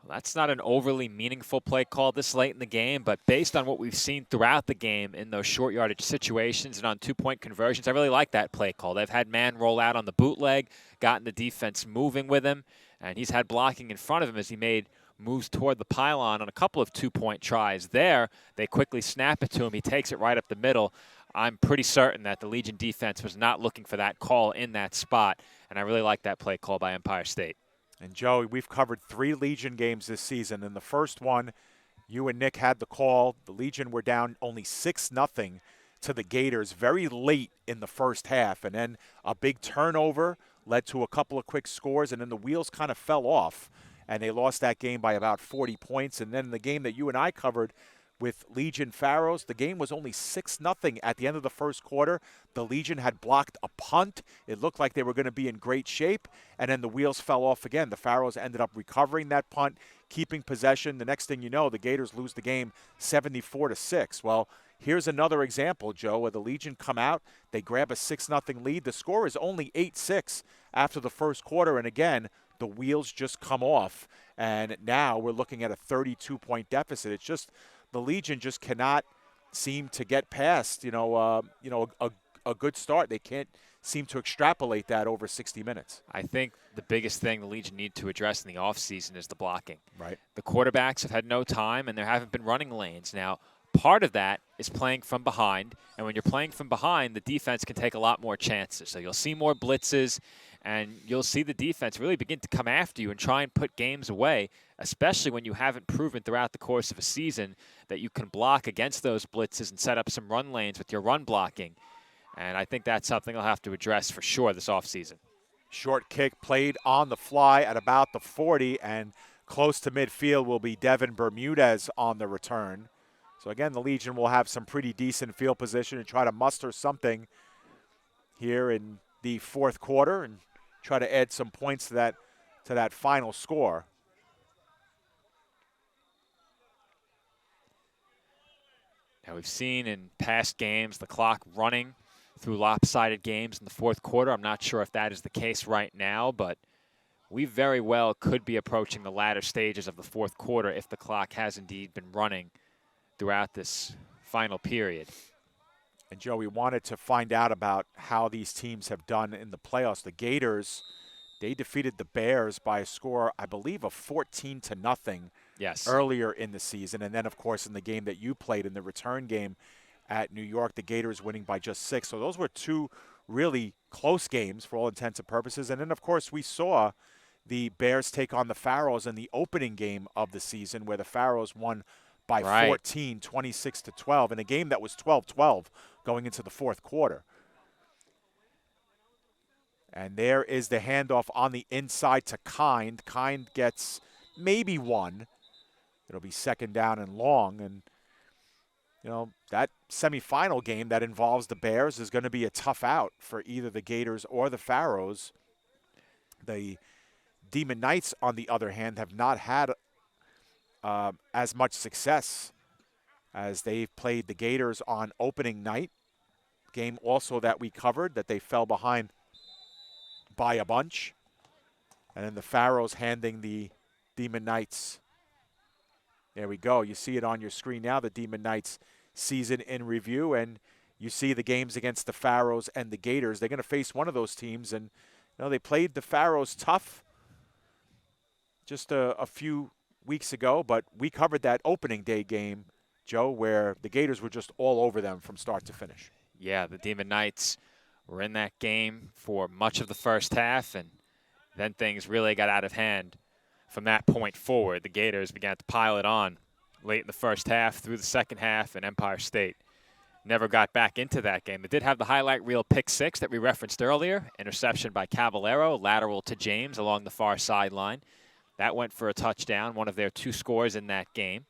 Well, that's not an overly meaningful play call this late in the game, but based on what we've seen throughout the game in those short yardage situations and on 2-point conversions, I really like that play call. They've had man roll out on the bootleg, gotten the defense moving with him, and he's had blocking in front of him as he made moves toward the pylon on a couple of 2-point tries there. They quickly snap it to him. He takes it right up the middle. I'm pretty certain that the Legion defense was not looking for that call in that spot, and I really like that play call by Empire State. And, Joey, we've covered 3 Legion games this season. In the first one, you and Nick had the call. The Legion were down only 6-0 to the Gators very late in the first half. And then a big turnover led to a couple of quick scores, and then the wheels kind of fell off. And they lost that game by about 40 points. And then the game that you and I covered with Legion Pharaohs, the game was only 6-0 at the end of the first quarter. The Legion had blocked a punt. It looked like they were going to be in great shape, and then the wheels fell off again. The Pharaohs ended up recovering that punt, keeping possession. The next thing you know, the Gators lose the game 74-6. Well, here's another example, Joe, where the Legion come out, they grab a 6-0 lead. The score is only 8-6 after the first quarter, and again, the wheels just come off, and now we're looking at a 32-point deficit. It's just the Legion just cannot seem to get past, a a good start. They can't seem to extrapolate that over 60 minutes. I think the biggest thing the Legion need to address in the offseason is the blocking. Right. The quarterbacks have had no time, and there haven't been running lanes. Now, part of that is playing from behind, and when you're playing from behind, the defense can take a lot more chances. So you'll see more blitzes, and you'll see the defense really begin to come after you and try and put games away, especially when you haven't proven throughout the course of a season that you can block against those blitzes and set up some run lanes with your run blocking. And I think that's something they'll have to address for sure this offseason. Short kick played on the fly at about the 40, and close to midfield will be Devin Bermudez on the return. So again, the Legion will have some pretty decent field position and try to muster something here in the fourth quarter and try to add some points to that final score. Now, we've seen in past games the clock running through lopsided games in the fourth quarter. I'm not sure if that is the case right now, but we very well could be approaching the latter stages of the fourth quarter if the clock has indeed been running throughout this final period. And Joe, we wanted to find out about how these teams have done in the playoffs. The Gators, they defeated the Bears by a score, I believe, of 14-0. Yes. Earlier in the season. And then, of course, in the game that you played in the return game at New York, the Gators winning by just 6. So those were two really close games for all intents and purposes. And then, of course, we saw the Bears take on the Pharaohs in the opening game of the season where the Pharaohs won by 14, 26-12, in a game that was 12-12 going into the fourth quarter. And there is the handoff on the inside to Kind. Kind gets maybe one. It'll be second down and long. And, you know, that semifinal game that involves the Bears is going to be a tough out for either the Gators or the Pharaohs. The Demon Knights, on the other hand, have not had as much success as they've played the Gators on opening night. Game also that we covered that they fell behind by a bunch. And then the Pharaohs handing the Demon Knights. There we go. You see it on your screen now, the Demon Knights season in review. And you see the games against the Pharaohs and the Gators. They're going to face one of those teams. And, you know, they played the Pharaohs tough just a few weeks ago. But we covered that opening day game, Joe, where the Gators were just all over them from start to finish. Yeah, the Demon Knights were in that game for much of the first half, and then things really got out of hand. From that point forward, the Gators began to pile it on late in the first half through the second half, and Empire State never got back into that game. They did have the highlight reel pick six that we referenced earlier, interception by Caballero, lateral to James along the far sideline. That went for a touchdown, one of their two scores in that game.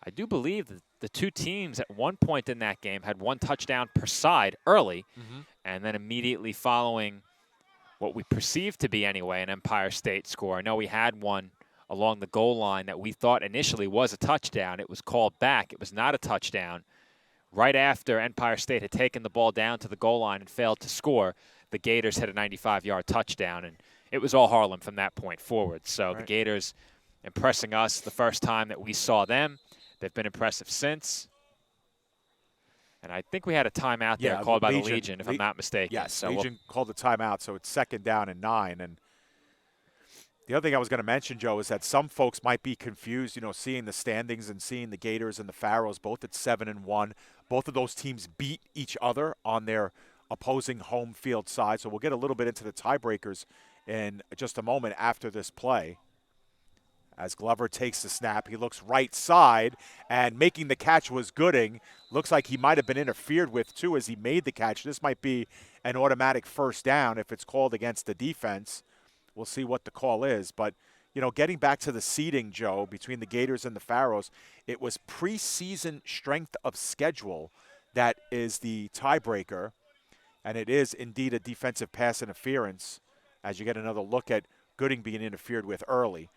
I do believe that the two teams at one point in that game had one touchdown per side early, and then immediately following what we perceived to be anyway an Empire State score. I know we had one along the goal line that we thought initially was a touchdown. It was called back. It was not a touchdown. Right after Empire State had taken the ball down to the goal line and failed to score, the Gators hit a 95-yard touchdown, and it was all Harlem from that point forward. So the Gators impressing us the first time that we saw them. They've been impressive since. And I think we had a timeout there called by the Legion, if I'm not mistaken. Yes, so Legion called the timeout, so it's second down and 9. And the other thing I was going to mention, Joe, is that some folks might be confused, you know, seeing the standings and seeing the Gators and the Pharaohs both at 7-1. Both of those teams beat each other on their opposing home field side. So we'll get a little bit into the tiebreakers in just a moment after this play. As Glover takes the snap, he looks right side, and making the catch was Gooding. Looks like he might have been interfered with, too, as he made the catch. This might be an automatic first down if it's called against the defense. We'll see what the call is. But, you know, getting back to the seeding, Joe, between the Gators and the Pharaohs, it was preseason strength of schedule that is the tiebreaker, and it is indeed a defensive pass interference as you get another look at Gooding being interfered with early.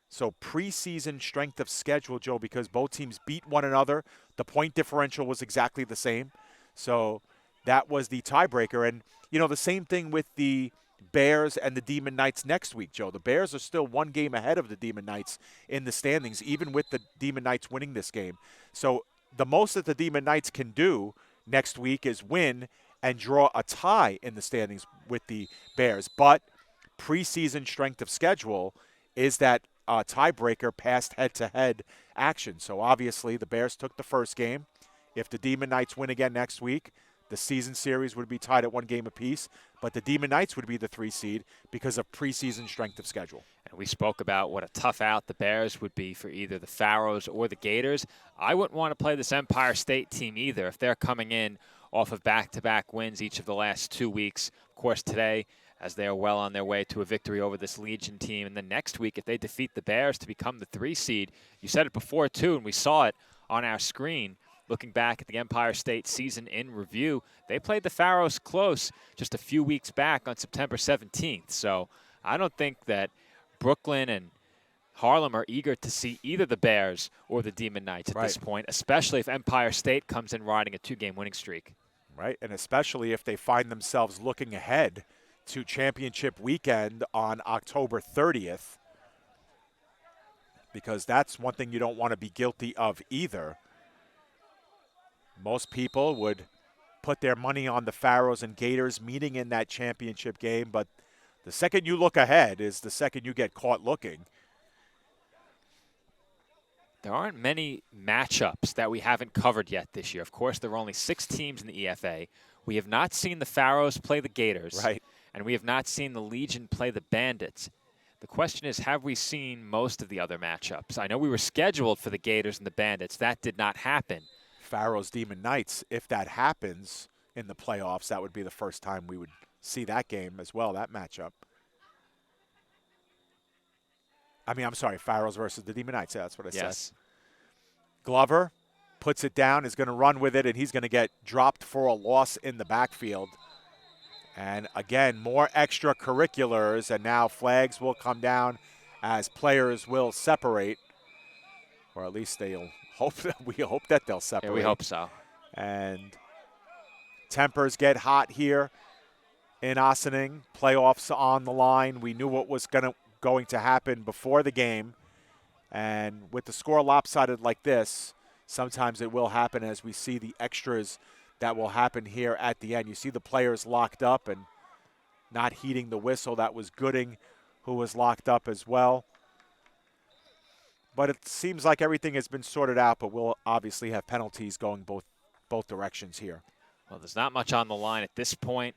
So preseason strength of schedule, Joe, because both teams beat one another. The point differential was exactly the same. So that was the tiebreaker. And, you know, the same thing with the Bears and the Demon Knights next week, Joe. The Bears are still one game ahead of the Demon Knights in the standings, even with the Demon Knights winning this game. So the most that the Demon Knights can do next week is win and draw a tie in the standings with the Bears. But preseason strength of schedule is that tiebreaker past head-to-head action. So obviously the Bears took the first game. If the Demon Knights win again next week, the season series would be tied at 1 game apiece, but the Demon Knights would be the 3 seed because of preseason strength of schedule. And we spoke about what a tough out the Bears would be for either the Pharaohs or the Gators. I wouldn't want to play this Empire State team either if they're coming in off of back-to-back wins each of the last 2 weeks. Of course, today, as they are well on their way to a victory over this Legion team. And then next week, if they defeat the Bears to become the 3 seed, you said it before, too, and we saw it on our screen. Looking back at the Empire State season in review, they played the Pharaohs close just a few weeks back on September 17th. So I don't think that Brooklyn and Harlem are eager to see either the Bears or the Demon Knights at this point, especially if Empire State comes in riding a 2-game winning streak. Right, and especially if they find themselves looking ahead to championship weekend on October 30th, because that's one thing you don't want to be guilty of either. Most people would put their money on the Pharaohs and Gators meeting in that championship game, but the second you look ahead is the second you get caught looking. There aren't many matchups that we haven't covered yet this year. Of course, there are only 6 teams in the EFA. We have not seen the Pharaohs play the Gators, right, and we have not seen the Legion play the Bandits. The question is, have we seen most of the other matchups? I know we were scheduled for the Gators and the Bandits. That did not happen. Pharaohs, Demon Knights, if that happens in the playoffs, that would be the first time we would see that game as well, that matchup. I mean, I'm sorry, Pharaohs versus the Demon Knights. Yeah, that's what I said. Glover puts it down, is going to run with it, and he's going to get dropped for a loss in the backfield. And again, more extracurriculars, and now flags will come down as players will separate, or at least they'll hope that we hope that they'll separate. Yeah, we hope so. And tempers get hot here in Ossining. Playoffs on the line. We knew what was going to happen before the game, and with the score lopsided like this, sometimes it will happen as we see the extras that will happen here at the end. You see the players locked up and not heeding the whistle. That was Gooding, who was locked up as well. But it seems like everything has been sorted out, but we'll obviously have penalties going both directions here. Well, there's not much on the line at this point,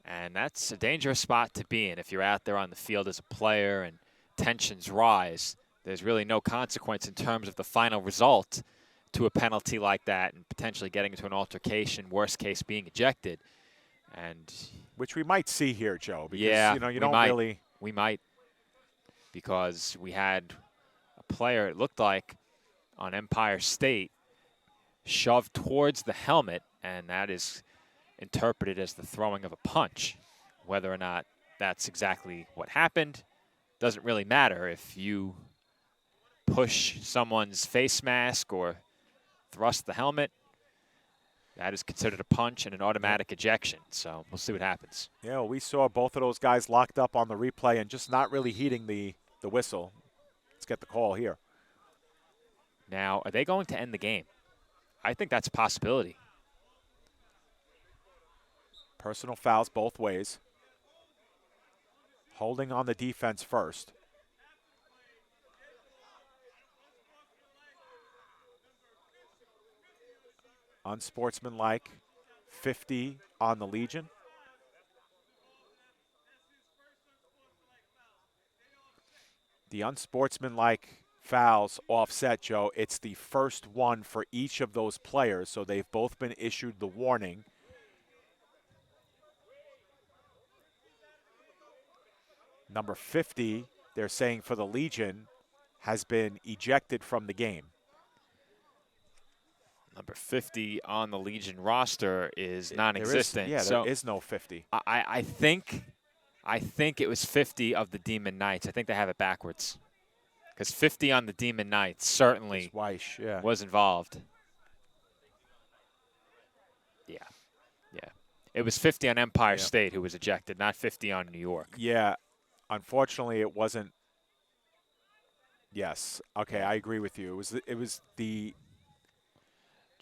and that's a dangerous spot to be in. If you're out there on the field as a player and tensions rise, there's really no consequence in terms of the final result to a penalty like that and potentially getting into an altercation, worst case being ejected. And which we might see here, Joe, because yeah, we might, because we had a player, it looked like, on Empire State shoved towards the helmet, and that is interpreted as the throwing of a punch. Whether or not that's exactly what happened doesn't really matter. If you push someone's face mask or thrust the helmet, that is considered a punch and an automatic ejection. So we'll see what happens. Yeah, well, we saw both of those guys locked up on the replay and just not really heeding the whistle. Let's get the call here. Now, are they going to end the game? I think that's a possibility. Personal fouls both ways. Holding on the defense first. Unsportsmanlike, 50 on the Legion. The unsportsmanlike fouls offset, Joe. It's the first one for each of those players, so they've both been issued the warning. Number 50, they're saying for the Legion, has been ejected from the game. Number 50 on the Legion roster is non-existent. There is no 50. I think it was 50 of the Demon Knights. I think they have it backwards. Because 50 on the Demon Knights certainly was involved. Yeah. It was 50 on Empire State who was ejected, not 50 on New York. Yeah. Unfortunately, it wasn't. Yes. Okay, I agree with you. It was the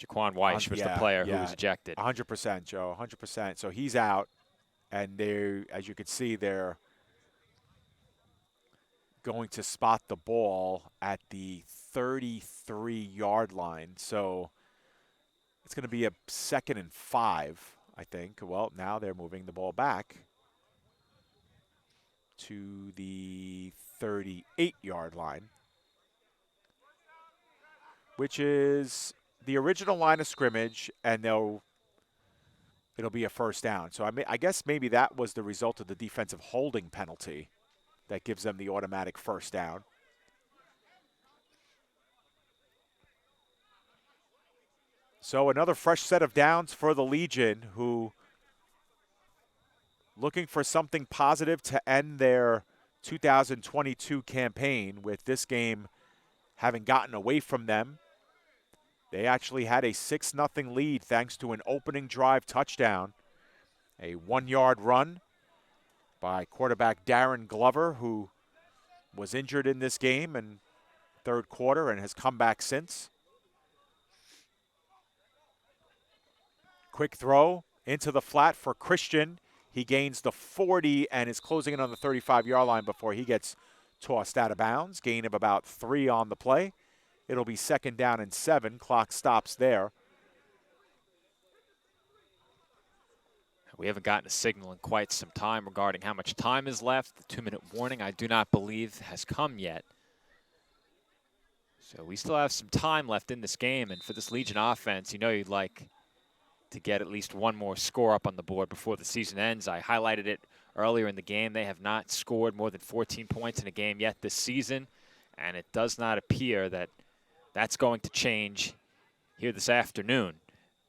Jaquan Weiss was the player who was ejected. 100%, Joe, 100%. So he's out, and they, as you can see, they're going to spot the ball at the 33-yard line. So it's going to be a 2nd and 5, I think. Well, now they're moving the ball back to the 38-yard line, which is the original line of scrimmage, and it'll be a first down. So I guess maybe that was the result of the defensive holding penalty that gives them the automatic first down. So another fresh set of downs for the Legion, who looking for something positive to end their 2022 campaign, with this game having gotten away from them. They actually had a 6-0 lead thanks to an opening drive touchdown, a 1-yard run by quarterback Darren Glover, who was injured in this game in third quarter and has come back since. Quick throw into the flat for Christian. He gains the 40 and is closing in on the 35-yard line before he gets tossed out of bounds. Gain of about 3 on the play. It'll be 2nd down and 7. Clock stops there. We haven't gotten a signal in quite some time regarding how much time is left. The 2-minute warning, I do not believe, has come yet. So we still have some time left in this game. And for this Legion offense, you know you'd like to get at least one more score up on the board before the season ends. I highlighted it earlier in the game. They have not scored more than 14 points in a game yet this season. And it does not appear that that's going to change here this afternoon.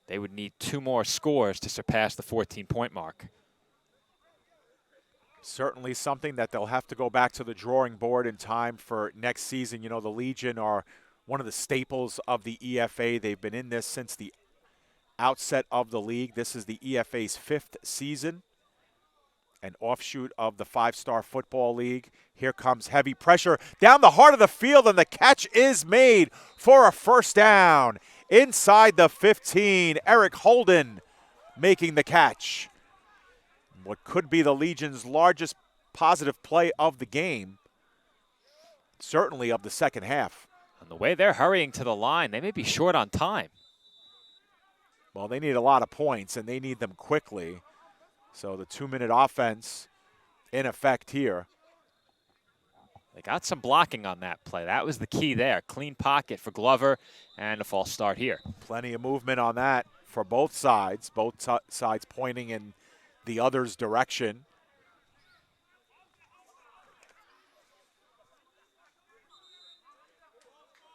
They would need 2 more scores to surpass the 14-point mark. Certainly something that they'll have to go back to the drawing board in time for next season. You know, the Legion are one of the staples of the EFA. They've been in this since the outset of the league. This is the EFA's 5th season, an offshoot of the 5-Star Football League. Here comes heavy pressure down the heart of the field, and the catch is made for a first down. Inside the 15, Eric Holden making the catch. What could be the Legion's largest positive play of the game, certainly of the second half. And the way they're hurrying to the line, they may be short on time. Well, they need a lot of points, and they need them quickly. So the 2-minute offense in effect here. They got some blocking on that play. That was the key there. Clean pocket for Glover and a false start here. Plenty of movement on that for both sides. Both sides pointing in the other's direction.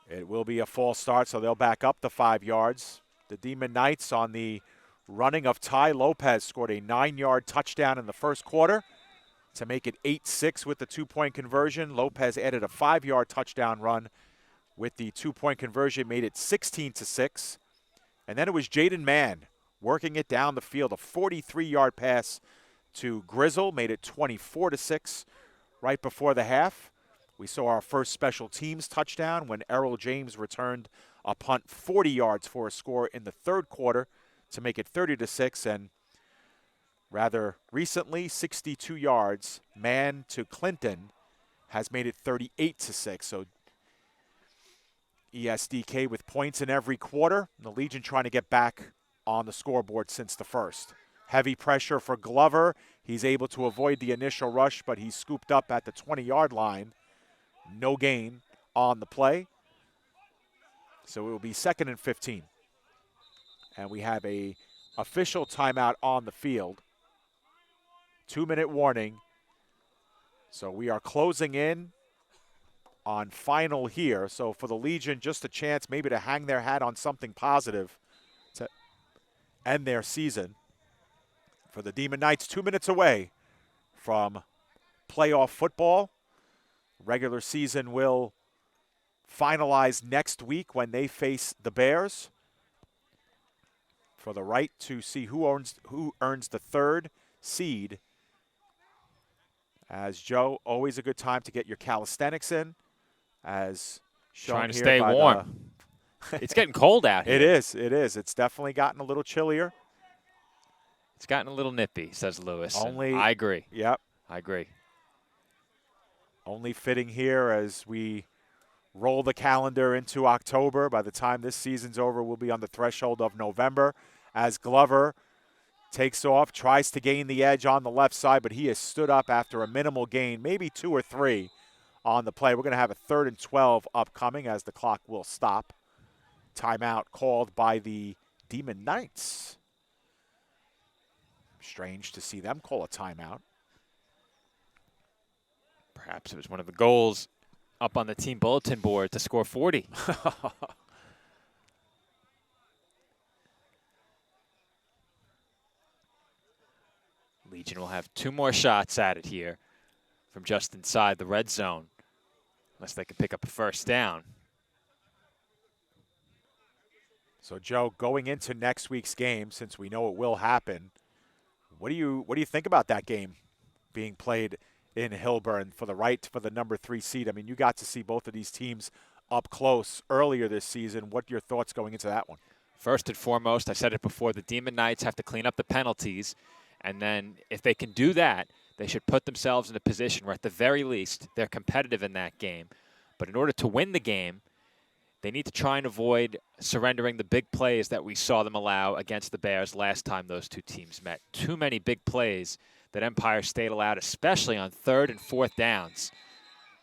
It will be a false start, so they'll back up the 5 yards. The Demon Knights on the running of Ty Lopez scored a 9-yard touchdown in the first quarter to make it 8-6 with the 2-point conversion. Lopez added a 5-yard touchdown run with the 2-point conversion, made it 16-6. And then it was Jaden Mann working it down the field. A 43-yard pass to Grizzle made it 24-6 right before the half. We saw our first special teams touchdown when Errol James returned a punt 40 yards for a score in the third quarter to make it 30-6. And rather recently, 62 yards, Mann to Clinton has made it 38-6. So ESDK with points in every quarter. The Legion trying to get back on the scoreboard since the first. Heavy pressure for Glover. He's able to avoid the initial rush, but he's scooped up at the 20-yard line. No gain on the play. So it will be 2nd and 15. And we have a official timeout on the field. 2-minute warning. So we are closing in on final here. So for the Legion, just a chance maybe to hang their hat on something positive to end their season. For the Demon Knights, 2 minutes away from playoff football. Regular season will finalize next week when they face the Bears for the right to see who earns the 3rd seed. As Joe, always a good time to get your calisthenics in, as shown trying to here stay by warm. It's getting cold out here. It is. It is. It's definitely gotten a little chillier. It's gotten a little nippy, says Lewis. Only. I agree. Yep. I agree. Only fitting here as we roll the calendar into October. By the time this season's over, we'll be on the threshold of November as Glover takes off, tries to gain the edge on the left side, but he has stood up after a minimal gain, maybe 2 or 3 on the play. We're going to have a 3rd and 12 upcoming as the clock will stop. Timeout called by the Demon Knights. Strange to see them call a timeout. Perhaps it was one of the goals up on the team bulletin board to score 40. Legion will have 2 more shots at it here from just inside the red zone, unless they can pick up a first down. So, Joe, going into next week's game, since we know it will happen, what do you think about that game being played in Hilburn for the number 3 seed? I mean, you got to see both of these teams up close earlier this season. What are your thoughts going into that one? First and foremost, I said it before, the Demon Knights have to clean up the penalties. And then if they can do that, they should put themselves in a position where at the very least they're competitive in that game. But in order to win the game, they need to try and avoid surrendering the big plays that we saw them allow against the Bears last time those two teams met. Too many big plays that Empire State allowed, especially on 3rd and 4th downs.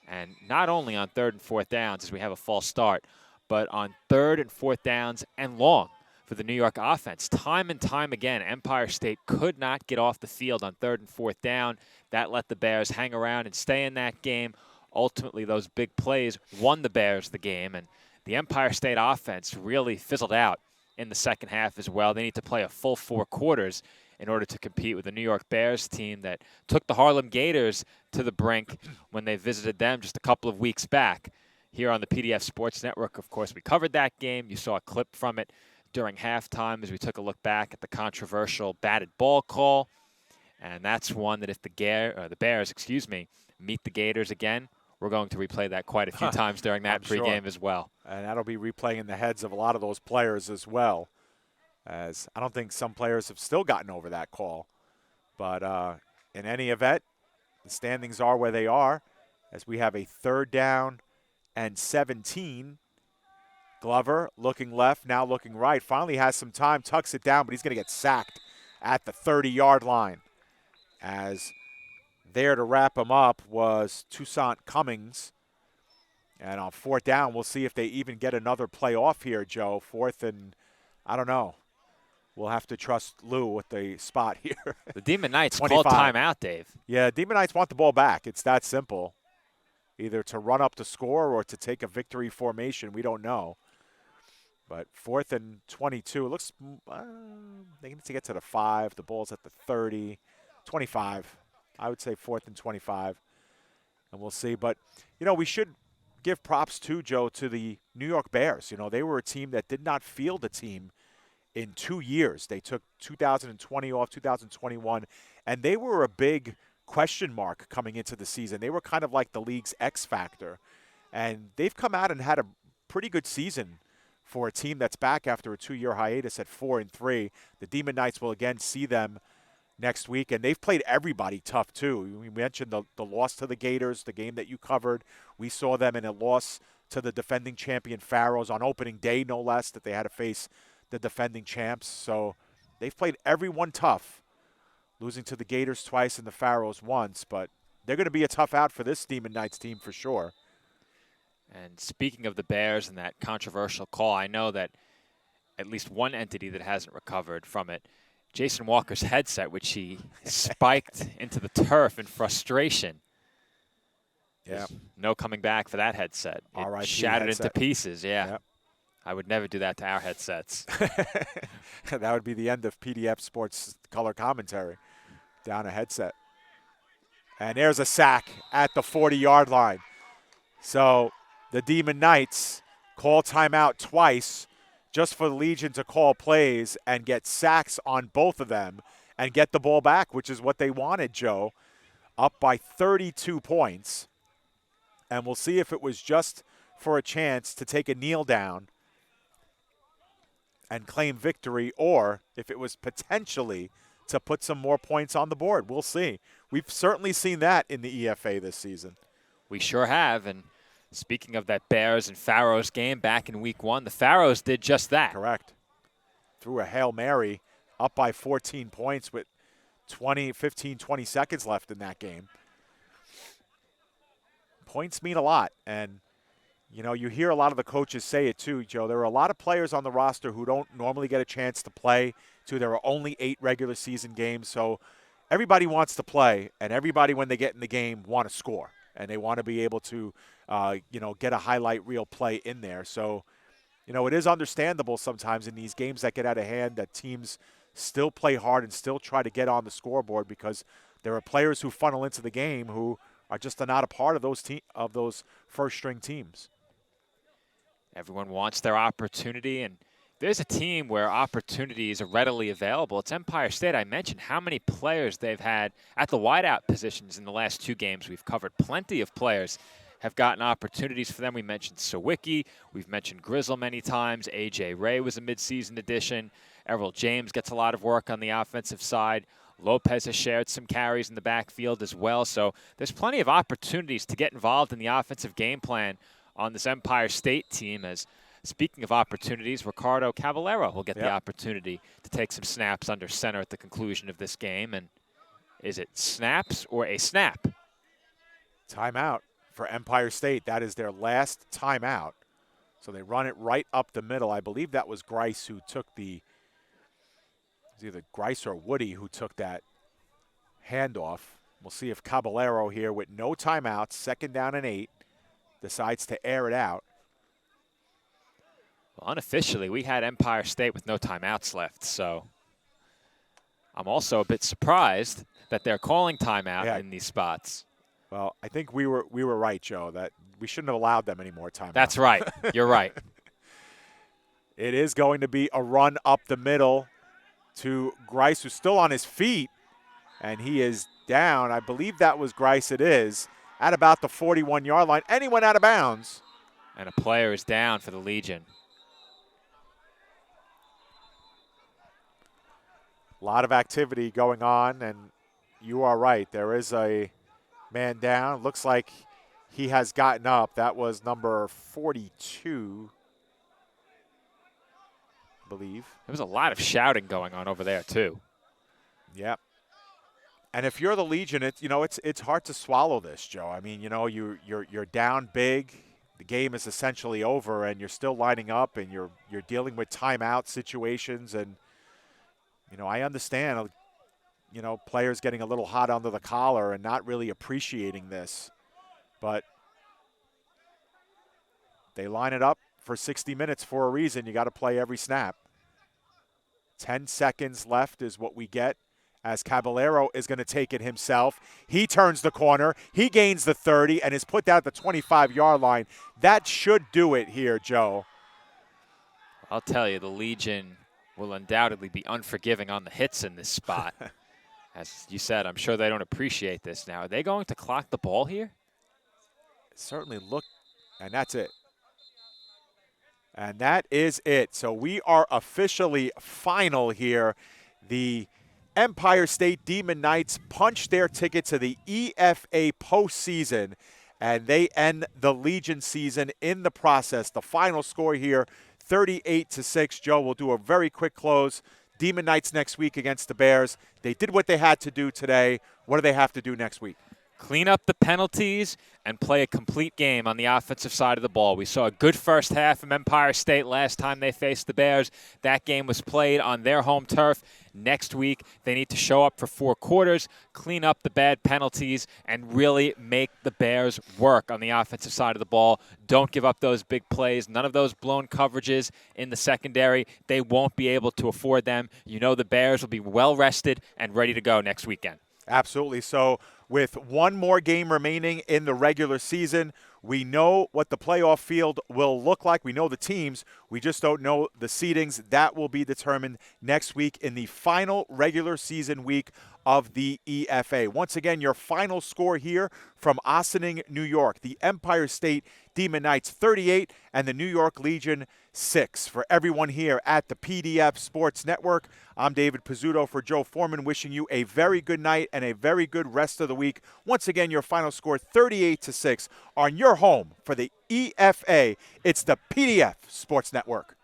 And not only on 3rd and 4th downs as we have a false start, but on 3rd and 4th downs and long for the New York offense. Time and time again, Empire State could not get off the field on 3rd and 4th down. That let the Bears hang around and stay in that game. Ultimately, those big plays won the Bears the game, and the Empire State offense really fizzled out in the second half as well. They need to play a full 4 quarters in order to compete with the New York Bears team that took the Harlem Gators to the brink when they visited them just a couple of weeks back. Here on the PDF Sports Network, of course, we covered that game. You saw a clip from it during halftime as we took a look back at the controversial batted ball call. And that's one that if the Bears, meet the Gators again, we're going to replay that quite a few times during that pregame as well. And that'll be replaying the heads of a lot of those players as well, as I don't think some players have still gotten over that call. But in any event, the standings are where they are as we have a 3rd down and 17. Glover looking left, now looking right, finally has some time, tucks it down, but he's going to get sacked at the 30-yard line. As there to wrap him up was Toussaint Cummings. And on 4th down, we'll see if they even get another play off here, Joe. 4th and, I don't know. We'll have to trust Lou with the spot here. The Demon Knights called timeout, Dave. Yeah, Demon Knights want the ball back. It's that simple. Either to run up the score or to take a victory formation. We don't know. But 4th and 22. It looks they need to get to the 5. The ball's at the 30. 25. I would say 4th and 25. And we'll see. But, we should give props too, Joe, to the New York Bears. They were a team that did not field a team in 2 years. They took 2020 off, 2021, and they were a big question mark coming into the season. They were kind of like the league's X factor. And they've come out and had a pretty good season for a team that's back after a 2-year hiatus at 4-3. The Demon Knights will again see them next week, and they've played everybody tough too. We mentioned the loss to the Gators, the game that you covered. We saw them in a loss to the defending champion Pharaohs on opening day, no less, that they had to face the defending champs. So they've played everyone tough, losing to the Gators twice and the Pharaohs once, but they're going to be a tough out for this Demon Knights team for sure. And speaking of the Bears and that controversial call, I know that at least one entity that hasn't recovered from it, Jason Walker's headset, which he spiked into the turf in frustration. Yeah. There's no coming back for that headset. It shattered into pieces, yeah. Yep. I would never do that to our headsets. That would be the end of PDF Sports color commentary. Down a headset. And there's a sack at the 40-yard line. So the Demon Knights call timeout twice just for the Legion to call plays and get sacks on both of them and get the ball back, which is what they wanted, Joe. Up by 32 points. And we'll see if it was just for a chance to take a kneel down and claim victory, or if it was potentially to put some more points on the board. We'll see. We've certainly seen that in the EFA this season. We sure have. And speaking of that Bears and Pharaohs game back in week 1, the Pharaohs did just that. Correct. Threw a Hail Mary up by 14 points with 15, 20 seconds left in that game. Points mean a lot. And, you know, you hear a lot of the coaches say it too, Joe. There are a lot of players on the roster who don't normally get a chance to play. There are only 8 regular season games. So everybody wants to play, and everybody, when they get in the game, want to score. And they want to be able to, get a highlight reel play in there. So, it is understandable sometimes in these games that get out of hand that teams still play hard and still try to get on the scoreboard, because there are players who funnel into the game who are just not a part of those first-string teams. Everyone wants their opportunity, and there's a team where opportunities are readily available. It's Empire State. I mentioned how many players they've had at the wideout positions in the last 2 games we've covered. Plenty of players have gotten opportunities for them. We mentioned Sawicki. We've mentioned Grizzle many times. A.J. Ray was a midseason addition. Errol James gets a lot of work on the offensive side. Lopez has shared some carries in the backfield as well. So there's plenty of opportunities to get involved in the offensive game plan on this Empire State team. As speaking of opportunities, Ricardo Caballero will get the opportunity to take some snaps under center at the conclusion of this game. And is it snaps or a snap? Timeout for Empire State. That is their last timeout. So they run it right up the middle. I believe that was Grice who took it was either Grice or Woody who took that handoff. We'll see if Caballero here, with no timeouts, 2nd down and 8, decides to air it out. Well, unofficially, we had Empire State with no timeouts left, so I'm also a bit surprised that they're calling timeout in these spots. Well, I think we were right, Joe, that we shouldn't have allowed them any more timeouts. That's right. You're right. It is going to be a run up the middle to Grice, who's still on his feet, and he is down. I believe that was Grice. It is at about the 41-yard line, and he went out of bounds. And a player is down for the Legion. A lot of activity going on, and you are right. There is a man down. Looks like he has gotten up. That was number 42, I believe. There was a lot of shouting going on over there, too. Yep. And if you're the Legion, it's hard to swallow this, Joe. I mean, you're down big. The game is essentially over, and you're still lining up, and you're dealing with timeout situations. And I understand, players getting a little hot under the collar and not really appreciating this. But they line it up for 60 minutes for a reason. You got to play every snap. 10 seconds left is what we get, as Caballero is going to take it himself. He turns the corner. He gains the 30 and is put down at the 25-yard line. That should do it here, Joe. I'll tell you, the Legion will undoubtedly be unforgiving on the hits in this spot. As you said, I'm sure they don't appreciate this now. Are they going to clock the ball here? Certainly look, and that's it. And that is it. So we are officially final here. The Empire State Demon Knights punch their ticket to the EFA postseason, and they end the Legion season in the process. The final score here, 38-6. Joe, we'll do a very quick close. Demon Knights next week against the Bears. They did what they had to do today. What do they have to do next week? Clean up the penalties and play a complete game on the offensive side of the ball. We saw a good first half from Empire State last time they faced the Bears. That game was played on their home turf. Next week, they need to show up for 4 quarters, clean up the bad penalties, and really make the Bears work on the offensive side of the ball. Don't give up those big plays. None of those blown coverages in the secondary. They won't be able to afford them. The Bears will be well rested and ready to go next weekend. Absolutely. So with one more game remaining in the regular season, We know what the playoff field will look like. We know the teams. We just don't know the seedings. That will be determined next week in the final regular season week of the EFA. Once again, your final score here from Ossining, New York. The Empire State Demon Knights 38 and the New York Legion 6. For everyone here at the PDF Sports Network, I'm David Pizzuto for Joe Foreman, wishing you a very good night and a very good rest of the week. Once again, your final score 38-6 on your home for the EFA. It's the PDF Sports Network.